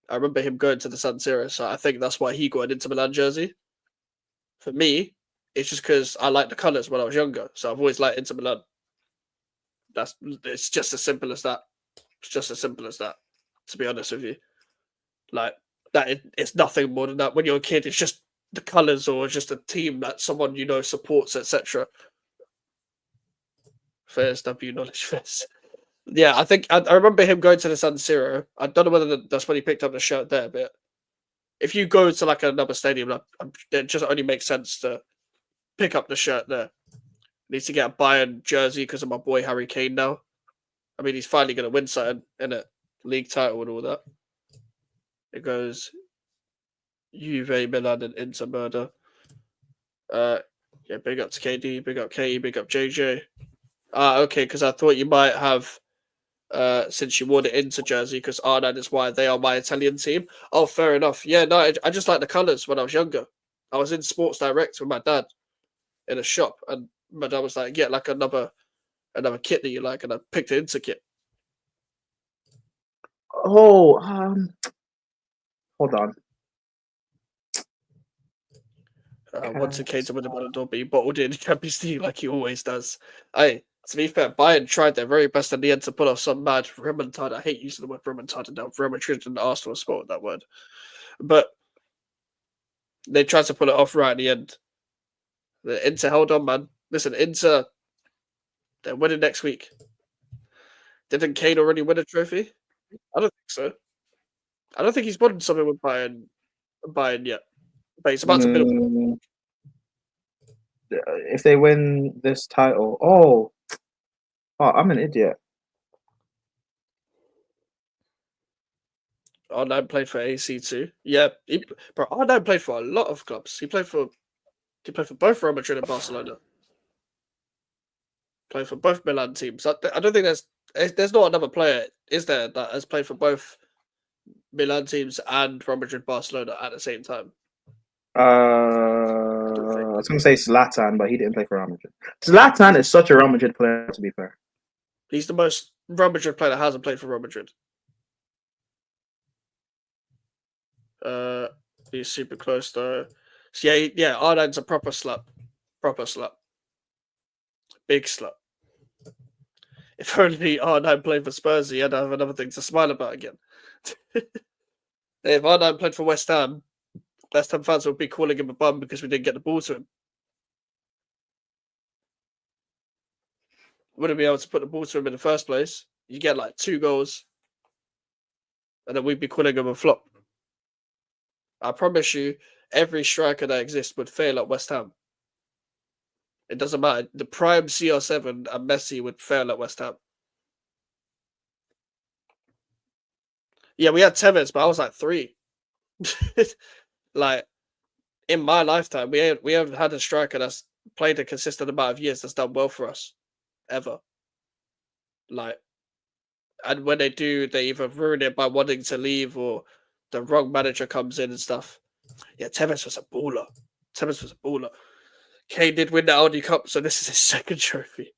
I remember him going to the San Siro, so I think that's why he got an Inter Milan jersey. For me, it's just because I liked the colours when I was younger, so I've always liked Inter Milan. It's just as simple as that. It's just as simple as that, to be honest with you. Like, it's nothing more than that. When you're a kid, it's just the colours or just a team that someone you know supports, etc. Fairs, W knowledge fairs. Yeah, I think I remember him going to the San Siro. I don't know whether that's when he picked up the shirt there, but if you go to like another stadium, it just only makes sense to pick up the shirt there. Needs to get a Bayern jersey because of my boy Harry Kane now. I mean, he's finally going to win something in a league title and all that. It goes Juve, Milan, and Inter murder. Yeah, big up to KD, big up KE, big up JJ. Okay, because I thought you might have, since you wore the Inter jersey, because R9 is why they are my Italian team. Oh, fair enough. Yeah, no, I just like the colours when I was younger. I was in Sports Direct with my dad in a shop, and my dad was like, get like another kit that you like, and I picked the Inter kit. Oh, hold on. Once it came to win the Ballon d'Or, but he bottled it in the Champions League like he always does. To be fair, Bayern tried their very best in the end to pull off some mad remontada. I hate using the word remontada now. Real Madrid and Arsenal spelled that word. But they tried to pull it off right at the end. The Inter held on, man. Listen, Inter, they're winning next week. Didn't Kane already win a trophy? I don't think so. I don't think he's won something with Bayern yet. But he's about to build. If they win this title, I'm an idiot. R9 played for AC too. Yeah, bro. R9 played for a lot of clubs. He played for both Real Madrid and Barcelona. Played for both Milan teams. I don't think there's not another player, is there, that has played for both Milan teams and Real Madrid Barcelona at the same time. I was gonna say Zlatan, but he didn't play for Real Madrid. Zlatan is such a Real Madrid player, to be fair. He's the most Real Madrid player that hasn't played for Real Madrid. He's super close though. So yeah, R9's a proper slut. Big slut. If only R9 played for Spurs, he had to have another thing to smile about again. If R9 played for West Ham fans would be calling him a bum because we didn't get the ball to him. Wouldn't be able to put the ball to him in the first place. You get like 2 goals, and then we'd be calling him a flop. I promise you, every striker that exists would fail at West Ham. It doesn't matter. The prime CR7 and Messi would fail at West Ham. Yeah, we had Tevez, but I was like 3. Like, in my lifetime, we haven't had a striker that's played a consistent amount of years that's done well for us. Ever. Like, and when they do, they either ruin it by wanting to leave or the wrong manager comes in and stuff. Yeah, Tevez was a baller. Kane did win the Audi Cup, so this is his second trophy.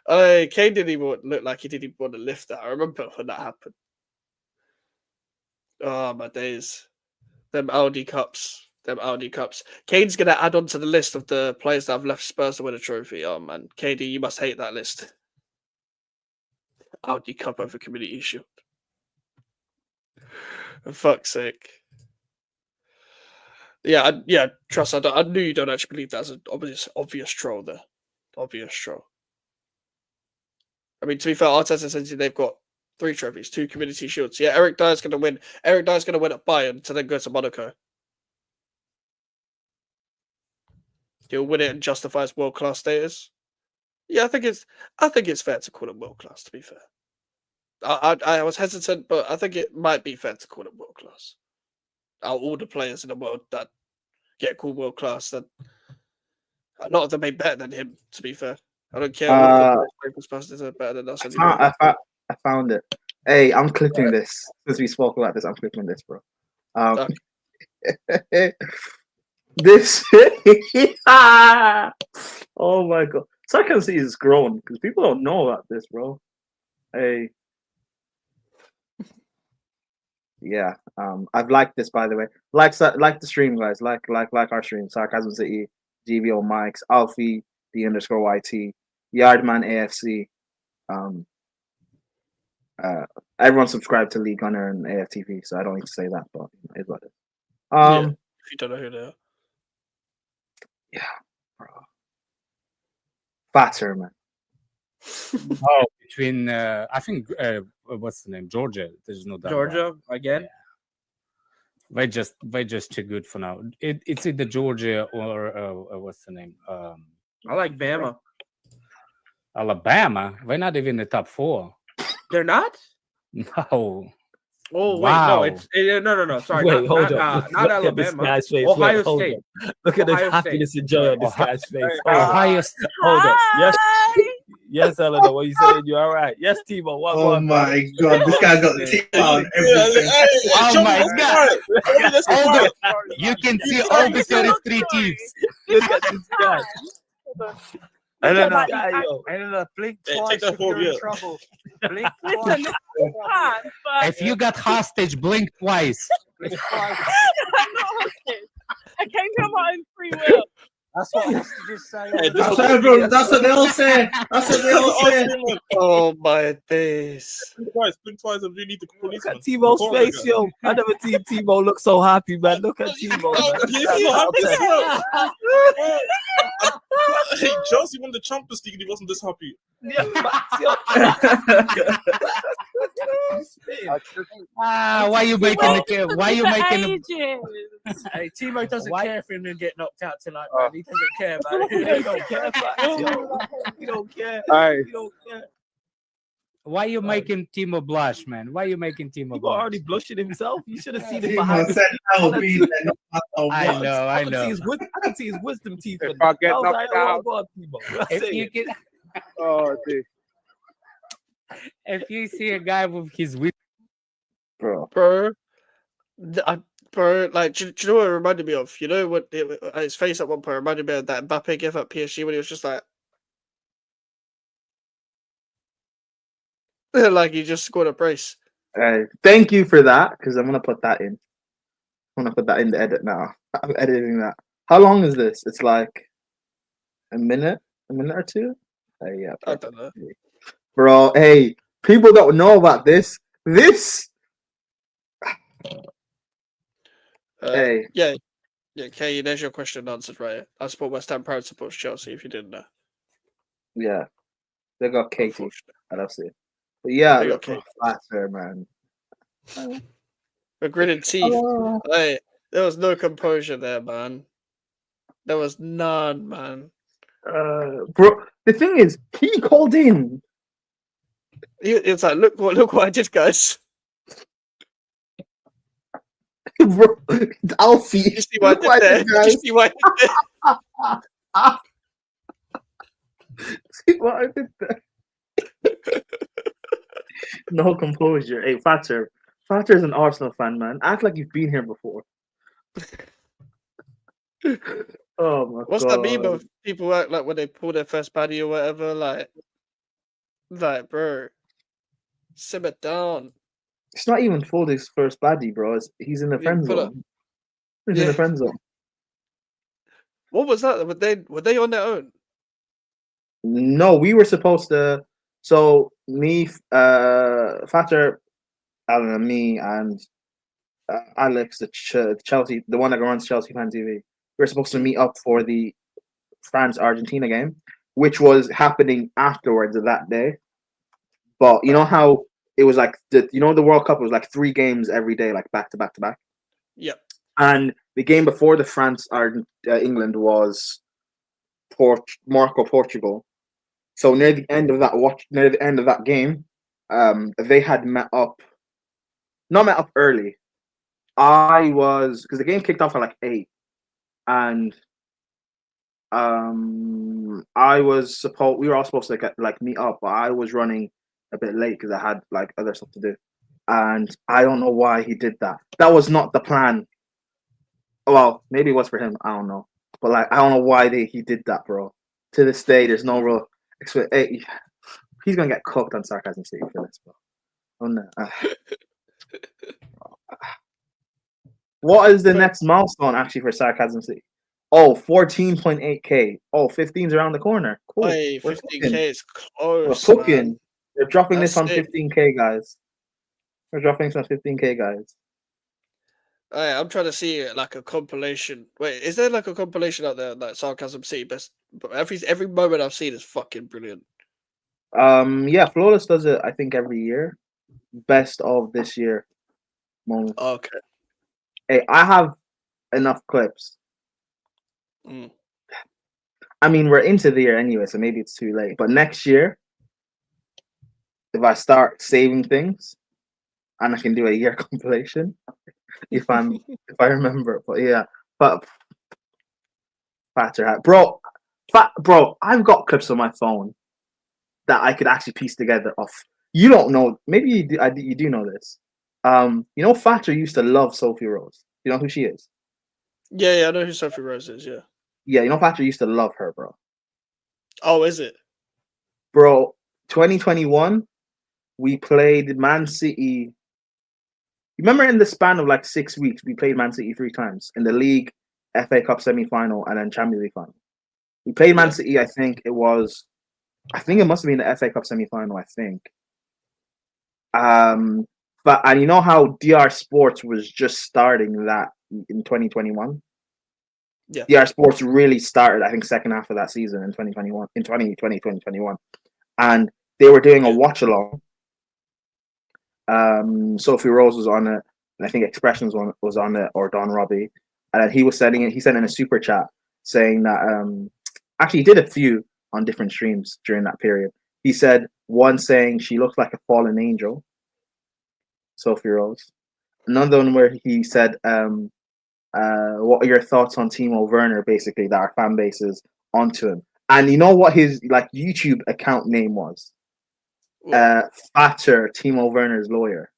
Kane didn't even look like he didn't even want to lift that. I remember when that happened. Oh, my days. Them Audi Cups. Kane's going to add on to the list of the players that have left Spurs to win a trophy. Oh, man. KD, you must hate that list. Audi Cup over Community Shield. For fuck's sake. Yeah, trust. I knew you don't actually believe that's an obvious troll there. Obvious troll. I mean, to be fair, Arteta says they've got 3 trophies, 2 Community Shields. Yeah, Eric Dyer's going to win. Eric Dyer's going to win at Bayern to then go to Monaco. He'll win it and justify his world-class status. Yeah, I think it's fair to call him world-class, to be fair. I was hesitant, but I think it might be fair to call him world-class. Out of all the players in the world that get called world-class, that a lot of them ain't better than him, to be fair. I don't care what the Spurs are better than us. I found it. Hey, I'm clipping this. Since we spoke about this, I'm clipping this, bro. This. Oh my god. So I can see it's grown because people don't know about this, bro. Hey. Yeah. I've liked this, by the way. Like the stream, guys. Like our stream. Sarcasm City, GVO Mikes, Alfie, _YT, Yardman AFC. Everyone subscribed to Lee Gunner and AFTV, so I don't need to say that, but it's what it is. Yeah, if you don't know who they are. Yeah, bro. Fatter, man. Oh, between I think what's the name? Georgia. There's no doubt. Georgia again. Yeah. They're just too good for now. It's either Georgia or what's the name? I like Bama. Alabama. They're not even in the top 4. They're not? No. Oh wait, wow. No. Sorry, wait, hold not look Alabama. At this guy's face. Ohio Hold State. on. Look at the Ohio happiness State. and joy on this guy's face. Ohio State. Hold on. Yes, Eleanor. What you saying? You all right? Yes, Timo. What? Oh my god, this guy got the tick on everything. Oh my god! Hold on. You can see all the 33 teams. Look at this guy. I don't know. Blink twice take that if you're forward, in yeah. trouble. Blink twice. If you got hostage, blink twice. Blink twice. I came here on my own free will. That's what hostages say. That's what they all say. That's what they all say. Oh my days. Blink twice if you need the police. Look at Timo's face, yo. I never seen Timo look so happy, man. Look at Timo. Hey, Chelsea won the Champions League and he wasn't this happy. Why you making the Why you making the Hey, Timo doesn't care if him get knocked out tonight, man. He doesn't care about it. He don't care. He don't care. Hey. He don't care. Why you making Timo blush, man? Why you making Timo He blush? already blushing himself. You should have seen it Timo behind his. said no, being there, no matter I what. know, I I could see know. his I could see his wisdom teeth. If In I there. get I was like, knocked out, oh God, Timo. If you can, oh dude. if you see a guy with his bro. Bro, bro, like, do you know what it reminded me of? You know what his face at one point reminded me of that Mbappe gave at PSG when he was just like, like he just scored a brace. Thank you for that, because I'm gonna put that in. I'm gonna put that in the edit now. I'm editing that. How long is this? It's like a minute or two. Yeah, I don't know. bro. Hey, people don't know about this. Hey, yeah, okay. There's your question answered right. I support West Ham. Proud supports Chelsea. If you didn't know, yeah, they got Katie. I don't see it. But yeah, They got look, Katie. faster, man. with gritted teeth. Hey, there was no composure there, man. There was none, man. Bro, the thing is, he called in. It's like, look what I did, guys. Bro, Alfie. You see what I did there? You see what I did there? See what I did there? No composure. Hey, Fatter. Fatter's an Arsenal fan, man. Act like you've been here before. Oh my What's god. that meme of people act like when they pull their first baddie or whatever? Like, bro, simmer down. It's not even Foden's first baddie, bro. He's in the friend pull up. zone. He's in the friend zone. What was that? Were they on their own? No, we were supposed to. So me, Fatter, Alan, and me, and Alex, the Chelsea, the one that runs Chelsea Fan TV. We were supposed to meet up for the France Argentina game, which was happening afterwards of that day. But you know how it was like the World Cup was like 3 games every day, like back to back to back. Yep. And the game before the France England was Morocco Portugal. So near the end of that game, they had not met up early. I was, because the game kicked off at like 8, and we were all supposed to meet up, but I was running a bit late because I had like other stuff to do, and I don't know why he did that. That was not the plan. Well, maybe it was for him. I don't know, but like I don't know why he did that, bro. To this day, there's no real. Hey, he's gonna get cooked on Sarcasm City for this, bro. Oh no. What is the next milestone actually for Sarcasm City? Oh, 14.8k. Oh, 15's around the corner. Cool. Hey, 15k is close. We're cooking. Man. They're dropping That's this on sick. 15k, guys. We're dropping this on 15k, guys. Hey, I'm trying to see like a compilation. Wait, is there like a compilation out there like Sarcasm City best? But every moment I've seen is fucking brilliant. Yeah, Flawless does it. I think every year. Best of this year. Moment. Okay. Hey, I have enough clips. I mean, we're into the year anyway, so maybe it's too late. But next year, if I start saving things, and I can do a year compilation, if I remember. But yeah, but Fatter hat, bro, I've got clips on my phone that I could actually piece together. You don't know, maybe you do. You do know this. You know, Fatter used to love Sophie Rose. You know who she is? Yeah, I know who Sophie Rose is. Yeah. Yeah, you know, Fatter used to love her, bro. Oh, is it? Bro, 2021, we played Man City. Remember, in the span of like 6 weeks, we played Man City 3 times in the league, FA Cup semi-final, and then Champions League final. We played Man City. I think it must have been the FA Cup semi-final. I think. And you know how DR Sports was just starting that in 2021. Yeah. DR Sports really started, I think, second half of that season in 2021, in 2021, and they were doing a watch along. Sophie Rose was on it, and I think Expressions was on it, or Don Robbie, and he was sending it. He sent in a super chat saying that actually he did a few on different streams during that period. He said, One saying she looks like a fallen angel, Sophie Rose. Another one where he said, what are your thoughts on Timo Werner, basically, that our fan base is onto him. And you know what his YouTube account name was? Thatcher, Timo Werner's lawyer.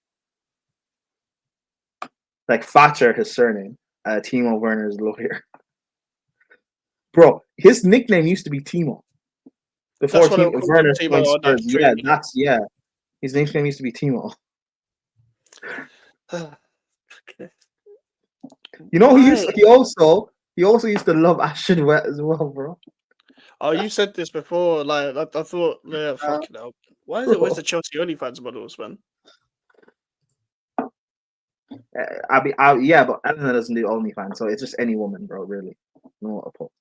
Like Thatcher, his surname, Timo Werner's lawyer. Bro, his nickname used to be Timo. Before Werner joined Spurs. Yeah, his nickname used to be Timo. You know, he also used to love Ashton Wet as well, bro. Oh, you said this before. Like I thought, yeah, fucking hell. Why is it always the Chelsea OnlyFans models, man? Yeah, but Eleanor doesn't do OnlyFans, so it's just any woman, bro. Really, no what a put.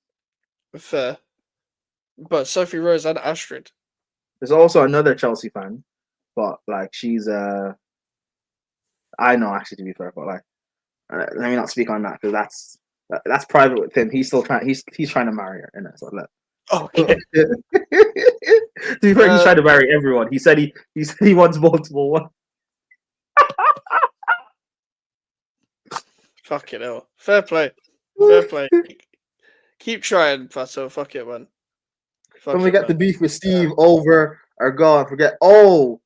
Fair, but Sophie Rose and Astrid. There's also another Chelsea fan, but like she's I know actually, to be fair, but like let me not speak on that because that's private with him. He's still trying. He's trying to marry her, innit? So look. Okay. To be fair, he's trying to marry everyone. He said he wants multiple ones. Fucking hell. Fair play. Fair play. Keep trying, Faso. Fuck it, man. Don't forget the beef with Steve over or God. Forget the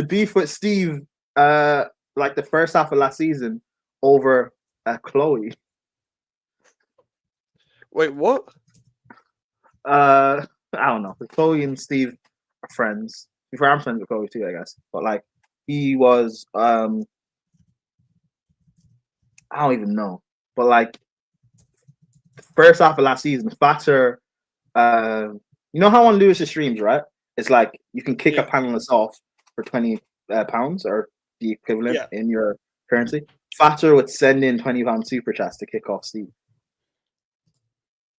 beef with Steve like the first half of last season over Chloe. Wait, what? I don't know. Chloe and Steve are friends. Before I'm friends with Chloe too, I guess. But like he was I don't even know. But like first half of last season, Fatter you know how on Lewis's streams, right? It's like you can kick a panelist off for £20 or the equivalent in your currency. Fatter would send in £20 super chats to kick off Steve.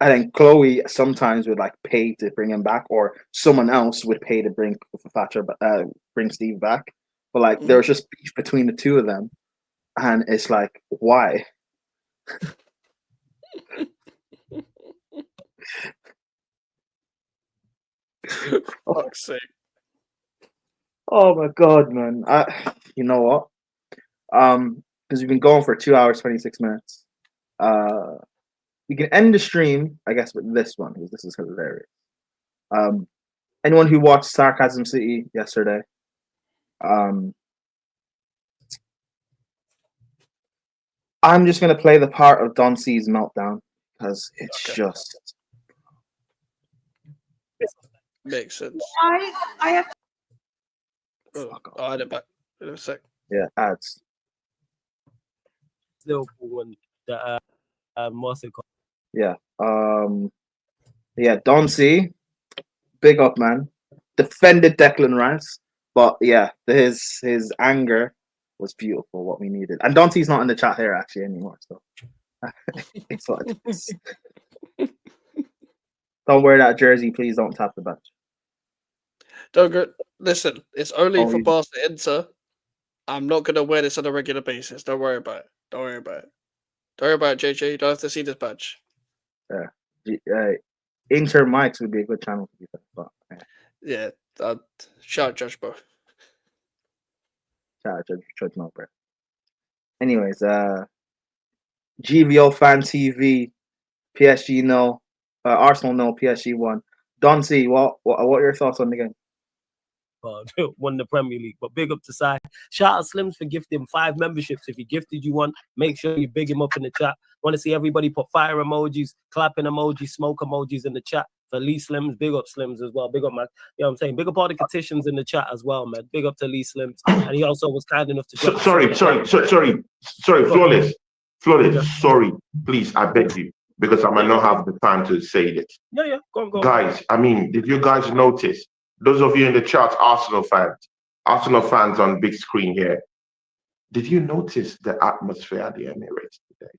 And then Chloe sometimes would like pay to bring him back, or someone else would pay to bring bring Steve back. But like there was just beef between the two of them, and it's like, why? Fuck's sake. Oh my god, man! You know what? Because we've been going for 2 hours 26 minutes. We can end the stream, I guess, with this one because this is hilarious. Anyone who watched Sarcasm City yesterday, I'm just gonna play the part of Don C's meltdown because it's just makes sense. I have. I'll add it back in a sec. Yeah, ads. Liverpool one that what's it called? Yeah. Yeah, Don C, big up, man. Defended Declan Rice, but yeah, his anger was beautiful. What we needed, and Don C's not in the chat here actually anymore, so it's what it is. Don't wear that jersey, please. Don't tap the badge. Don't go. Listen, it's only for Barca to enter. I'm not gonna wear this on a regular basis. Don't worry about it. Don't worry about it. Don't worry about it, JJ. You don't have to see this badge. Yeah. Inter Mics would be a good channel to be fair. But, yeah. Shout out Judge, bro. Shout out Judge no, bro. Anyways, GVO Fan TV, PSG no, Arsenal no, PSG won. Don C, what are your thoughts on the game? Won the Premier League, but big up to Sai. Shout out Slims for gifting 5 memberships. If he gifted you one, make sure you big him up in the chat. Want to see everybody put fire emojis, clapping emojis, smoke emojis in the chat for Lee Slims. Big up Slims as well. Big up, man. You know what I'm saying? Big up all the petitions in the chat as well, man. Big up to Lee Slims. And he also was kind enough to sorry, Flawless, sorry, please, I beg you, because I might not have the time to say this. Yeah, go on. Guys, I mean, did you guys notice? Those of you in the chat, Arsenal fans on big screen here, did you notice the atmosphere at the Emirates today?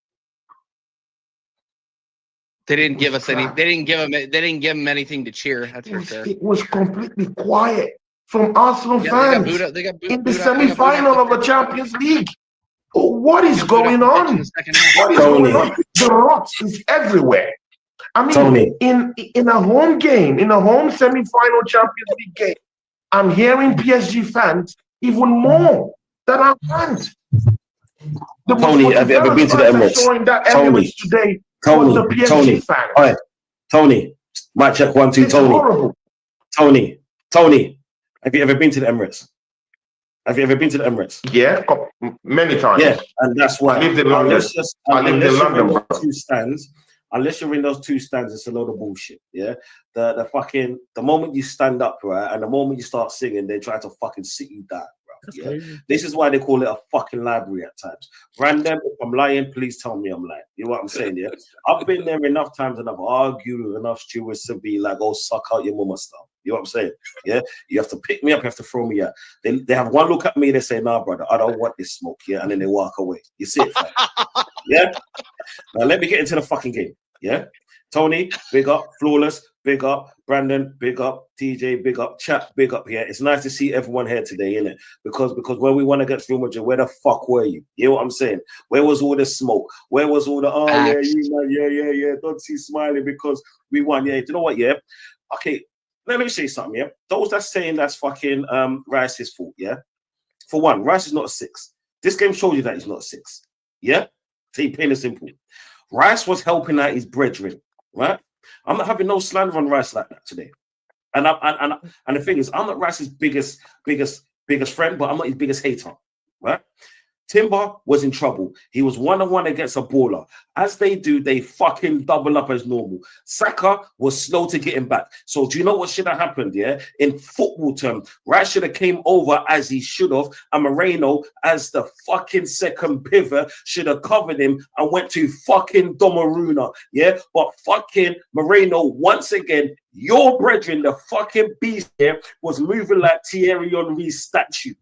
They didn't give us any. They didn't give him anything to cheer. That's for sure. It was completely quiet from Arsenal fans they got in the semi-final of the Champions League. Oh, what is going on? What is going on? The rot is everywhere. I mean, in a home game, in a home semi-final Champions League game, I'm hearing PSG fans even more than our fans. Tony, have you ever been to the Emirates? Showing that Tony, Emirates today was the PSG Tony, fans. all right, Tony, mic check 1 2. It's Tony, horrible. Tony, have you ever been to the Emirates? Have you ever been to the Emirates? Yeah, many times. Yeah, and that's why. I lived in London. Unless you're in those two stands, it's a load of bullshit. Yeah, the moment you stand up, right, and the moment you start singing, they try to fucking sit you down. Yeah. This is why they call it a fucking library at times. Random, if I'm lying, please tell me I'm lying. You know what I'm saying? Yeah. I've been there enough times and I've argued with enough stewards to be like, oh, suck out your mama stuff. You know what I'm saying? Yeah. You have to pick me up, you have to throw me out. They have one look at me, they say, nah, brother, I don't want this smoke. Yeah. And then they walk away. You see it, fam? Yeah. Now let me get into the fucking game. Yeah. Tony, big up, Flawless, big up, Brandon, big up, TJ, big up, Chat, big up here. It's nice to see everyone here today, innit? Because when we won against Real Madrid, where the fuck were you? You know what I'm saying? Where was all the smoke? Where was all the don't see smiling because we won? Yeah, you know what? Yeah, okay. Let me say something. Yeah, those that's saying that's fucking Rice's fault. Yeah, for one, Rice is not a 6. This game showed you that he's not a 6. Yeah, to plain and simple. Rice was helping out his brethren. Right, I'm not having no slander on Rice like that today, and the thing is, I'm not Rice's biggest friend, but I'm not his biggest hater, right? Timber was in trouble. He was 1-on-1 against a baller. As they do, they fucking double up as normal. Saka was slow to get him back. So do you know what should have happened, yeah? In football terms, Rice should have came over as he should have, and Moreno, as the fucking second pivot, should have covered him and went to fucking Donnarumma, yeah? But fucking Moreno, once again, your brethren, the fucking beast here, was moving like Thierry Henry's statue.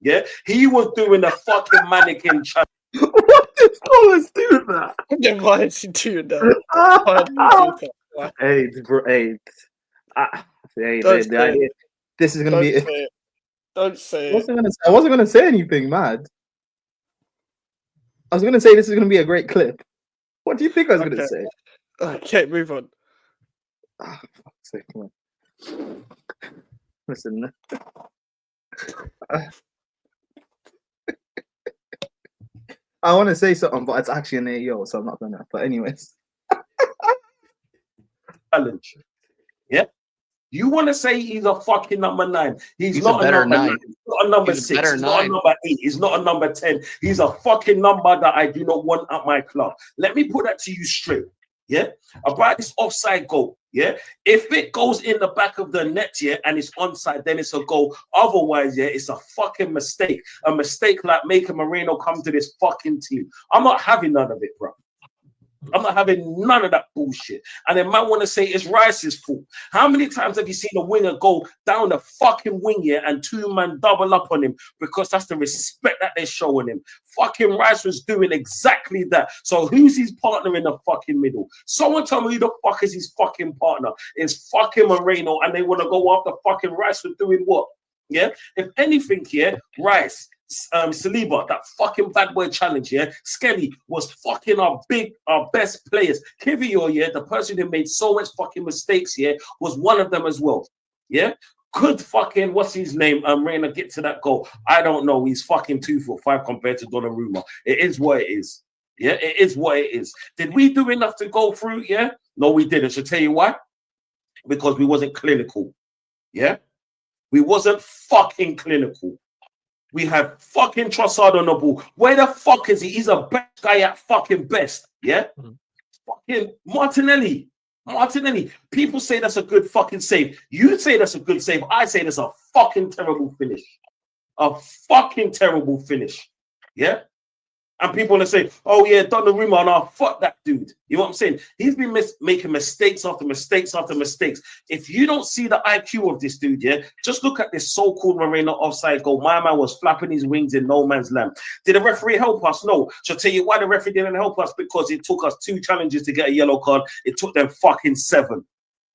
Yeah, he was doing the fucking mannequin challenge. What is Flawless doing that? Then why is he doing that? Why did he do that? Hey, bro, hey. The idea. This is gonna be. Don't say it. I wasn't gonna say anything mad. I was gonna say this is gonna be a great clip. What do you think I was gonna say? Okay, move on. Oh, fuck's sake, come on. Listen. I want to say something, but it's actually an AO, so I'm not gonna. But anyways, challenge. Yeah, you want to say he's a fucking number 9? He's not a better number 9. 9. He's not a number 6. He's not a number 8. He's not a number 10. He's a fucking number that I do not want at my club. Let me put that to you straight. Yeah, about this offside goal. Yeah, if it goes in the back of the net, yeah, and it's onside, then it's a goal. Otherwise, yeah, it's a fucking mistake. A mistake like making Moreno come to this fucking team. I'm not having none of it, bro. I'm not having none of that bullshit. And then man want to say it's Rice's fault. How many times have you seen a winger go down the fucking wing here and 2 man double up on him because that's the respect that they're showing him? Fucking Rice was doing exactly that. So who's his partner in the fucking middle? Someone tell me who the fuck is his fucking partner? It's fucking Moreno, and they want to go after fucking Rice for doing what? Yeah? If anything, yeah, Rice, Saliba, that fucking bad boy challenge, yeah. Skelly was fucking our best players. Kivior, yeah, the person who made so much fucking mistakes, yeah, was one of them as well. Yeah. Could fucking, what's his name? Reina get to that goal. I don't know. He's fucking 2'5" compared to Donnarumma. It is what it is. Yeah, it is what it is. Did we do enough to go through? Yeah. No, we didn't. Should I tell you why? Because we wasn't clinical. Yeah. We wasn't fucking clinical. We have fucking Trossard on the ball. Where the fuck is he? He's a best guy at fucking best. Yeah? Fucking Martinelli. People say that's a good fucking save. You say that's a good save. I say that's a fucking terrible finish. A fucking terrible finish. Yeah? And people want to say, oh yeah, Donnarumma, no, fuck that dude. You know what I'm saying? He's been making mistakes after mistakes after mistakes. If you don't see the IQ of this dude, yeah, just look at this so-called Moreno offside goal. My man was flapping his wings in no man's land. Did the referee help us? No. So I'll tell you why the referee didn't help us, because it took us 2 challenges to get a yellow card. It took them fucking 7.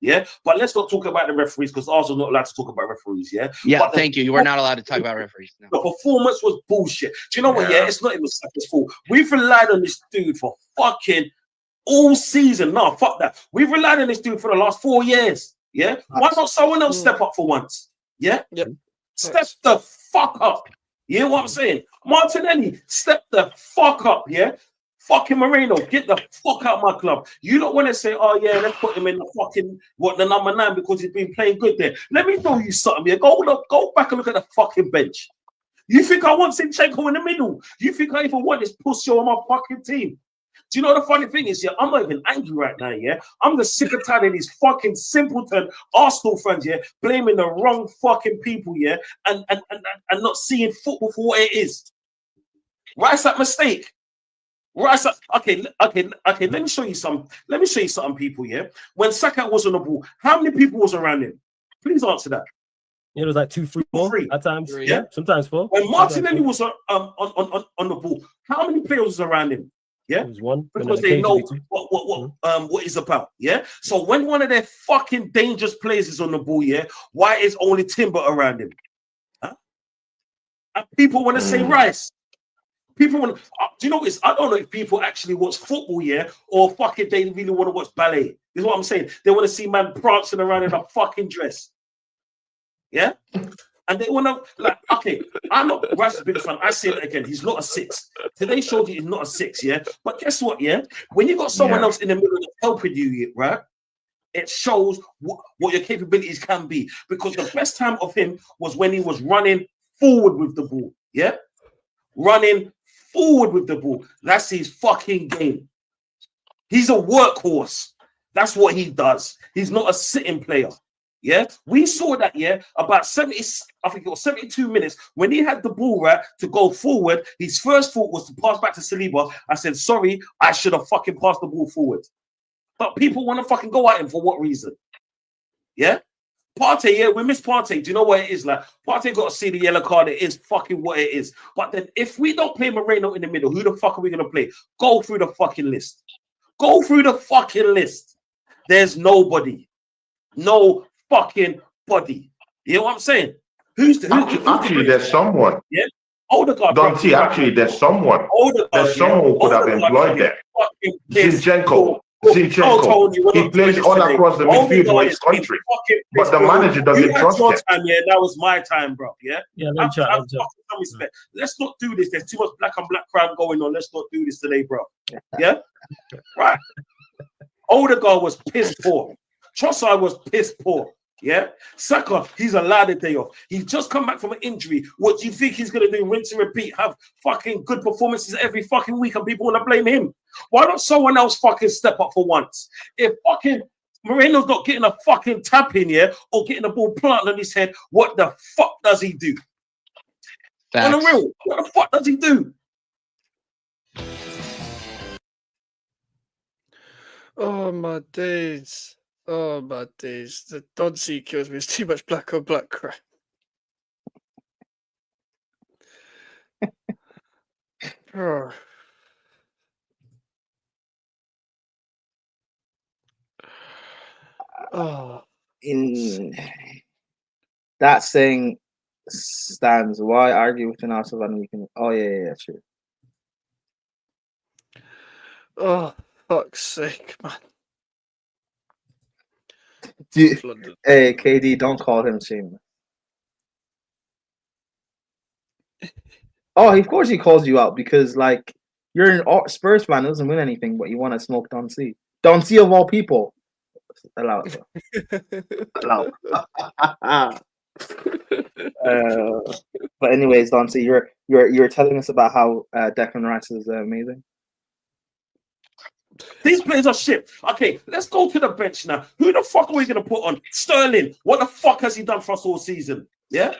Yeah, but let's not talk about the referees, because Arsenal's not allowed to talk about referees. Yeah, yeah. Thank you. You are not allowed to talk about referees. No. The performance was bullshit. Do you know what? Yeah, it's not even Saka's fault. We've relied on this dude for fucking all season. No, fuck that. We've relied on this dude for the last 4 years. Yeah, why not someone else step up for once? Yeah? Yep. Step the fuck up. You know what I'm saying? Martinelli, step the fuck up, yeah? Fucking Moreno, get the fuck out of my club. You don't want to say, oh yeah, let's put him in the fucking the number 9 because he's been playing good there. Let me tell you something. Yeah, go back and look at the fucking bench. You think I want Zinchenko in the middle? You think I even want this pussy on my fucking team? Do you know the funny thing is, yeah, I'm not even angry right now, yeah? I'm the sick and tired of these fucking simpleton Arsenal fans, yeah, blaming the wrong fucking people, yeah, and not seeing football for what it is. Why's that mistake? Okay. Let me show you some. Let me show you something, people. Yeah, when Saka was on the ball, how many people was around him? Please answer that. It was like 2, 3, 4 at times. Yeah, sometimes 4. When Martinelli was on the ball, how many players was around him? Yeah, it was 1 because they know what he's about. Yeah, so when one of their fucking dangerous players is on the ball, yeah, why is only Timber around him? Huh? And people want to say Rice. People want. Do you know what? I don't know if people actually watch football, yeah, or fucking they really want to watch ballet. Is what I'm saying. They want to see man prancing around in a fucking dress, yeah, and they want to like. Okay, I'm not Rice's big fan. I say it again. He's not a 6. Today showed you he's not a 6, yeah. But guess what? Yeah, when you got someone else in the middle helping you, right? It shows what your capabilities can be. Because the best time of him was when he was running forward with the ball, yeah, running forward with the ball. That's his fucking game. He's a workhorse. That's what he does. He's not a sitting player. Yeah, we saw that. Yeah, about 70. I think it was 72 minutes when he had the ball right to go forward. His first thought was to pass back to Saliba. I said, sorry, I should have fucking passed the ball forward. But people want to fucking go at him for what reason? Yeah. Partey, yeah, we miss Partey. Do you know what it is? Like, Partey got to see the yellow card. It is fucking what it is. But then if we don't play Moreno in the middle, who the fuck are we going to play? Go through the fucking list. Go through the fucking list. There's nobody. No fucking body. You know what I'm saying? Actually, there's someone. Yeah. Odegaard. Don't see, actually, there's someone. There's someone who could have employed there. Zinchenko. He plays all across the midfield for his country, but the manager doesn't trust him. Time, yeah, that was my time, bro. Yeah, Let's not do this. There's too much black on black crime going on. Let's not do this today, bro. Yeah, right. Odegaard was piss poor. Trossard was piss poor. Yeah, Saka, he's allowed a day off. He's just come back from an injury. What do you think he's gonna do? Rinse and repeat, have fucking good performances every fucking week, and people want to blame him. Why don't someone else fucking step up for once? If fucking Moreno's not getting a fucking tap in here or getting the ball planted on his head, what the fuck does he do? On the real, what the fuck does he do? Oh my days. Oh my days. The Donsey kills me. It's too much black on black crime. Oh. Oh. In that saying stands. Why argue with an Arsenal and we can? Oh yeah, true. Oh, fuck's sake, man. Hey, KD, don't call him shameless. Oh, of course he calls you out because, like, you're an Spurs fan who doesn't win anything, but you want to smoke Don C. Don C of all people. Allow it. Allow it. But anyways, Don C, you're telling us about how Declan Rice is amazing. These players are shit. Okay, let's go to the bench now. Who the fuck are we going to put on? Sterling. What the fuck has he done for us all season? Yeah?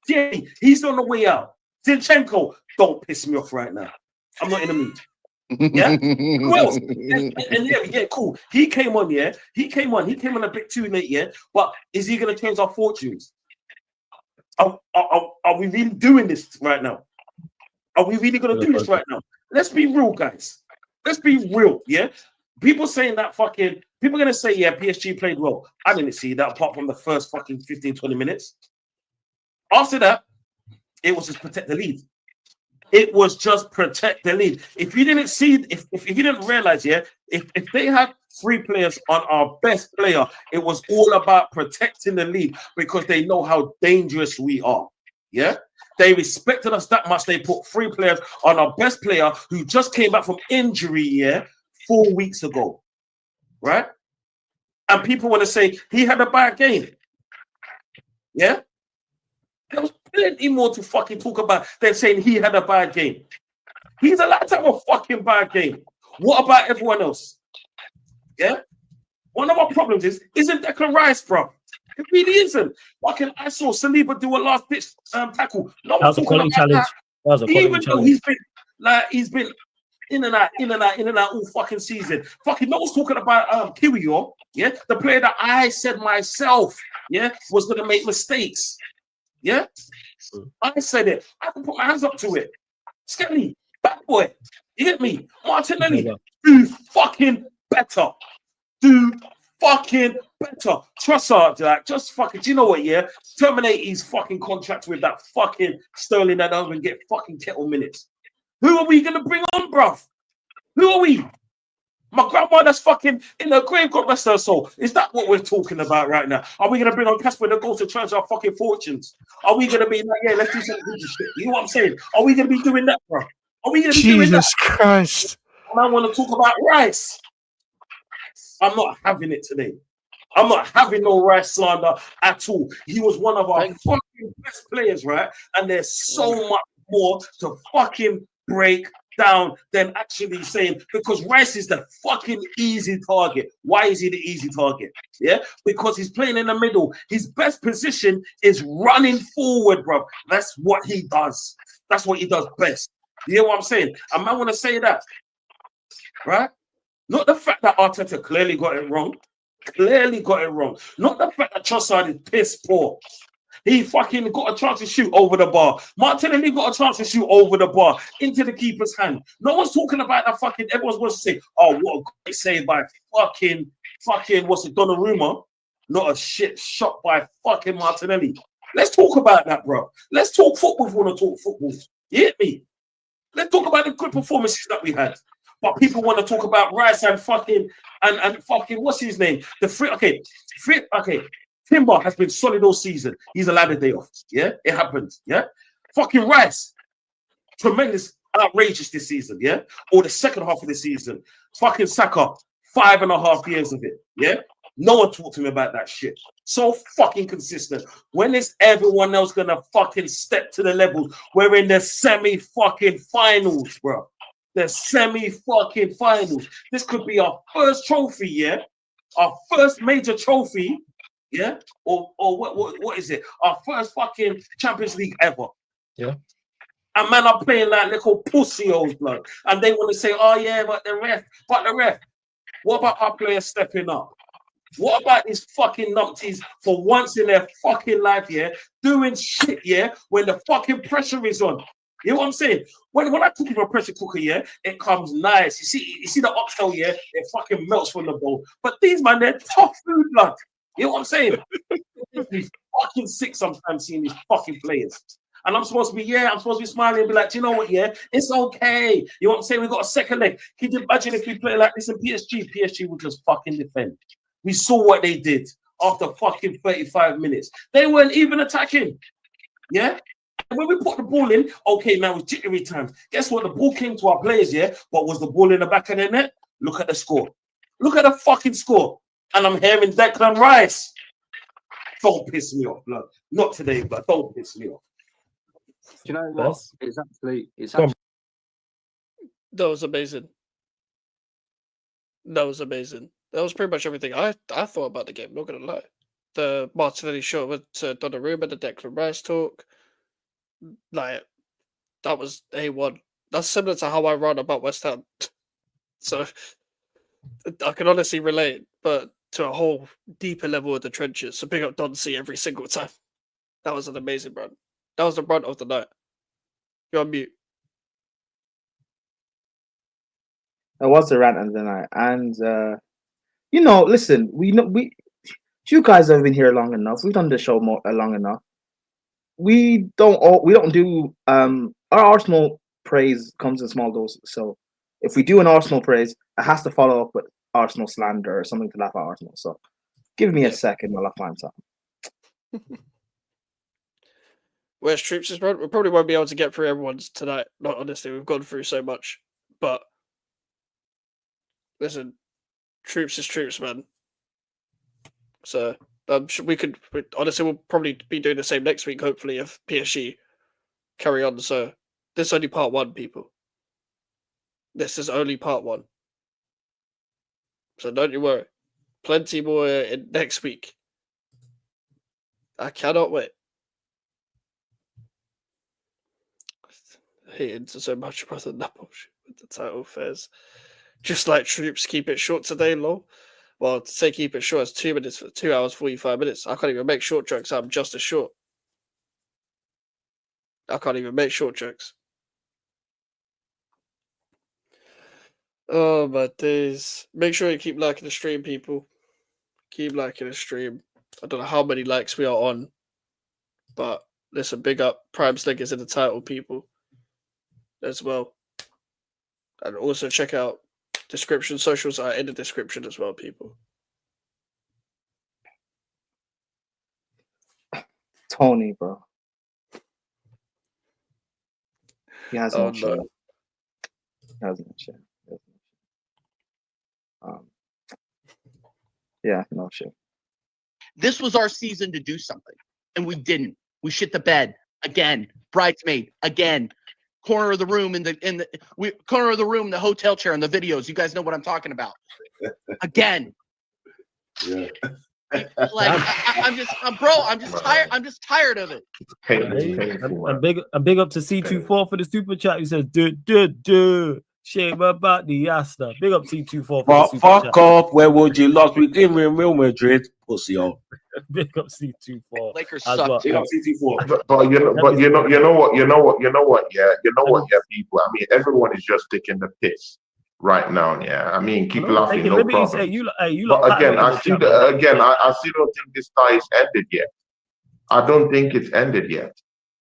Yeah, he's on the way out. Zinchenko, don't piss me off right now. I'm not in the mood. Yeah? Who else? And yeah, cool. He came on, yeah? He came on a bit too late, yeah? But is he going to change our fortunes? Are we really doing this right now? Are we really going to do this right now? Let's be real, guys. Let's be real, yeah? People saying that fucking... People are going to say, yeah, PSG played well. I didn't see that apart from the first fucking 15, 20 minutes. After that, it was just protect the lead. It was just protect the lead. If you didn't see, if you didn't realize, yeah, if they had 3 players on our best player, it was all about protecting the lead because they know how dangerous we are. Yeah, they respected us that much. They put 3 players on our best player who just came back from injury, yeah, 4 weeks ago, right? And people want to say he had a bad game. Yeah, there was plenty more to fucking talk about than saying he had a bad game. He's allowed to have a fucking bad game. What about everyone else? Yeah? One of our problems isn't Declan Rice, bro. It really isn't. Fucking, I saw Saliba do a last ditch tackle. No That one's was a talking quality about challenge. that. That was a quality Even though challenge. he's been in and out all fucking season. Fucking no one's talking about Kiwior, yeah? The player that I said myself, yeah, was gonna make mistakes. Yeah? I said it. I can put my hands up to it. Skelly, bad boy. You get me? Martinelli, do fucking better. Do fucking better. Trossard, like, just fucking, do you know what, yeah? Terminate his fucking contract with that fucking Sterling that don't even get fucking kettle minutes. Who are we going to bring on, bruv? Who are we? My grandma that's fucking in her grave, God rest her soul. Is that what we're talking about right now? Are we going to bring on Casper to go to church our fucking fortunes? Are we going to be like, yeah, let's do some good shit? You know what I'm saying? Are we going to be doing that, bro? Are we going to be doing that? Jesus Christ. And I want to talk about Rice. I'm not having it today. I'm not having no Rice slander at all. He was one of our fucking best players, right? And there's so much more to fucking break down than actually saying, because Rice is the fucking easy target. Why is he the easy target? Yeah, because he's playing in the middle. His best position is running forward, bro. That's what he does. That's what he does best. You know what I'm saying? I might want to say that, right? Not the fact that Arteta clearly got it wrong. Clearly got it wrong. Not the fact that Trossard is piss poor. He fucking got a chance to shoot over the bar. Martinelli got a chance to shoot over the bar into the keeper's hand. No one's talking about that fucking. Everyone's going to say, "Oh, what a great save by fucking what's it, Donnarumma?" Not a shit shot by fucking Martinelli. Let's talk about that, bro. Let's talk football if we want to talk football. You hit me? Let's talk about the good performances that we had. But people want to talk about Rice and fucking what's his name? Okay. Timber has been solid all season. He's allowed a day off. Yeah, it happens. Yeah, fucking Rice, tremendous, outrageous this season. Yeah, or the second half of the season. Fucking Saka, 5.5 years of it. Yeah, no one talked to me about that shit. So fucking consistent. When is everyone else gonna fucking step to the level? We're in the semi-fucking finals, bro. The semi-fucking finals. This could be our first trophy, yeah? Our first major trophy, yeah? Or what is it? Our first fucking Champions League ever. Yeah. And man are playing like little pussios, blood. And they want to say, oh yeah, but the ref. What about our players stepping up? What about these fucking numpties for once in their fucking life, yeah? Doing shit, yeah? When the fucking pressure is on. You know what I'm saying? When I cook in a pressure cooker, yeah, it comes nice. You see the oxtail, yeah, it fucking melts from the bowl. But these man, they're tough food, blood. You know what I'm saying? It makes me fucking sick sometimes seeing these fucking players. And I'm supposed to be smiling and be like, do you know what, yeah, it's okay. You know what I'm saying? We got a second leg. Can you imagine if we play like this in PSG? PSG would just fucking defend. We saw what they did after fucking 35 minutes. They weren't even attacking. Yeah? When we put the ball in, okay, now it's jittery times. Guess what? The ball came to our players, yeah? But was the ball in the back of their net? Look at the score. Look at the fucking score. And I'm hearing Declan Rice. Don't piss me off, blood. Not today, but don't piss me off. Do you know what? It's actually That was amazing. That was amazing. That was pretty much everything I thought about the game, not gonna lie. The Martinelli shot with Donnarumma, the Declan Rice talk. Like, that was A1. That's similar to how I run about West Ham. So I can honestly relate, but to a whole deeper level of the trenches. So big up Donsey every single time. That was an amazing run. That was the run of the night. You're on mute. It was the rant of the night. And listen, you guys have been here long enough. We've done the show long enough. We don't do our Arsenal praise comes in small doses. So if we do an Arsenal praise, it has to follow up with Arsenal slander or something to laugh at Arsenal. So give me a second while I find something. Where's Troops is run? We probably won't be able to get through everyone's tonight. Not honestly, we've gone through so much. But listen, Troops is Troops, man. So I'm sure honestly, we'll probably be doing the same next week, hopefully, if PSG carry on. So this is only part one, people. This is only part one. So don't you worry. Plenty more in next week. I cannot wait. I hate into so much about the bullshit with the title fairs. Just like Troops, keep it short today, lol. Well, to say keep it short, it's 2 minutes for 2 hours, 45 minutes. I can't even make short jokes. I'm just as short. I can't even make short jokes. Oh, my days. Make sure you keep liking the stream, people. Keep liking the stream. I don't know how many likes we are on, but listen, big up. Prime Slick is in the title, people, as well. And also check out description. Socials are in the description as well, people. Tony, bro. He has no shit. He has no shit. Yeah, no shit. This was our season to do something, and we didn't. We shit the bed again. Bridesmaid again. Corner of the room corner of the room, the hotel chair in the videos. You guys know what I'm talking about. Again. Yeah. Like I'm just tired. I'm just tired of it. And big up to C24 for the super chat. He says, duh. Shame about the Asta. Big up C24 for the super Fuck chat. off. Where would you lost? We didn't win Real Madrid. Pussy on. Big up C24. Lakers as suck. well. Big up C24. But you know what, yeah, people. I mean, everyone is just taking the piss right now. Yeah, I mean, keep laughing, no problem. But again, I still don't think this tie is ended yet. I don't think it's ended yet.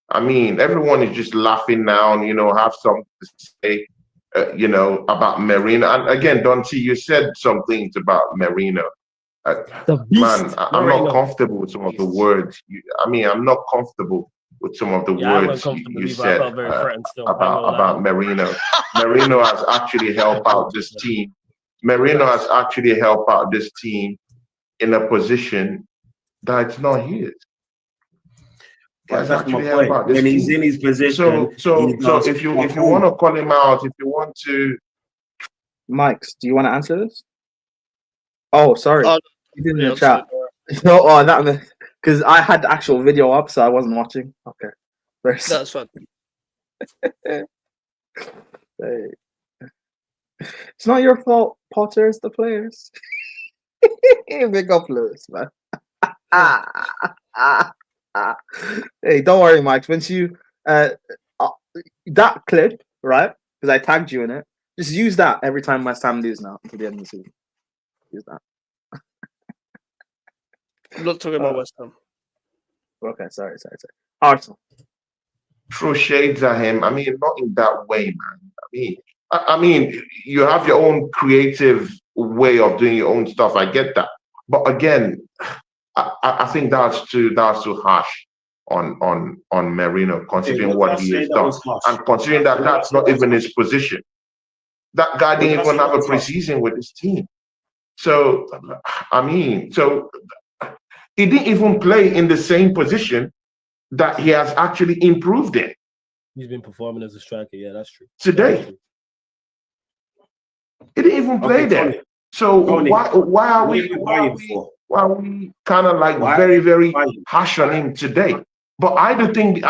I mean, everyone is just laughing now, and have something to say, about Marino. And again, Dante, you said some things about Marino. Man, I'm not comfortable with some of the words. I'm not comfortable with some of the words you said about Marino. Marino has actually helped out this team. Marino has actually helped out this team in a position that it's not his. That's my point. When he's in his position, so if you want to call him out, if you want to, Mikes, do you want to answer this? Oh, sorry. You did in the chat. No, that because I had the actual video up, so I wasn't watching. Okay, that's fun. Hey. It's not your fault, Potter. It's the players. Big up, Lewis, man. Hey, don't worry, Mike. Once you that clip, right? Because I tagged you in it. Just use that every time West Ham lose now until the end of the season. Use that. I'm not talking about West Ham. Okay, sorry. Arsenal. Throw shades at him. I mean, not in that way, man. I mean, you have your own creative way of doing your own stuff. I get that, but again, I think that's too harsh on Marino, considering what he has done, and considering that that's not even his position. That guy didn't even have a preseason with his team. So, he didn't even play in the same position that he has actually improved in. He's been performing as a striker. Yeah, that's true. Today, he didn't even play there. Tony, so Tony, why are we kind of like very, very harsh on him today? But I think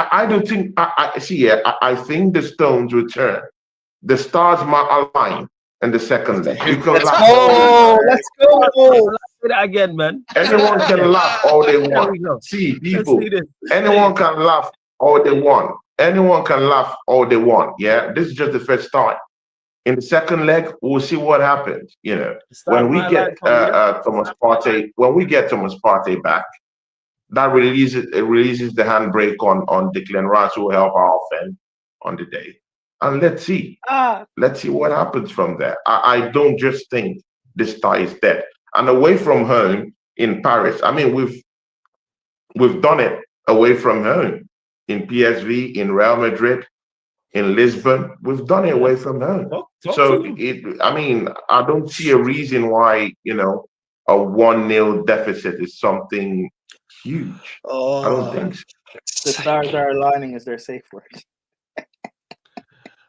the Stones return. The stars might align in the second leg. Let's go. Let's go. Say that again, man. Anyone can laugh all they want. See, people, anyone can laugh all they want. Anyone can laugh all they want. Yeah, this is just the first start. In the second leg, we'll see what happens. When we get Thomas Partey back, that releases the handbrake on Declan Rice, who will help our offense on the day. and let's see. Let's see what happens from there. I don't just think this tie is dead. And away from home in Paris, I mean, we've done it away from home in PSV, in Real Madrid, in Lisbon. We've done it away from home. So I mean, I don't see a reason why, you know, a 1-0 deficit is something huge. I don't think so. The stars are aligning is their safe word.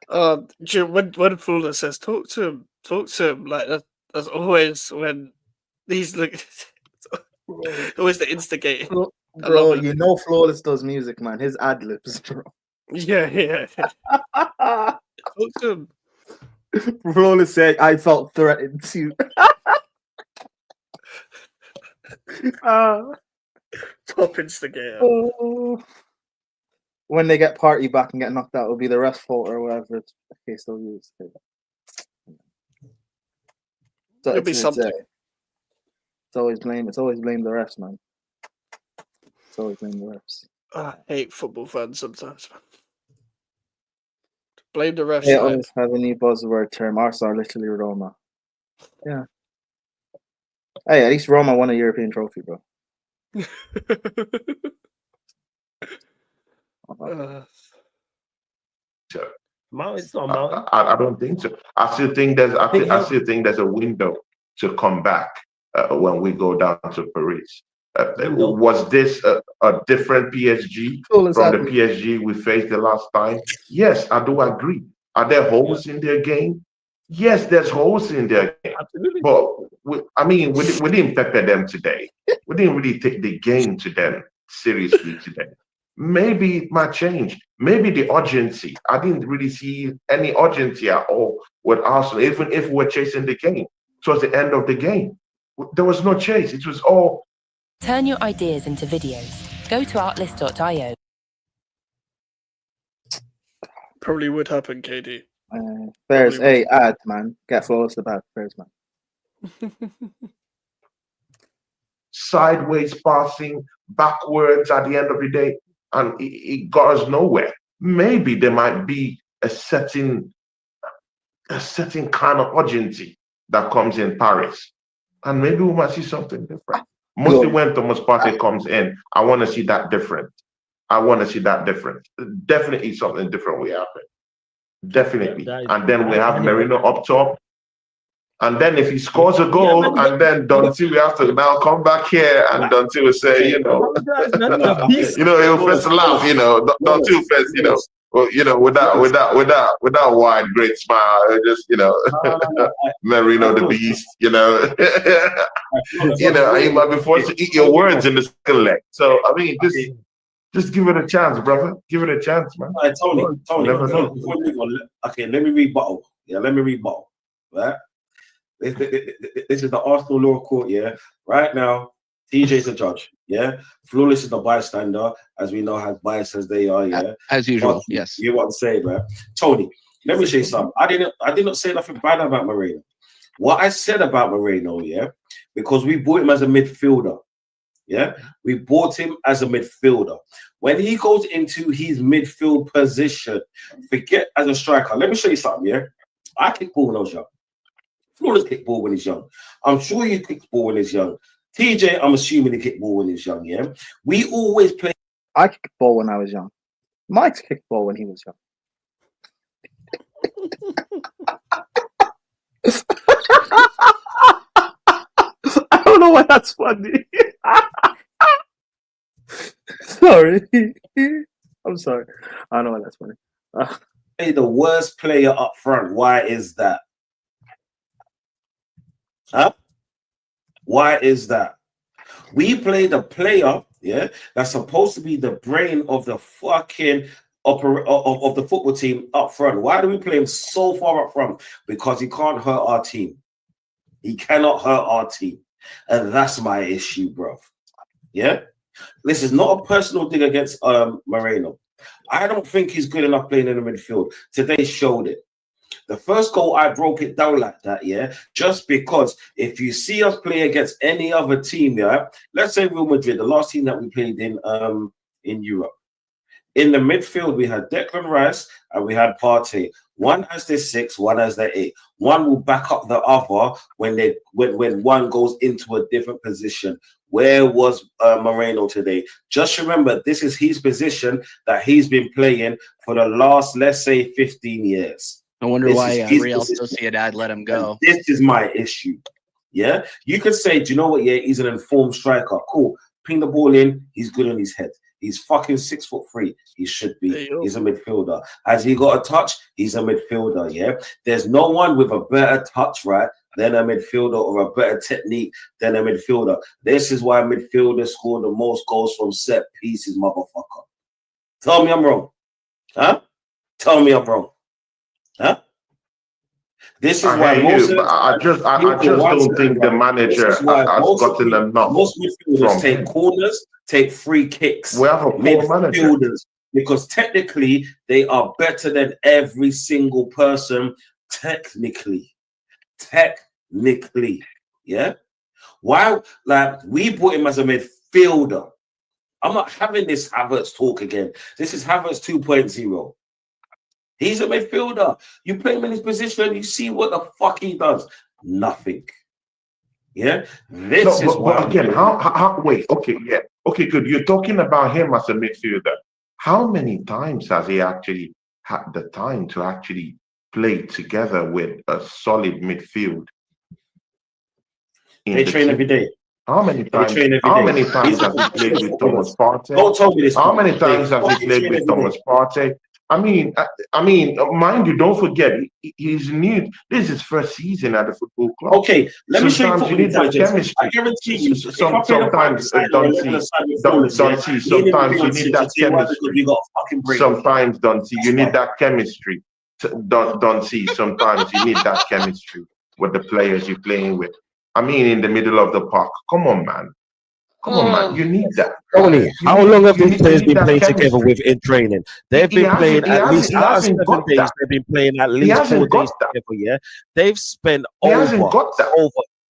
When Flawless says talk to him like that, that's always when he's like always the instigator. Bro, you know Flawless does music, man. His ad libs, bro. Yeah. Talk to him. Flawless said, I felt threatened too. Top instigator. When they get Party back and get knocked out, it'll be the rest fault or whatever it's the case they'll use. It'll be something. It's always blame the refs, man. It's always blame the refs. I hate football fans sometimes, man. Blame the refs. They always have a new buzzword term. Arsenal are literally Roma. Yeah. Hey, at least Roma won a European trophy, bro. It's not a mountain. I don't think so. I still think there's a window to come back when we go down to Paris. Was this a different PSG from the PSG we faced the last time? Yes, I do agree. Are there holes in their game? Yes, there's holes in their game. Absolutely. But we didn't pepper them today. We didn't really take the game to them seriously today. Maybe it might change. Maybe the urgency. I didn't really see any urgency at all with Arsenal, even if we're chasing the game. Towards the end of the game, there was no chase. It was all. Turn your ideas into videos. Go to artlist.io. Probably would happen, KD. Bears, hey, ad, man. Get Flawless the bad Bears, man. Sideways passing, backwards at the end of the day, and it got us nowhere. Maybe there might be a certain kind of urgency that comes in Paris, and maybe we might see something different. Mostly when Thomas Partey comes in, I want to see that different. Definitely something different will happen. Definitely. And then we have Merino up top. And then if he scores a goal, and then Donty, we have to now come back here, and Donty will say, you know, he'll first laugh, Donty will first, with that wide, great smile, just, Merino the beast, he might be forced to eat your words in the second leg. So, I mean, just give it a chance, brother. Give it a chance, man. Tony, okay, let me rebuttal. Yeah, right? This is the Arsenal law court, yeah. Right now, TJ's the judge, yeah. Flawless is the bystander, as we know, as biased as they are, yeah. As usual, but yes. You know what I'm saying, right? Tony, let me say something. I did not say nothing bad about Moreno. What I said about Moreno, yeah, because we bought him as a midfielder, yeah. We bought him as a midfielder. When he goes into his midfield position, forget as a striker. Let me show you something, yeah. I kick ball when I was young. Flawless kick ball when he's young. I'm sure you kicked ball when he's young. TJ, I'm assuming he kicked ball when he's young, yeah? We always play. I kicked ball when I was young. Mike's kicked ball when he was young. I don't know why that's funny. Sorry. I'm sorry. I don't know why that's funny. Hey, the worst player up front. Why is that? Huh? Why is that? We play the player, yeah, that's supposed to be the brain of the fucking of the football team up front. Why do we play him so far up front? Because he can't hurt our team. He cannot hurt our team. And that's my issue, bro. Yeah? This is not a personal thing against Moreno. I don't think he's good enough playing in the midfield. Today showed it. The first goal, I broke it down like that, yeah? Just because if you see us play against any other team, yeah? Let's say Real Madrid, the last team that we played in Europe. In the midfield, we had Declan Rice and we had Partey. One has their 6, one has their 8. One will back up the other when one goes into a different position. Where was Moreno today? Just remember, this is his position that he's been playing for the last, let's say, 15 years. I wonder This why is his Real position. Sociedad let him go. And this is my issue. Yeah, you could say, do you know what? Yeah, he's an informed striker. Cool. Ping the ball in. He's good on his head. He's fucking 6'3". He should be. He's a midfielder. Has he got a touch? He's a midfielder. Yeah. There's no one with a better touch, right, than a midfielder, or a better technique than a midfielder. This is why midfielders score the most goals from set pieces, motherfucker. Tell me I'm wrong. Huh? Tell me I'm wrong. Huh? This is why most of I just don't think the manager has gotten enough. Most midfielders take corners, take free kicks. We have a poor manager. Because technically they are better than every single person. Technically, yeah. Why? Like, we brought him as a midfielder. I'm not having this Havertz talk again. This is Havertz 2.0. He's a midfielder. You play him in his position, you see what the fuck he does. Nothing. Yeah? This is why. But again, how wait, okay, yeah. Okay, good. You're talking about him as a midfielder. How many times has he actually had the time to actually play together with a solid midfield? They train every day. How many times? How many times has he played with Thomas Partey? Don't tell me this. How many times has he played with Thomas Partey? I mean, mind you, don't forget, he's new. This is his first season at the football club. Okay, let me show you football intelligence. I guarantee you, sometimes you need that chemistry. Sometimes, you need that chemistry. Sometimes you need that chemistry with the players you're playing with. I mean, in the middle of the park. Come on, man. Come on, man. You need that. Tony, how long have these players been playing together with in training? They've been playing at least out of 7 days. They've been playing at least 4 days together. Yeah, they've spent over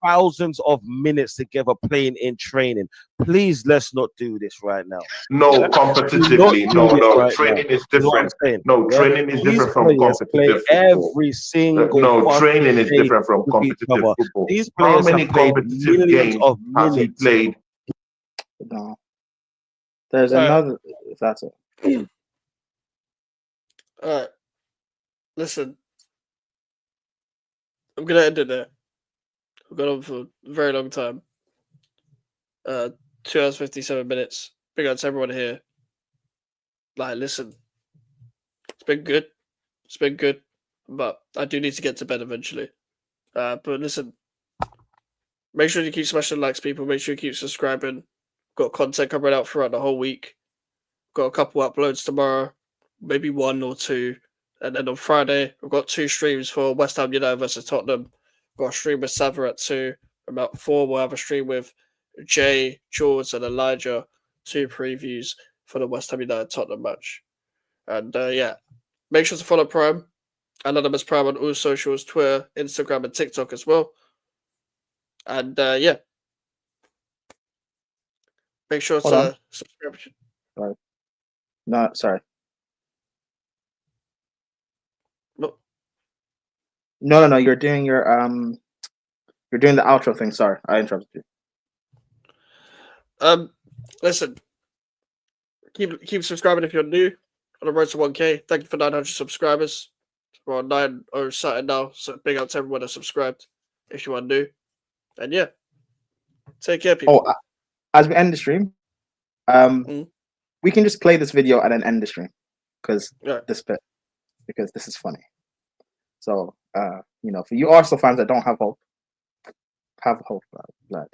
thousands of minutes together playing in training. Please, let's not do this right now. No, competitively. No. Training is different. No, training is different from competitive football. Every single training is different from competitive football. These players how many competitive games has he played? No. There's another. If that's it. All right. Listen, I'm gonna end it there. We've gone on for a very long time. 2 hours 57 minutes. Big up to everyone here. Like, listen, it's been good. It's been good, but I do need to get to bed eventually. But listen, make sure you keep smashing likes, people. Make sure you keep subscribing. Got content coming out throughout the whole week. Got a couple uploads tomorrow, maybe 1 or 2. And then on Friday, we've got 2 streams for West Ham United versus Tottenham. Got a stream with Sava at 2. About 4, we'll have a stream with Jay, George, and Elijah. 2 previews for the West Ham United Tottenham match. And yeah, make sure to follow Prime, Anonymous Prime on all socials, Twitter, Instagram, and TikTok as well. And yeah. Make sure to subscribe. Right. No, sorry. No. You're doing your you're doing the outro thing. Sorry, I interrupted you. Listen. Keep subscribing if you're new. On the road to 1K. Thank you for 900 subscribers. We're on 9 something now. So big up to everyone that subscribed. If you are new. And yeah. Take care, people. Oh, as we end the stream, we can just play this video and then end the stream because this is funny. So, for you Arsenal fans that don't have hope, lad.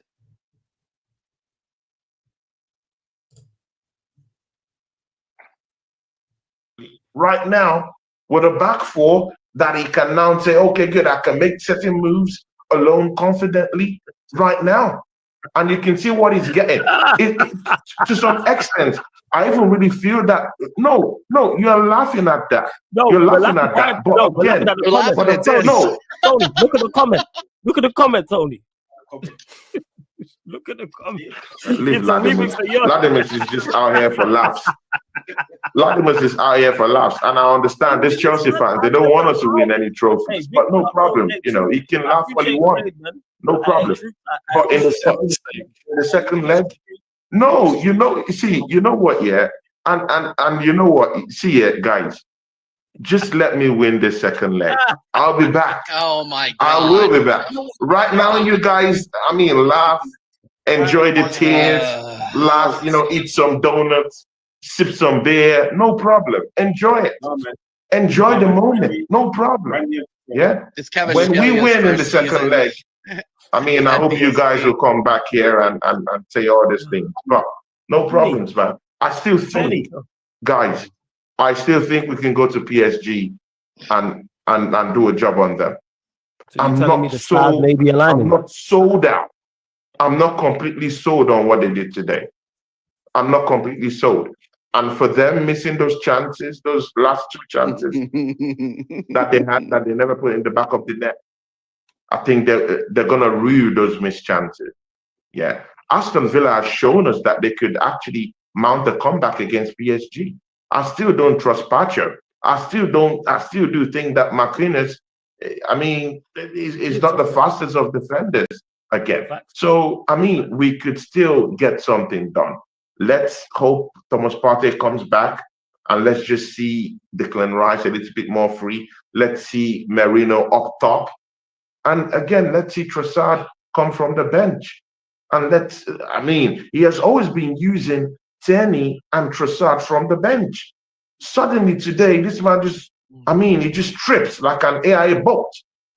Right now, with a back 4 that he can now say, okay, good, I can make certain moves alone confidently right now. And you can see what he's getting. To some extent, I even really feel that. No, you're laughing at that. No, you're laughing at that. But again, Tony, look at the comment. Look at the comment, Tony. Look at the comments. Leave It's a remix of yours. Latimus is just out here for laughs. Latimus is out here for laughs, and I understand this Chelsea fans, they don't want us to win any trophies, but no problem. You know, he can laugh what he wants. No problem. But in the second leg, no, you know, see, you know what, yeah, and you know what, see, yeah, guys, just let me win this second leg. I'll be back. Oh my God. I will be back. Right now, you guys, I mean, laugh, enjoy the tears, laugh, you know, eat some donuts, sip some beer, no problem. Enjoy it. Enjoy the moment, no problem. Yeah. When we win in the second leg, I mean, I hope you guys will come back here and say all these things. But no problems, man. I still think, guys, I still think we can go to PSG and do a job on them. So I'm not sold out. I'm not completely sold on what they did today. I'm not completely sold. And for them missing those chances, those last two chances that they had, that they never put in the back of the net, I think they're going to rue those missed chances. Yeah. Aston Villa has shown us that they could actually mount a comeback against PSG. I still don't trust Pacho. I still do think that Marquinhos, I mean, is not the fastest of defenders again. So, I mean, we could still get something done. Let's hope Thomas Partey comes back, and let's just see Declan Rice a little bit more free. Let's see Merino up top. And again, let's see Trossard come from the bench. And I mean, he has always been using Tierney and Trossard from the bench. Suddenly today, this man he just trips like an AI boat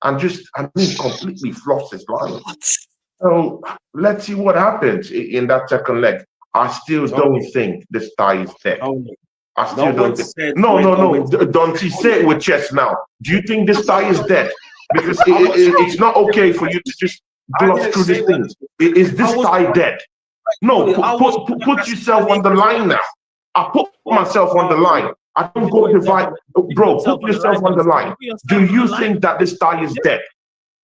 and completely flops his line. So let's see what happens in that second leg. I still don't think this tie is dead. I still don't think. No. Don't say it with chest now. Do you think this tie is dead? Because it's not okay for you to just gloss through these things. Is this tie dead? No, put yourself on the line now. I put myself on the line. I don't go divide. Bro, put yourself on the line. Do you think that this tie is dead?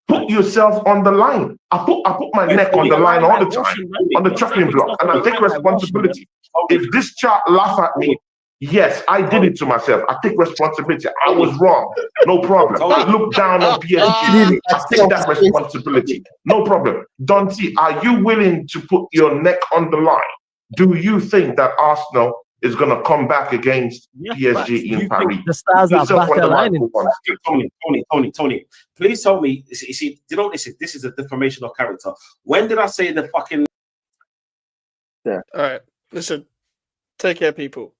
Put yourself on the line. I put my neck on the line all the time, on the chopping block, and I take responsibility. If this chat laugh at me, yes, I did it to myself. I take responsibility. I was wrong. No problem. I look down on PSG. I take that responsibility. No problem. Dante, are you willing to put your neck on the line? Do you think that Arsenal is going to come back against PSG in Paris? The stars are back aligning. Tony, please tell me. You see, you know, this is a defamation of character. When did I say the fucking? Yeah. All right. Listen. Take care, people.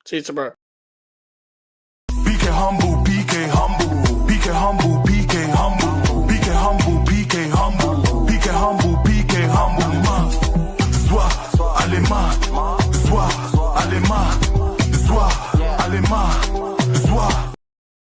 See you tomorrow. PK humble, PK humble, PK humble, PK humble, PK humble, PK humble, PK humble, PK humble. Soir, allez, soir, allez, soir, allez,